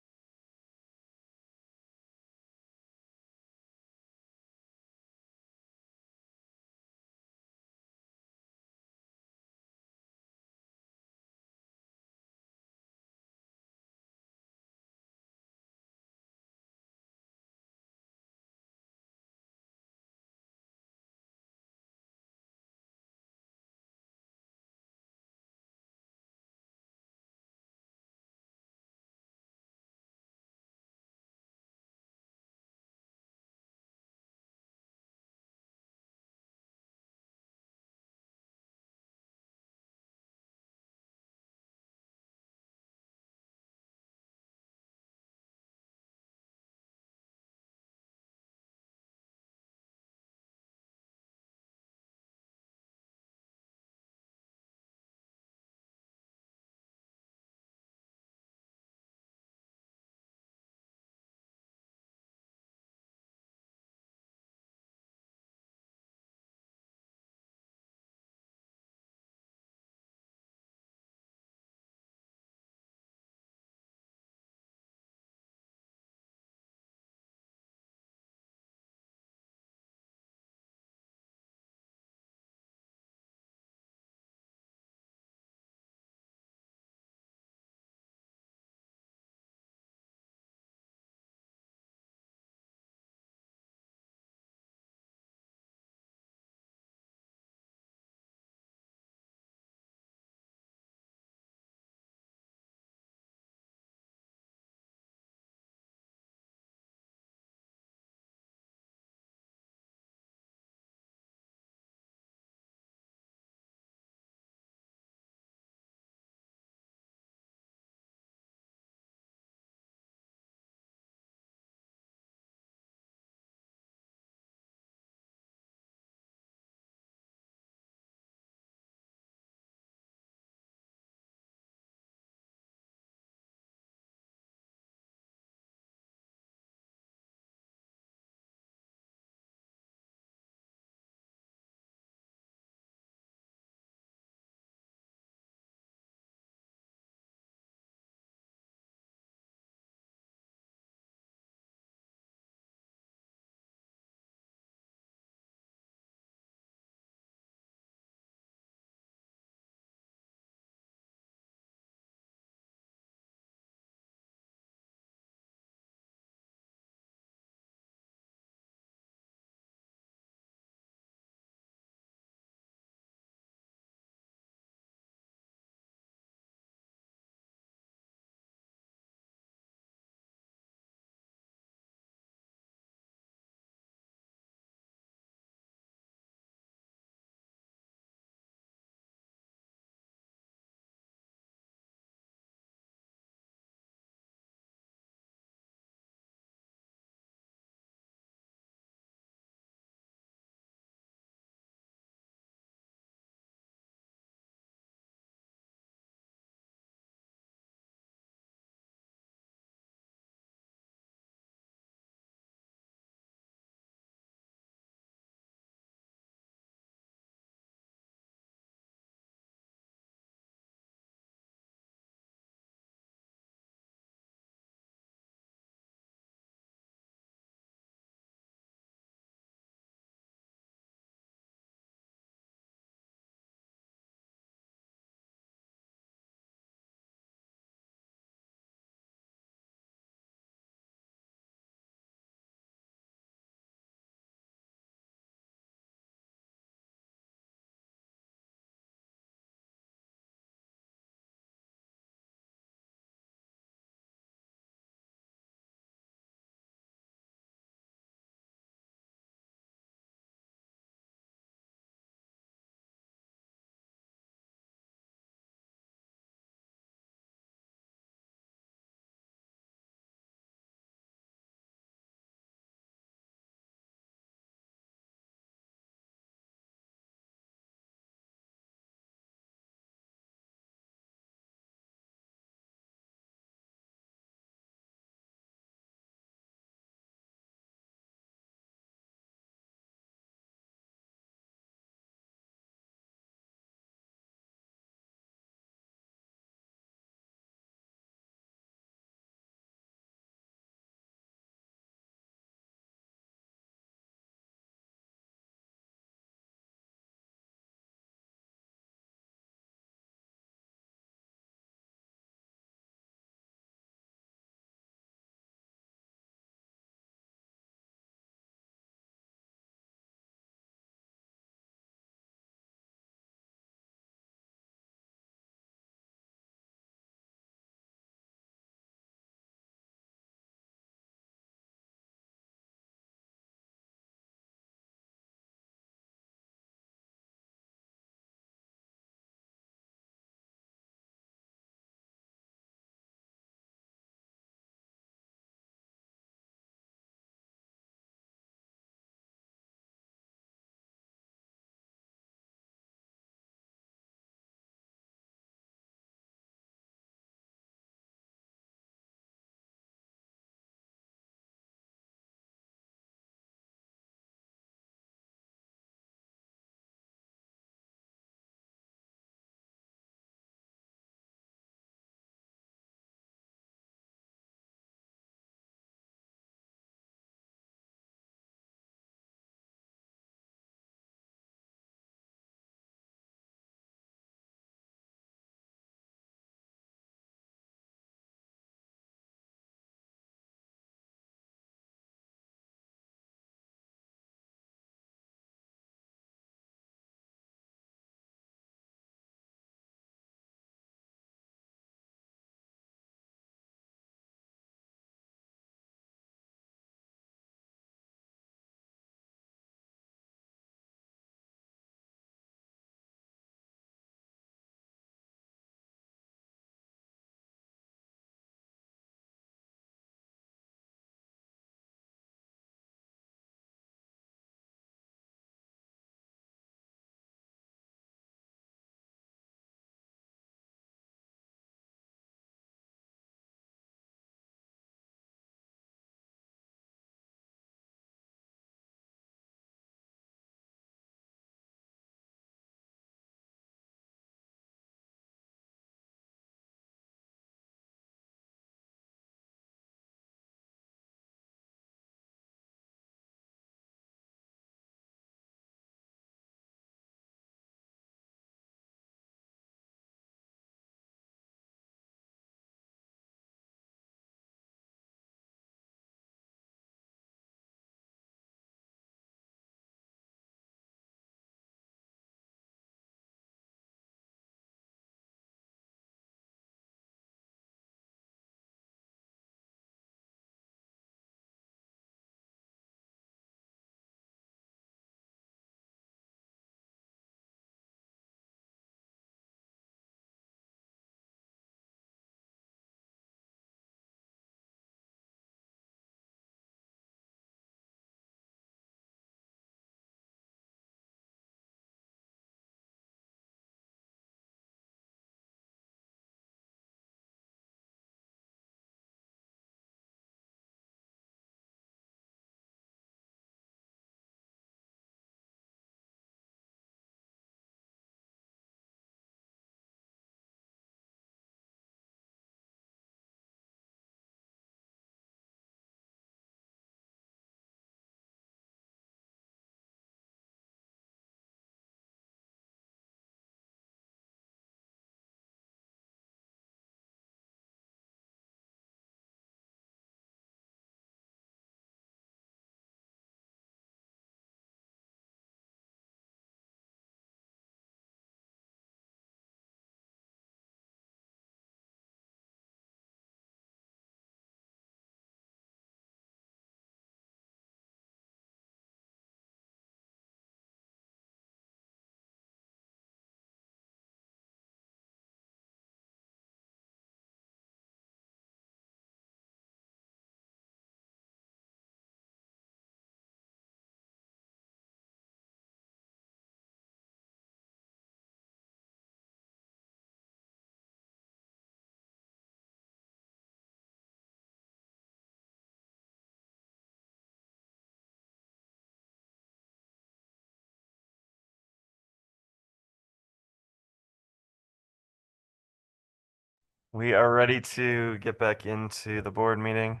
S1: We are ready to get back into the board meeting.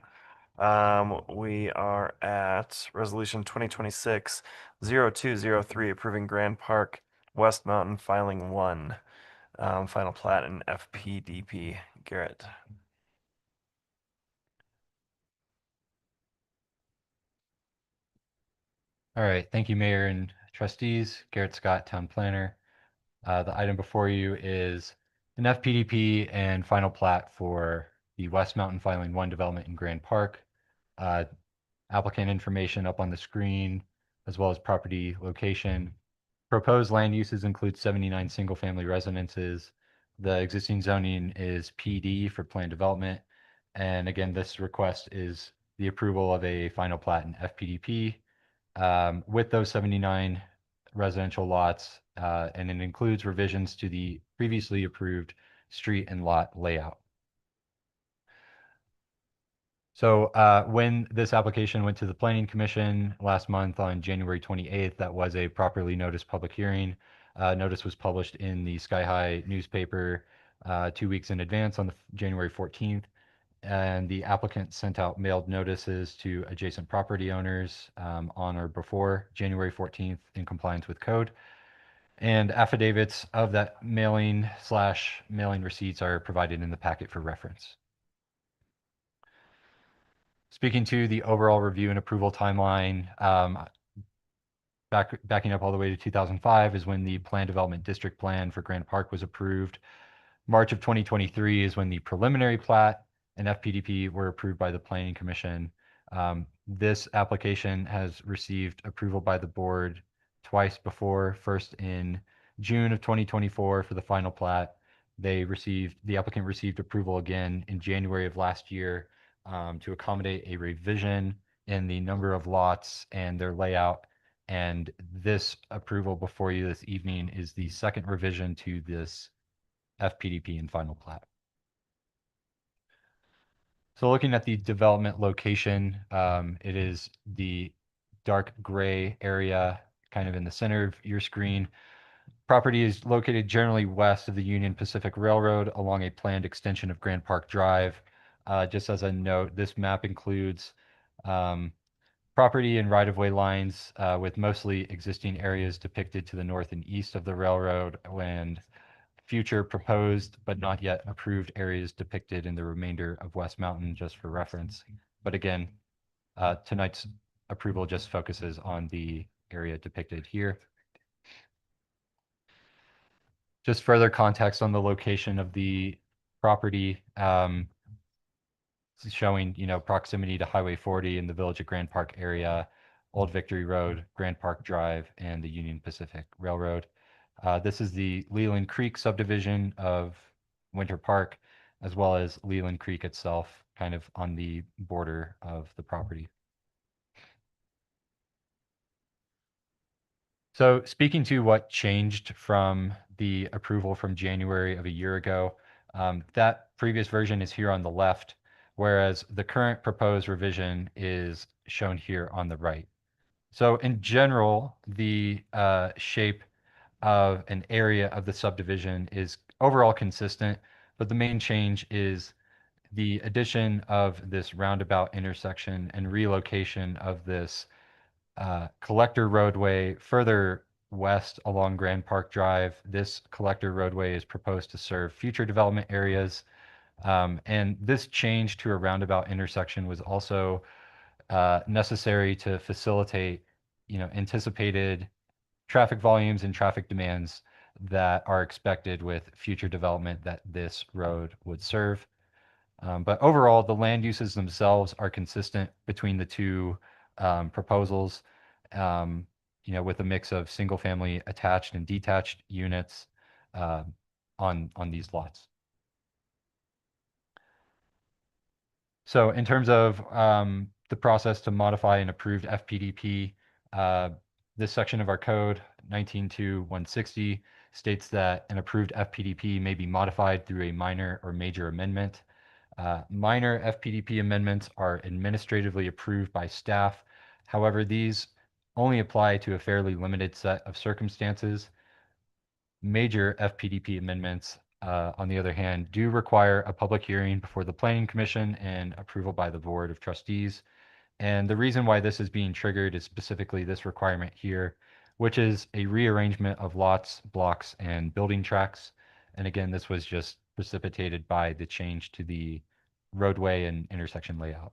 S1: We are at Resolution 2026-0203, approving Grand Park West Mountain Filing 1, final plat and FPDP. Garrett.
S8: All right, thank you, Mayor and Trustees. Garrett Scott, Town Planner. The item before you is an FPDP and final plat for the West Mountain Filing 1 development in Grand Park. Applicant information up on the screen, as well as property location. Proposed land uses include 79 single-family residences. The existing zoning is PD for planned development. And again, this request is the approval of a final plat and FPDP with those 79 residential lots, and it includes revisions to the previously approved street and lot layout. So when this application went to the Planning Commission last month on January 28th, that was a properly noticed public hearing. Notice was published in the Sky High newspaper 2 weeks in advance on the January 14th. And the applicant sent out mailed notices to adjacent property owners on or before January 14th in compliance with code. And affidavits of that mailing/mailing receipts are provided in the packet for reference. Speaking to the overall review and approval timeline, backing up all the way to 2005 is when the Plan Development District Plan for Grand Park was approved. March of 2023 is when the preliminary plat and FPDP were approved by the Planning Commission. This application has received approval by the board twice before, first in June of 2024 for the final plat. The applicant received approval again in January of last year to accommodate a revision in the number of lots and their layout. And this approval before you this evening is the second revision to this FPDP and final plat. So looking at the development location, it is the dark gray area kind of in the center of your screen. Property is located generally west of the Union Pacific Railroad along a planned extension of Grand Park Drive. Just as a note, this map includes property and right-of-way lines with mostly existing areas depicted to the north and east of the railroad, and future proposed but not yet approved areas depicted in the remainder of West Mountain, just for reference. But again, tonight's approval just focuses on the area depicted here. Just further context on the location of the property, showing, proximity to Highway 40 in the Village of Grand Park area, Old Victory Road, Grand Park Drive, and the Union Pacific Railroad. This is the Leland Creek subdivision of Winter Park, as well as Leland Creek itself, kind of on the border of the property. So speaking to what changed from the approval from January of a year ago, that previous version is here on the left, whereas the current proposed revision is shown here on the right. So in general, the shape of an area of the subdivision is overall consistent, but the main change is the addition of this roundabout intersection and relocation of this collector roadway further west along Grand Park Drive. This collector roadway is proposed to serve future development areas. And this change to a roundabout intersection was also necessary to facilitate, anticipated traffic volumes and traffic demands that are expected with future development that this road would serve. But overall, the land uses themselves are consistent between the two proposals, with a mix of single-family attached and detached units on these lots. So in terms of the process to modify an approved FPDP, this section of our code, 19.2.160, states that an approved FPDP may be modified through a minor or major amendment. Minor FPDP amendments are administratively approved by staff. However, these only apply to a fairly limited set of circumstances. Major FPDP amendments on the other hand, do require a public hearing before the Planning Commission and approval by the Board of Trustees. And the reason why this is being triggered is specifically this requirement here, which is a rearrangement of lots, blocks, and building tracks. And again, this was just precipitated by the change to the roadway and intersection layout.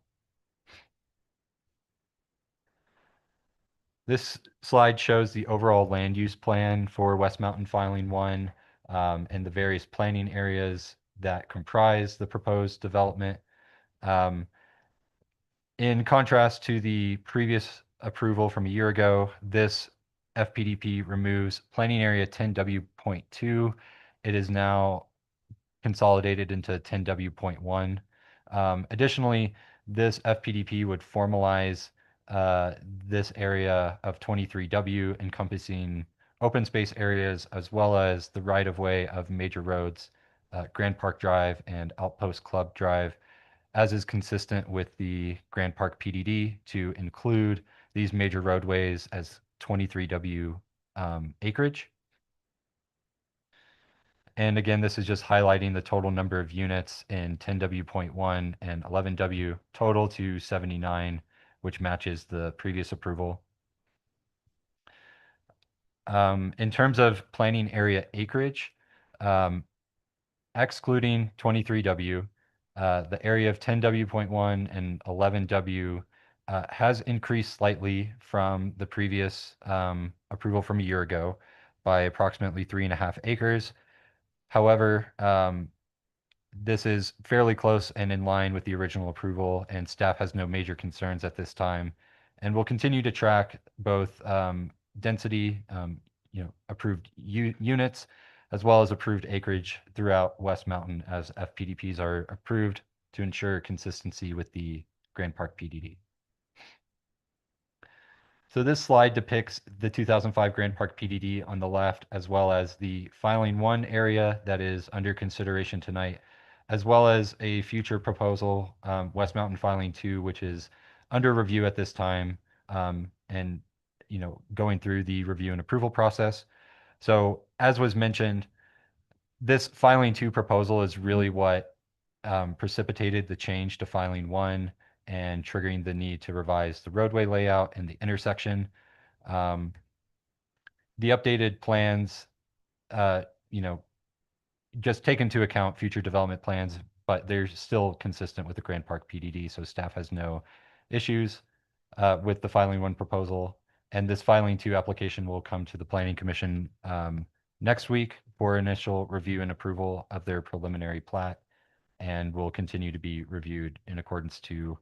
S8: This slide shows the overall land use plan for West Mountain Filing 1 and the various planning areas that comprise the proposed development. In contrast to the previous approval from a year ago, this FPDP removes planning area 10W.2. It is now consolidated into 10W.1. Additionally, this FPDP would formalize this area of 23W encompassing open space areas as well as the right-of-way of major roads, Grand Park Drive and Outpost Club Drive, as is consistent with the Grand Park PDD to include these major roadways as 23W acreage. And again, this is just highlighting the total number of units in 10W.1 and 11W total to 79, which matches the previous approval. In terms of planning area acreage, excluding 23W, the area of 10W.1 and 11W has increased slightly from the previous approval from a year ago by approximately 3.5 acres. However, this is fairly close and in line with the original approval, and staff has no major concerns at this time. And we'll continue to track both density, approved units, as well as approved acreage throughout West Mountain as FPDPs are approved to ensure consistency with the Grand Park PDD. So this slide depicts the 2005 Grand Park PDD on the left, as well as the filing 1 area that is under consideration tonight, as well as a future proposal, West Mountain Filing 2, which is under review at this time, and going through the review and approval process. So as was mentioned, this filing 2 proposal is really what precipitated the change to filing 1 and triggering the need to revise the roadway layout and the intersection. The updated plans, just take into account future development plans, but they're still consistent with the Grand Park PDD, so staff has no issues with the filing 1 proposal. And this filing 2 application will come to the Planning Commission next week for initial review and approval of their preliminary plat, and will continue to be reviewed in accordance to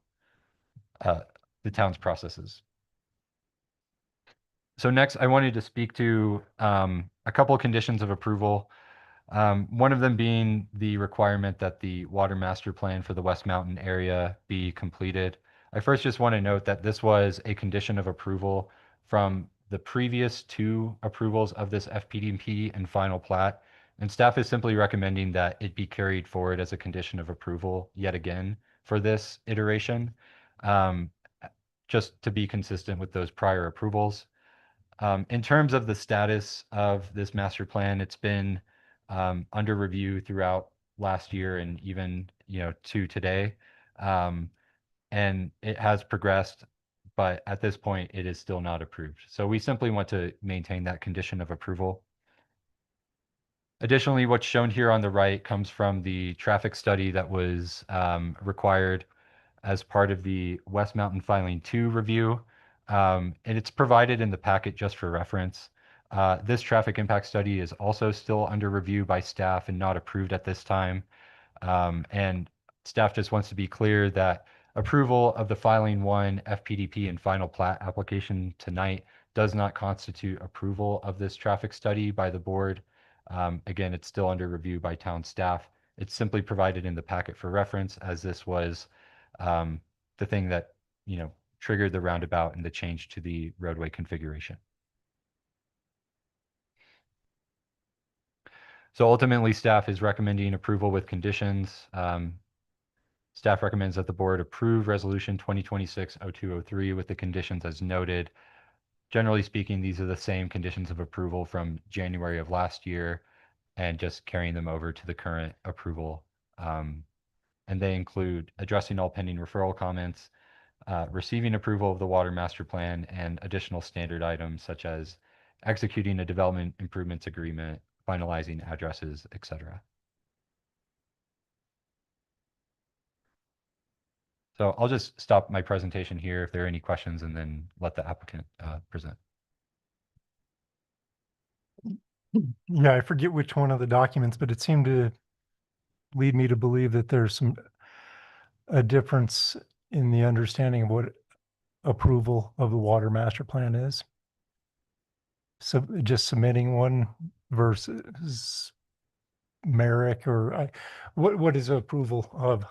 S8: the town's processes. So next, I wanted to speak to a couple of conditions of approval. One of them being the requirement that the water master plan for the West Mountain area be completed. I first just want to note that this was a condition of approval from the previous 2 approvals of this FPDP and final plat, and staff is simply recommending that it be carried forward as a condition of approval yet again for this iteration, just to be consistent with those prior approvals. In terms of the status of this master plan, it's been under review throughout last year and even to today, and it has progressed, but at this point it is still not approved. So we simply want to maintain that condition of approval. Additionally, what's shown here on the right comes from the traffic study that was required as part of the West Mountain Filing 2 review, and it's provided in the packet just for reference. This traffic impact study is also still under review by staff and not approved at this time. And staff just wants to be clear that approval of the filing 1 FPDP and final plat application tonight does not constitute approval of this traffic study by the board. Again, it's still under review by town staff. It's simply provided in the packet for reference, as this was the thing that triggered the roundabout and the change to the roadway configuration. So ultimately, staff is recommending approval with conditions. Staff recommends that the board approve Resolution 2026-0203 with the conditions as noted. Generally speaking, these are the same conditions of approval from January of last year. and just carrying them over to the current approval. And they include addressing all pending referral comments, receiving approval of the water master plan, and additional standard items such as executing a development improvements agreement, finalizing addresses, etc. So I'll just stop my presentation here if there are any questions and then let the applicant present.
S3: Yeah, I forget which one of the documents, but it seemed to lead me to believe that there's a difference in the understanding of what approval of the water master plan is. So just submitting one versus Merrick what does approval of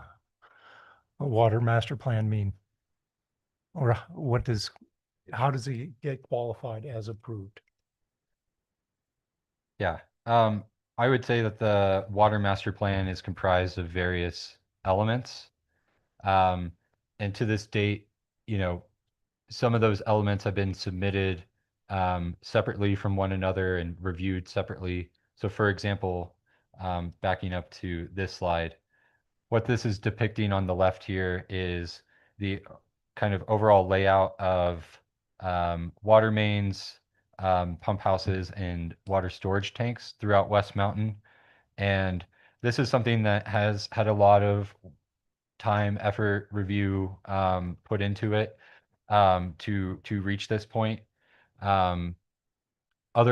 S3: a water master plan mean? Or how does it get qualified as approved?
S8: Yeah, I would say that the water master plan is comprised of various elements. And to this date, you know, some of those elements have been submitted separately from one another and reviewed separately. So for example, backing up to this slide, what this is depicting on the left here is the kind of overall layout of water mains, pump houses, and water storage tanks throughout West Mountain. And this is something that has had a lot of time, effort, review put into it to reach this point. Other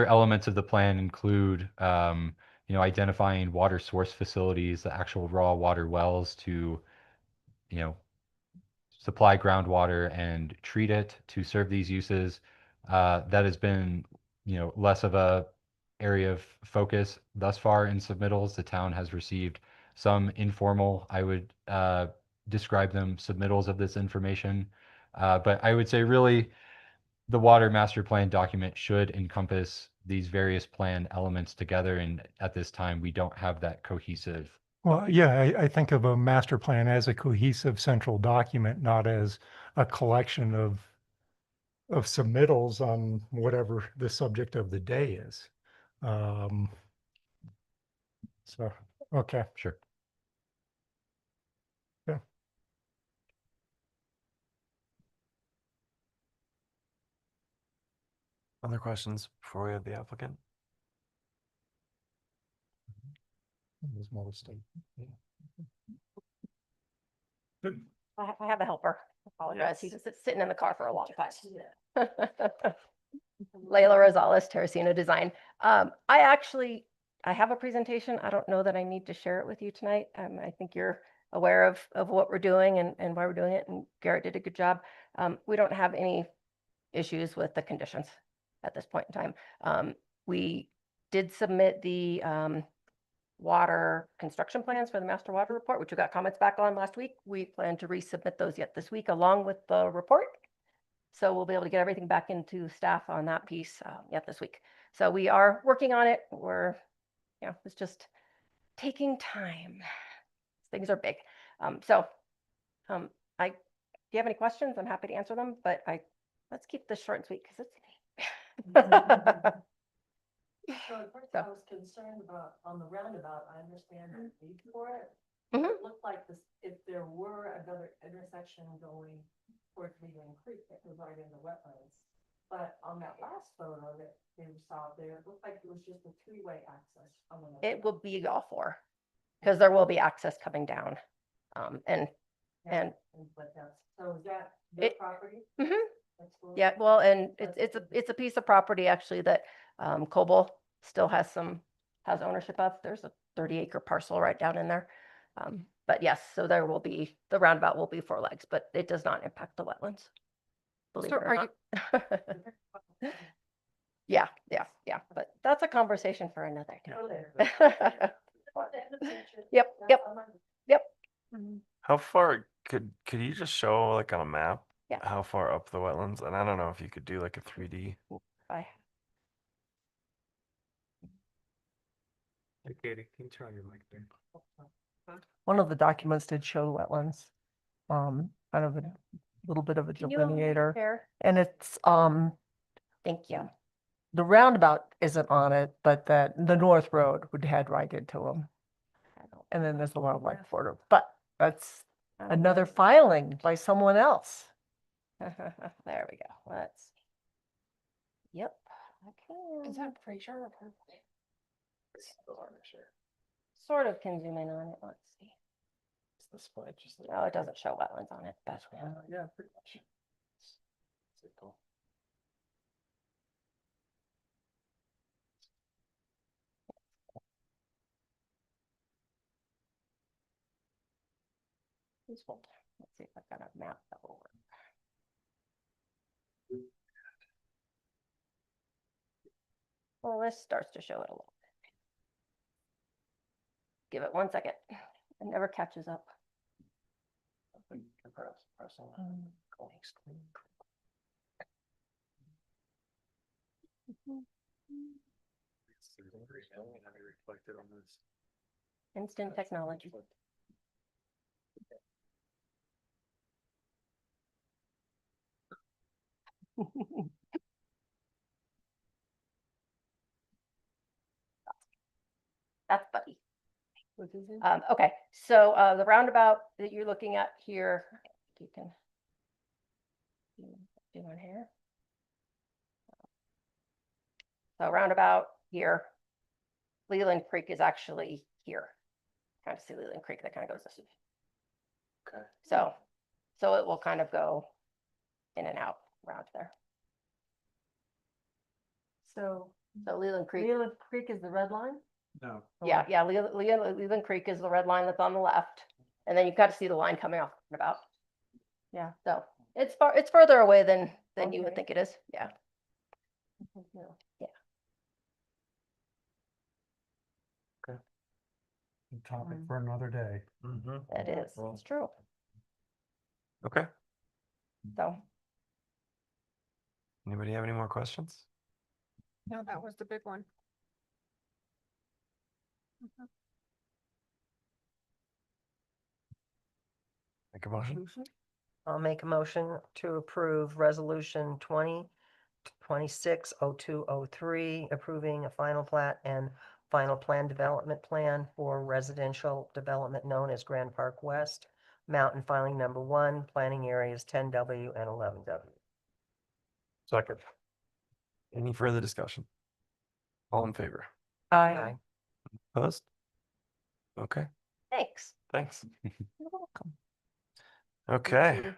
S8: elements of the plan include, you know, identifying water source facilities, the actual raw water wells to, you know, supply groundwater and treat it to serve these uses. That has been, you know, less of a area of focus thus far in submittals. The town has received some informal, I would describe them, submittals of this information. But I would say really the water master plan document should encompass these various plan elements together. And at this time, we don't have that cohesive.
S3: Well, yeah, I think of a master plan as a cohesive central document, not as a collection of submittals on whatever the subject of the day is. So, okay.
S8: Sure.
S3: Yeah.
S1: Other questions before we have the applicant?
S3: There's more stuff. Yeah.
S18: I have a helper. Apologize. He's just sitting in the car for a long time. Layla Rosales, Terracina Design. I have a presentation. I don't know that I need to share it with you tonight. I think you're aware of what we're doing and why we're doing it. And Garrett did a good job. We don't have any issues with the conditions at this point in time. We did submit the water construction plans for the master water report, which we got comments back on last week. We plan to resubmit those yet this week along with the report. So we'll be able to get everything back into staff on that piece yet this week. So we are working on it. It's just taking time. Things are big. Do you have any questions? I'm happy to answer them, but let's keep this short and sweet because it's
S10: So at first I was concerned about on the roundabout, I understand the need for it.
S18: Mhm.
S10: It looked like this, if there were another intersection going towards Meeting Creek, that was right in the wetlands. But on that last photo that they saw there, it looked like it was just a three-way access.
S18: It will be all four because there will be access coming down.
S10: But that's, so is that your property?
S18: Mhm.
S10: That's cool.
S18: Yeah, well, and it's a piece of property actually that Coble still has ownership of. There's a 30-acre parcel right down in there. But yes, so the roundabout will be 4 legs, but it does not impact the wetlands. Believe
S4: So
S18: it or not. Yeah, but that's a conversation for another day. Yep.
S1: How far could you just show like on a map?
S18: Yeah.
S1: How far up the wetlands? And I don't know if you could do like a 3D.
S18: Bye.
S19: Hey, Katie, can you turn on your mic there?
S14: One of the documents did show wetlands, kind of a little bit of a
S18: Can you
S14: delineator.
S18: share?
S14: And it's,
S18: Thank you.
S14: the roundabout isn't on it, but that the North Road would head right into them. And then there's the wildlife border, but that's another filing by someone else.
S18: There we go. Let's. Yep. Okay.
S4: Is that Fraser or her?
S18: Sort of can zoom in on it. Let's see. Oh, it doesn't show wetlands on it, but
S7: Yeah, pretty much.
S18: useful. Let's see if I've got a map that will work. Well, this starts to show it a little bit. Give it 1 second. It never catches up. Instant technology. That's Buddy. Okay, so the roundabout that you're looking at here, you can do one here. So roundabout here, Leland Creek is actually here. Kind of see Leland Creek that kind of goes this way. Okay. So it will kind of go in and out around there.
S14: So
S18: Leland Creek.
S14: Leland Creek is the red line?
S7: No.
S18: Yeah, Leland Creek is the red line that's on the left. And then you've got to see the line coming off about. Yeah, so it's further away than you would think it is. Yeah. Yeah.
S7: Topic for another day.
S18: That is, it's true.
S1: Okay.
S18: So.
S1: Anybody have any more questions?
S4: No, that was the big one.
S1: Make a motion.
S14: I'll make a motion to approve resolution 2026-0203, approving a final plat and final plan development plan for residential development known as Grand Park West, Mountain Filing Number 1, planning areas 10W and 11W.
S1: Second. Any further discussion? All in favor?
S14: Aye.
S1: Opposed? Okay,
S18: Thanks.
S1: thanks.
S18: You're welcome.
S1: Okay.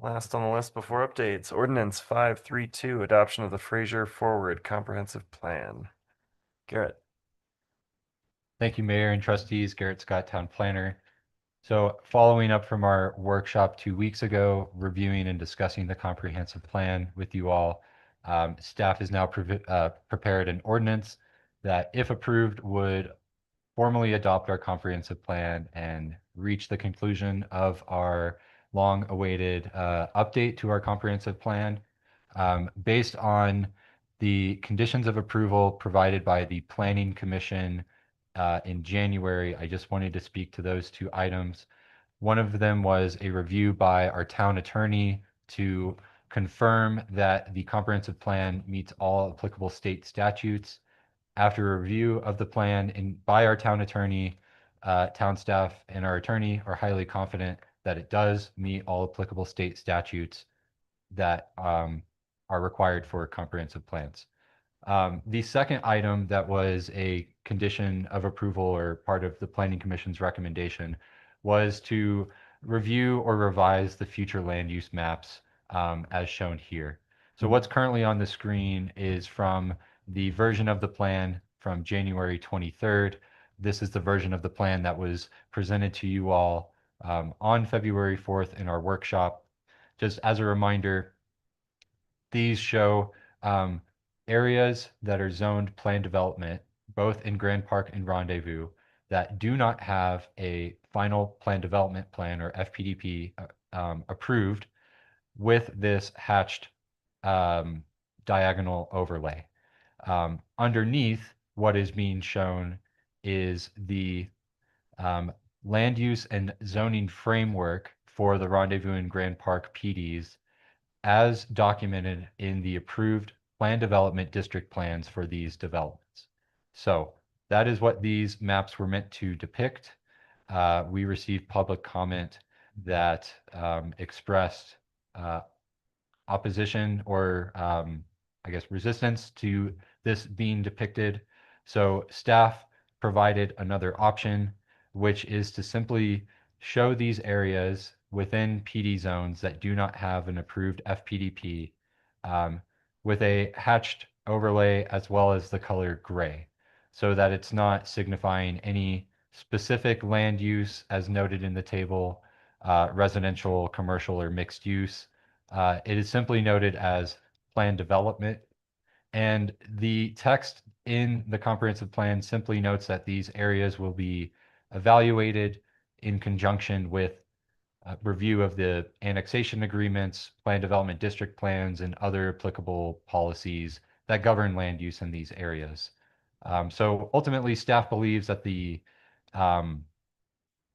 S1: Last on the list before updates, ordinance 532, adoption of the Fraser Forward Comprehensive Plan. Garrett.
S8: Thank you, Mayor and Trustees. Garrett Scott, Town Planner. So following up from our workshop 2 weeks ago, reviewing and discussing the comprehensive plan with you all, staff has now prepared an ordinance that, if approved, would formally adopt our comprehensive plan and reach the conclusion of our long-awaited update to our comprehensive plan. Based on the conditions of approval provided by the Planning Commission in January, I just wanted to speak to those two items. One of them was a review by our town attorney to confirm that the comprehensive plan meets all applicable state statutes. After a review of the plan by our town attorney, town staff and our attorney are highly confident that it does meet all applicable state statutes that are required for comprehensive plans. The second item that was a condition of approval or part of the Planning Commission's recommendation was to review or revise the future land use maps as shown here. So what's currently on the screen is from the version of the plan from January 23rd. This is the version of the plan that was presented to you all on February 4th in our workshop. Just as a reminder, these show areas that are zoned planned development, both in Grand Park and Rendezvous, that do not have a final plan development plan or FPDP approved with this hatched diagonal overlay. Underneath what is being shown is the land use and zoning framework for the Rendezvous and Grand Park PDs as documented in the approved plan development district plans for these developments. So that is what these maps were meant to depict. We received public comment that expressed opposition or I guess resistance to this being depicted. So staff provided another option, which is to simply show these areas within PD zones that do not have an approved FPDP with a hatched overlay as well as the color gray, so that it's not signifying any specific land use as noted in the table, residential, commercial, or mixed use. It is simply noted as planned development. And the text in the comprehensive plan simply notes that these areas will be evaluated in conjunction with review of the annexation agreements, plan development district plans, and other applicable policies that govern land use in these areas. So ultimately, staff believes that the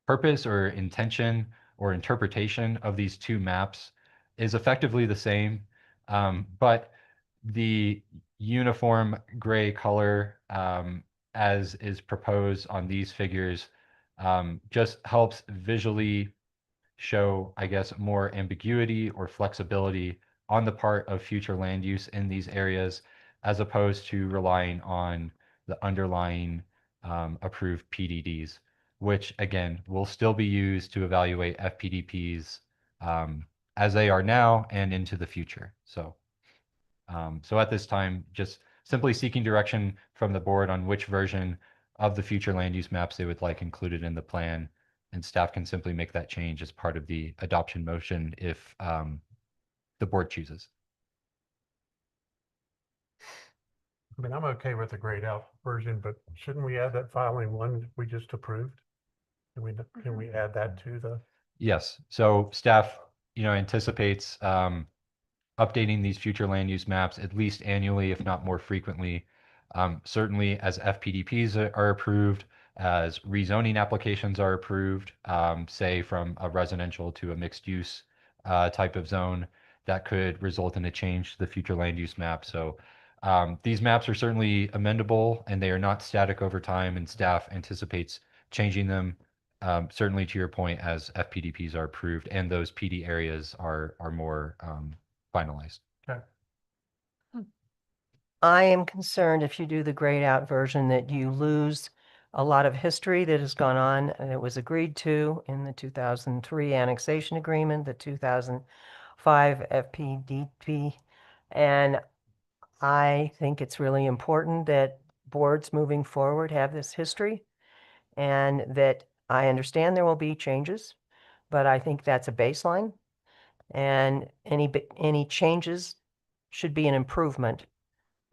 S8: purpose or intention or interpretation of these two maps is effectively the same, but the uniform gray color as is proposed on these figures just helps visually show, I guess, more ambiguity or flexibility on the part of future land use in these areas, as opposed to relying on the underlying approved PDDs, which again will still be used to evaluate FPDPs as they are now and into the future. So, so at this time, just simply seeking direction from the board on which version of the future land use maps they would like included in the plan, and staff can simply make that change as part of the adoption motion if the board chooses.
S7: I mean, I'm okay with the grayed out version, but shouldn't we add that filing one we just approved? Can we add that to the?
S8: Yes, so staff, anticipates updating these future land use maps at least annually, if not more frequently. Certainly as FPDPs are approved, as rezoning applications are approved, say from a residential to a mixed use type of zone, that could result in a change to the future land use map. So these maps are certainly amendable and they are not static over time, and staff anticipates changing them, certainly to your point, as FPDPs are approved and those PD areas are more finalized.
S7: Okay.
S14: I am concerned if you do the grayed out version that you lose a lot of history that has gone on and it was agreed to in the 2003 annexation agreement, the 2005 FPDP. And I think it's really important that boards moving forward have this history, and that I understand there will be changes, but I think that's a baseline. And any changes should be an improvement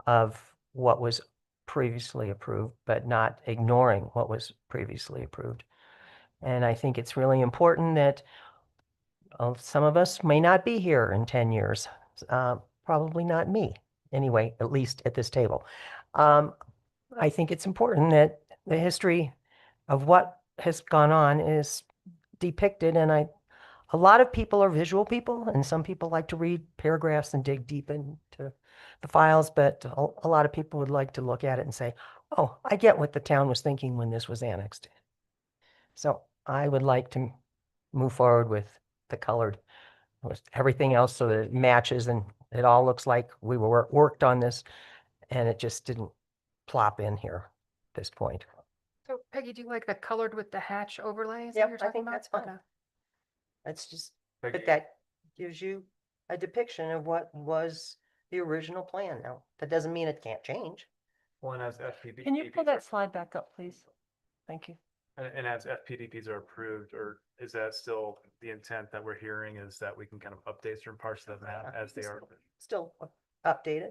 S14: of what was previously approved, but not ignoring what was previously approved. And I think it's really important that some of us may not be here in 10 years. Probably not me, anyway, at least at this table. I think it's important that the history of what has gone on is depicted, and a lot of people are visual people, and some people like to read paragraphs and dig deep into the files, but a lot of people would like to look at it and say, oh, I get what the town was thinking when this was annexed. So I would like to move forward with the colored, with everything else so that it matches and it all looks like we worked on this, and it just didn't plop in here at this point.
S4: So Peggy, do you like the colored with the hatch overlay? Is that
S14: Yep,
S4: what you're
S14: I
S4: talking
S14: think
S4: about?
S14: that's fine.
S4: Okay.
S14: That's just,
S13: Peggy.
S14: but that gives you a depiction of what was the original plan. Now, that doesn't mean it can't change.
S13: One as FPDP.
S2: Can you pull that slide back up, please? Thank you.
S13: And as FPDPs are approved, or is that still the intent that we're hearing, is that we can kind of update certain parts of the map as they are?
S14: Still updated.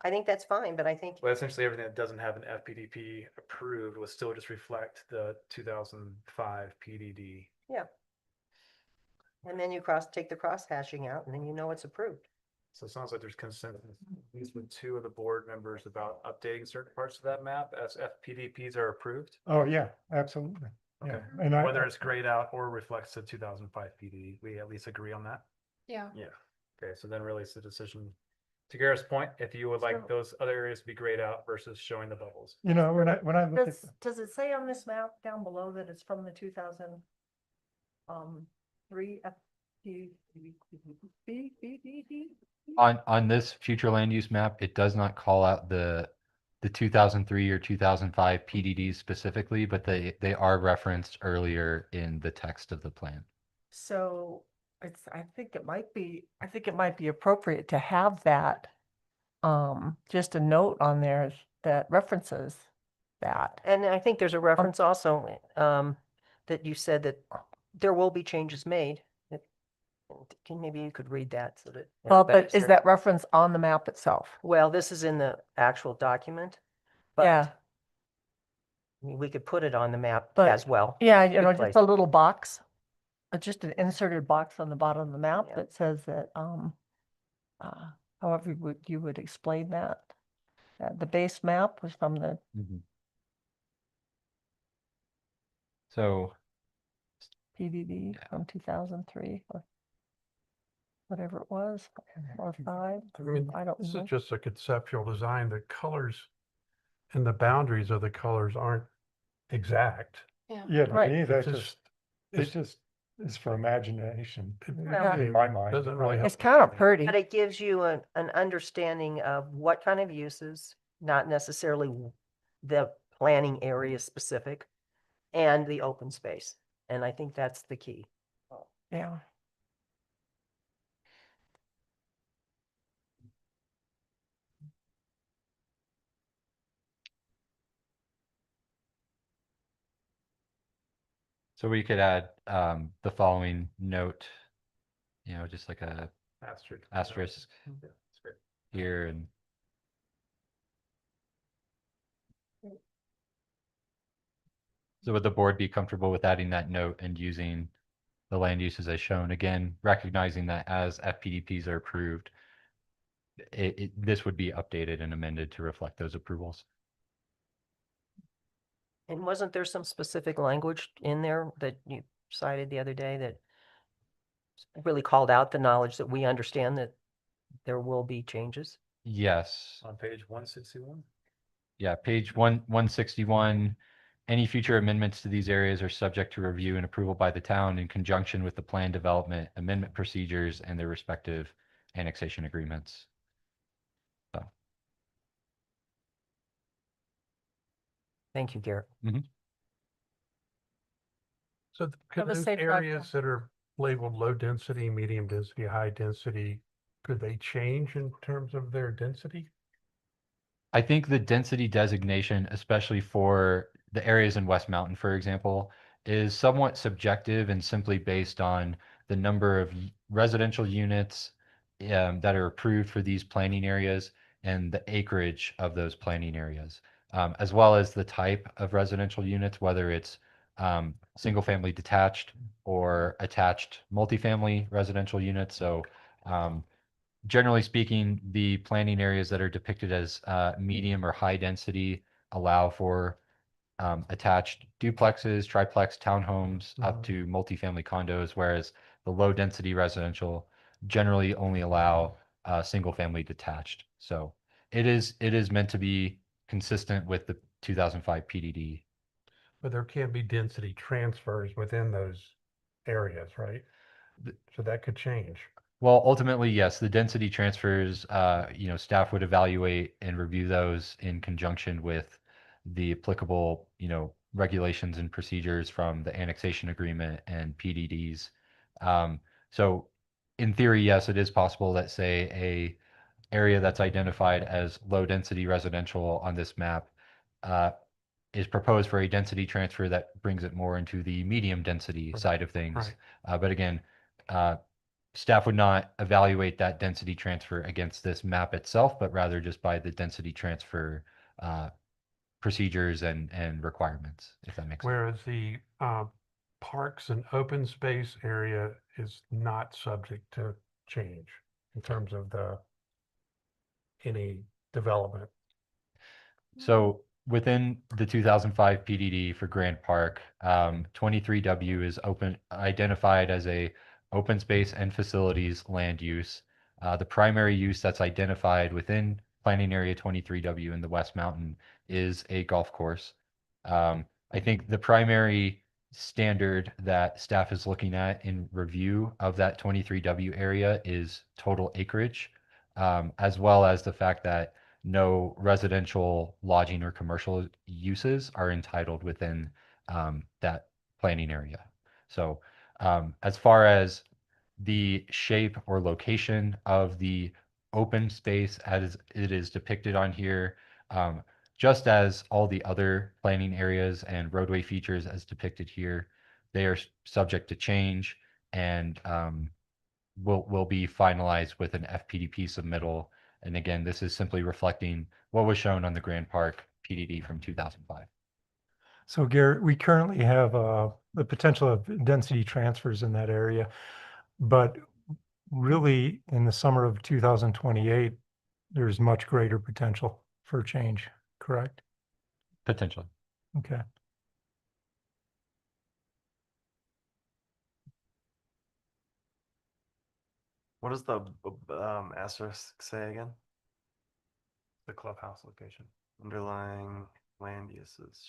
S14: I think that's fine, but I think,
S13: Well, essentially everything that doesn't have an FPDP approved will still just reflect the 2005 PDD.
S14: yeah. And then you take the cross hashing out, and then you know it's approved.
S13: So it sounds like there's consensus, at least with two of the board members, about updating certain parts of that map as FPDPs are approved.
S3: Oh, yeah, absolutely.
S13: Okay.
S3: Yeah. And
S13: Whether it's grayed out or reflects the 2005 PDD, we at least agree on that?
S4: Yeah.
S13: Yeah. Okay, so then really it's the decision To Garrett's point, if you would like
S10: So-
S13: those other areas to be grayed out versus showing the bubbles.
S3: You know, when I look at,
S10: Does it say on this map down below that it's from the 2003 FPPD?
S8: On this future land use map, it does not call out the 2003 or 2005 PDDs specifically, but they are referenced earlier in the text of the plan.
S2: So I think it might be appropriate to have that, just a note on there that references that.
S14: And I think there's a reference also, that you said that there will be changes made. Maybe you could read that so that.
S2: Well, but
S14: everybody's
S2: is
S14: there.
S2: that reference on the map itself?
S14: Well, this is in the actual document, but
S2: Yeah,
S14: I mean, we could put it on the map
S2: but
S14: as well.
S2: yeah,
S14: Good
S2: just
S14: place.
S2: a little box, just an inserted box on the bottom of the map
S14: Yeah.
S2: that says that, however you would explain that. The base map was from the,
S8: So
S2: PDD from 2003 or whatever it was, or 5.
S7: I mean,
S2: I don't
S7: this
S2: know.
S7: is just a conceptual design. The colors and the boundaries of the colors aren't exact.
S3: yeah, to
S2: Right.
S3: me, that
S7: It's
S3: just is for imagination,
S2: Yeah.
S3: in my mind.
S7: Doesn't really help.
S2: It's kind of pretty.
S14: But it gives you an understanding of what kind of uses, not necessarily the planning area specific, and the open space. And I think that's the key.
S2: Yeah.
S8: So we could add the following note, just like a asterisk here and so would the board be comfortable with adding that note and using the land uses as shown? Again, recognizing that as FPDPs are approved, this would be updated and amended to reflect those approvals.
S14: And wasn't there some specific language in there that you cited the other day that really called out the knowledge that we understand that there will be changes?
S8: Yes.
S13: On page 161?
S8: Yeah, page 161. Any future amendments to these areas are subject to review and approval by the town in conjunction with the plan development amendment procedures and their respective annexation agreements. So.
S14: Thank you, Garrett.
S7: So could
S2: Have a
S7: those
S2: safe drive
S7: areas that are labeled low density, medium density, high density, could they change in terms of their density?
S8: I think the density designation, especially for the areas in West Mountain, for example, is somewhat subjective and simply based on the number of residential units that are approved for these planning areas and the acreage of those planning areas, as well as the type of residential units, whether it's single family detached or attached multifamily residential units. So generally speaking, the planning areas that are depicted as medium or high density allow for attached duplexes, triplex townhomes up to multifamily condos, whereas the low density residential generally only allow single family detached. So it is meant to be consistent with the 2005 PDD.
S7: But there can be density transfers within those areas, right? So that could change.
S8: Well, ultimately, yes, the density transfers, staff would evaluate and review those in conjunction with the applicable, regulations and procedures from the annexation agreement and PDDs. So in theory, yes, it is possible that, say, a area that's identified as low density residential on this map is proposed for a density transfer that brings it more into the medium density side of things. But again, staff would not evaluate that density transfer against this map itself, but rather just by the density transfer procedures and requirements, if that makes sense.
S7: Whereas the parks and open space area is not subject to change in terms of any development.
S8: So within the 2005 PDD for Grant Park, 23W is identified as a open space and facilities land use. The primary use that's identified within planning area 23W in the West Mountain is a golf course. I think the primary standard that staff is looking at in review of that 23W area is total acreage, as well as the fact that no residential lodging or commercial uses are entitled within that planning area. So as far as the shape or location of the open space as it is depicted on here, just as all the other planning areas and roadway features as depicted here, they are subject to change and will be finalized with an FPDP submittal. And again, this is simply reflecting what was shown on the Grand Park PDD from 2005.
S3: So Garrett, we currently have the potential of density transfers in that area, but really in the summer of 2028, there's much greater potential for change, correct?
S8: Potentially.
S3: Okay.
S1: What does the asterisk say again?
S13: The clubhouse location.
S1: Underlying land uses.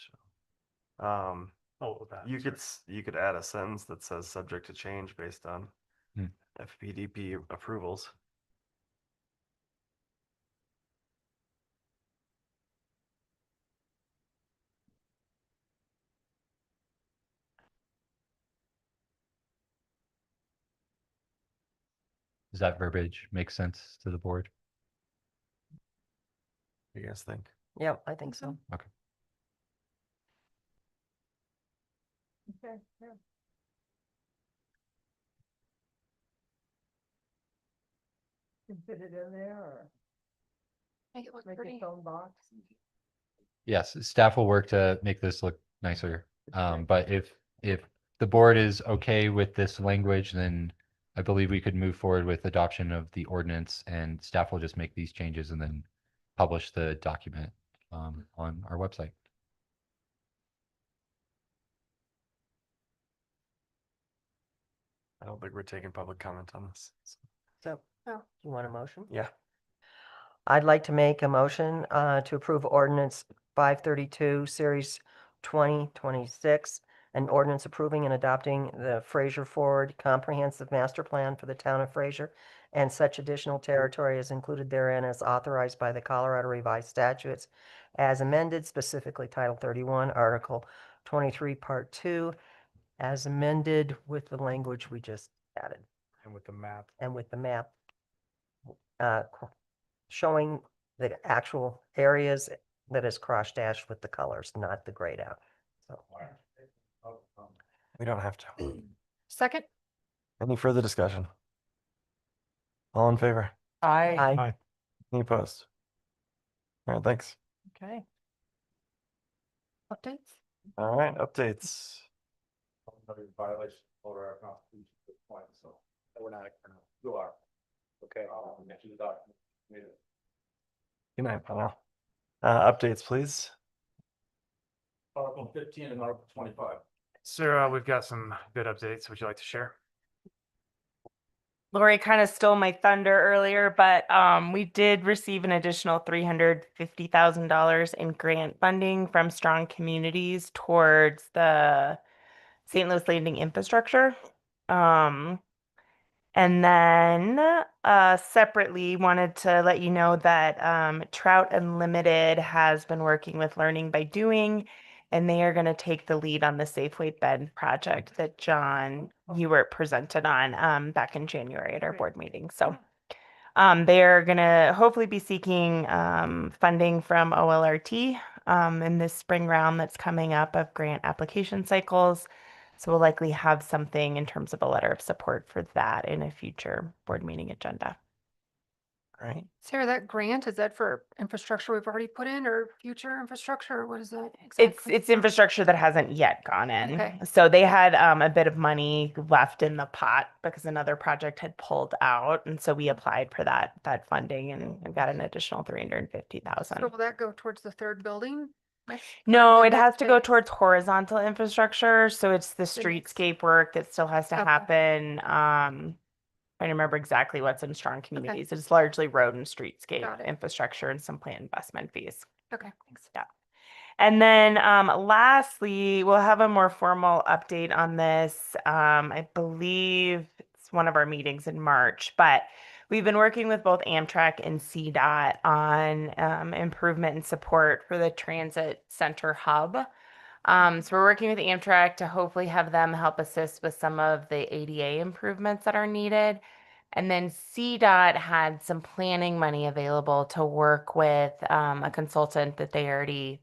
S13: Oh, that.
S1: You could add a sentence that says subject to change based on
S8: Hmm.
S1: FPDP approvals.
S8: Does that verbiage make sense to the board?
S1: What do you guys think?
S14: Yeah, I think so.
S8: Okay.
S2: Okay, yeah. Can fit it in there or
S4: Make it look
S2: make
S4: pretty.
S2: its own box.
S8: Yes, staff will work to make this look nicer. But if the board is okay with this language, then I believe we could move forward with adoption of the ordinance, and staff will just make these changes and then publish the document on our website.
S1: I don't think we're taking public comment on this.
S14: So,
S4: Oh.
S14: you want a motion?
S1: Yeah.
S14: I'd like to make a motion to approve ordinance 532, series 2026, an ordinance approving and adopting the Fraser Forward Comprehensive Master Plan for the town of Fraser and such additional territory as included therein as authorized by the Colorado Revised Statutes as amended, specifically Title 31, Article 23, Part 2, as amended with the language we just added
S13: And with the map.
S14: and with the map showing the actual areas that is cross-dashed with the colors, not the grayed out. So,
S1: We don't have to.
S4: Second?
S1: Any further discussion? All in favor?
S2: Aye.
S3: Aye.
S1: Any opposed? All right, thanks.
S2: Okay.
S4: Updates?
S1: All right, updates.
S7: Violation of our constitution at this point, so we're not. You are. Okay. Mention the document.
S1: Good night, panel. Updates, please.
S7: Article 15 and Article 25.
S13: So we've got some good updates. Would you like to share?
S11: Lori kind of stole my thunder earlier, but we did receive an additional $350,000 in grant funding from Strong Communities towards the St. Louis Landing infrastructure. And then separately wanted to let you know that Trout Unlimited has been working with Learning by Doing, and they are going to take the lead on the Safeway Bend project that John Ewert presented on back in January at our board meeting. So they are going to hopefully be seeking funding from OLRT in this spring round that's coming up of grant application cycles. So we'll likely have something in terms of a letter of support for that in a future board meeting agenda.
S1: Great.
S4: Sarah, that grant, is that for infrastructure we've already put in or future infrastructure? Or what is that
S11: It's
S4: exactly?
S11: infrastructure that hasn't yet gone in.
S4: Okay.
S11: So they had a bit of money left in the pot because another project had pulled out, and so we applied for that funding and got an additional
S4: So
S11: $350,000.
S4: will that go towards the third building?
S11: No,
S4: the
S11: it has
S4: next
S11: to go
S4: phase?
S11: towards horizontal infrastructure. So it's the
S4: The next-
S11: streetscape work that still has to
S4: Okay.
S11: happen. trying to remember exactly what's in strong communities. It's largely road and streetscape
S4: Got it.
S11: infrastructure and some planned investment fees.
S4: Okay, thanks.
S11: Yeah. And then lastly, we'll have a more formal update on this. I believe it's one of our meetings in March, but we've been working with both Amtrak and CDOT on improvement and support for the transit center hub. So we're working with Amtrak to hopefully have them help assist with some of the ADA improvements that are needed. And then CDOT had some planning money available to work with a consultant that they already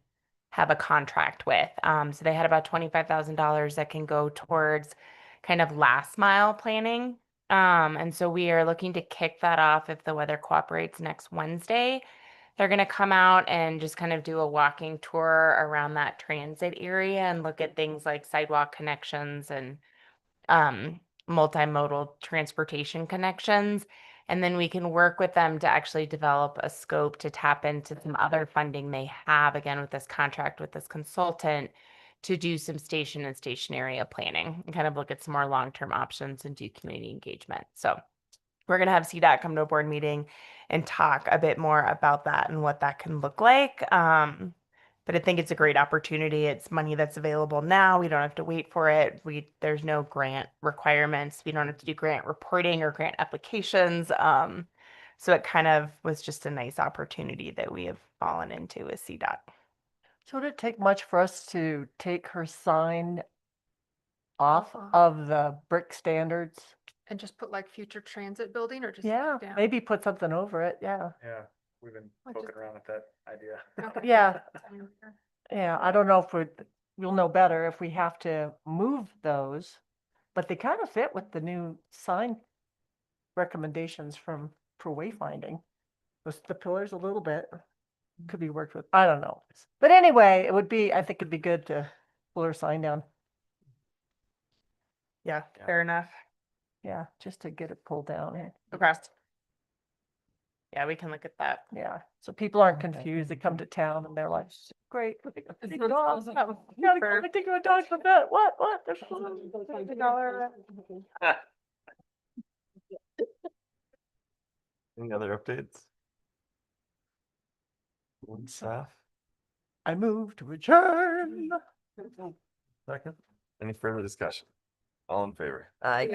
S11: have a contract with. So they had about $25,000 that can go towards kind of last mile planning. And so we are looking to kick that off if the weather cooperates next Wednesday. They're going to come out and just kind of do a walking tour around that transit area and look at things like sidewalk connections and multimodal transportation connections. And then we can work with them to actually develop a scope to tap into some other funding they have, again, with this contract with this consultant to do some station and station area planning and kind of look at some more long-term options and do community engagement. So we're going to have CDOT come to a board meeting and talk a bit more about that and what that can look like. But I think it's a great opportunity. It's money that's available now. We don't have to wait for it. There's no grant requirements. We don't have to do grant reporting or grant applications. So it kind of was just a nice opportunity that we have fallen into with CDOT.
S2: So would it take much for us to take her sign off of the brick standards?
S4: And just put like future transit building or just
S2: Yeah,
S4: down?
S2: maybe put something over it, yeah.
S1: Yeah, we've been
S4: Like
S1: poking
S4: just-
S1: around with that idea.
S4: Okay.
S2: Yeah. Yeah, I don't know if we'll know better if we have to move those, but they kind of fit with the new sign recommendations for wayfinding. The pillars a little bit could be worked with, I don't know. But anyway, I think it'd be good to pull her sign down.
S11: Yeah, fair enough.
S2: Yeah, just to get it pulled down.
S11: Okay. Yeah, we can look at that.
S2: Yeah, so people aren't confused. They come to town and they're like, great. We're gonna take a dog. Gotta take a dog to the vet. What? There's $50.
S1: Any other updates? Staff?
S2: I move to adjourn.
S1: Second. Any further discussion? All in favor?
S14: I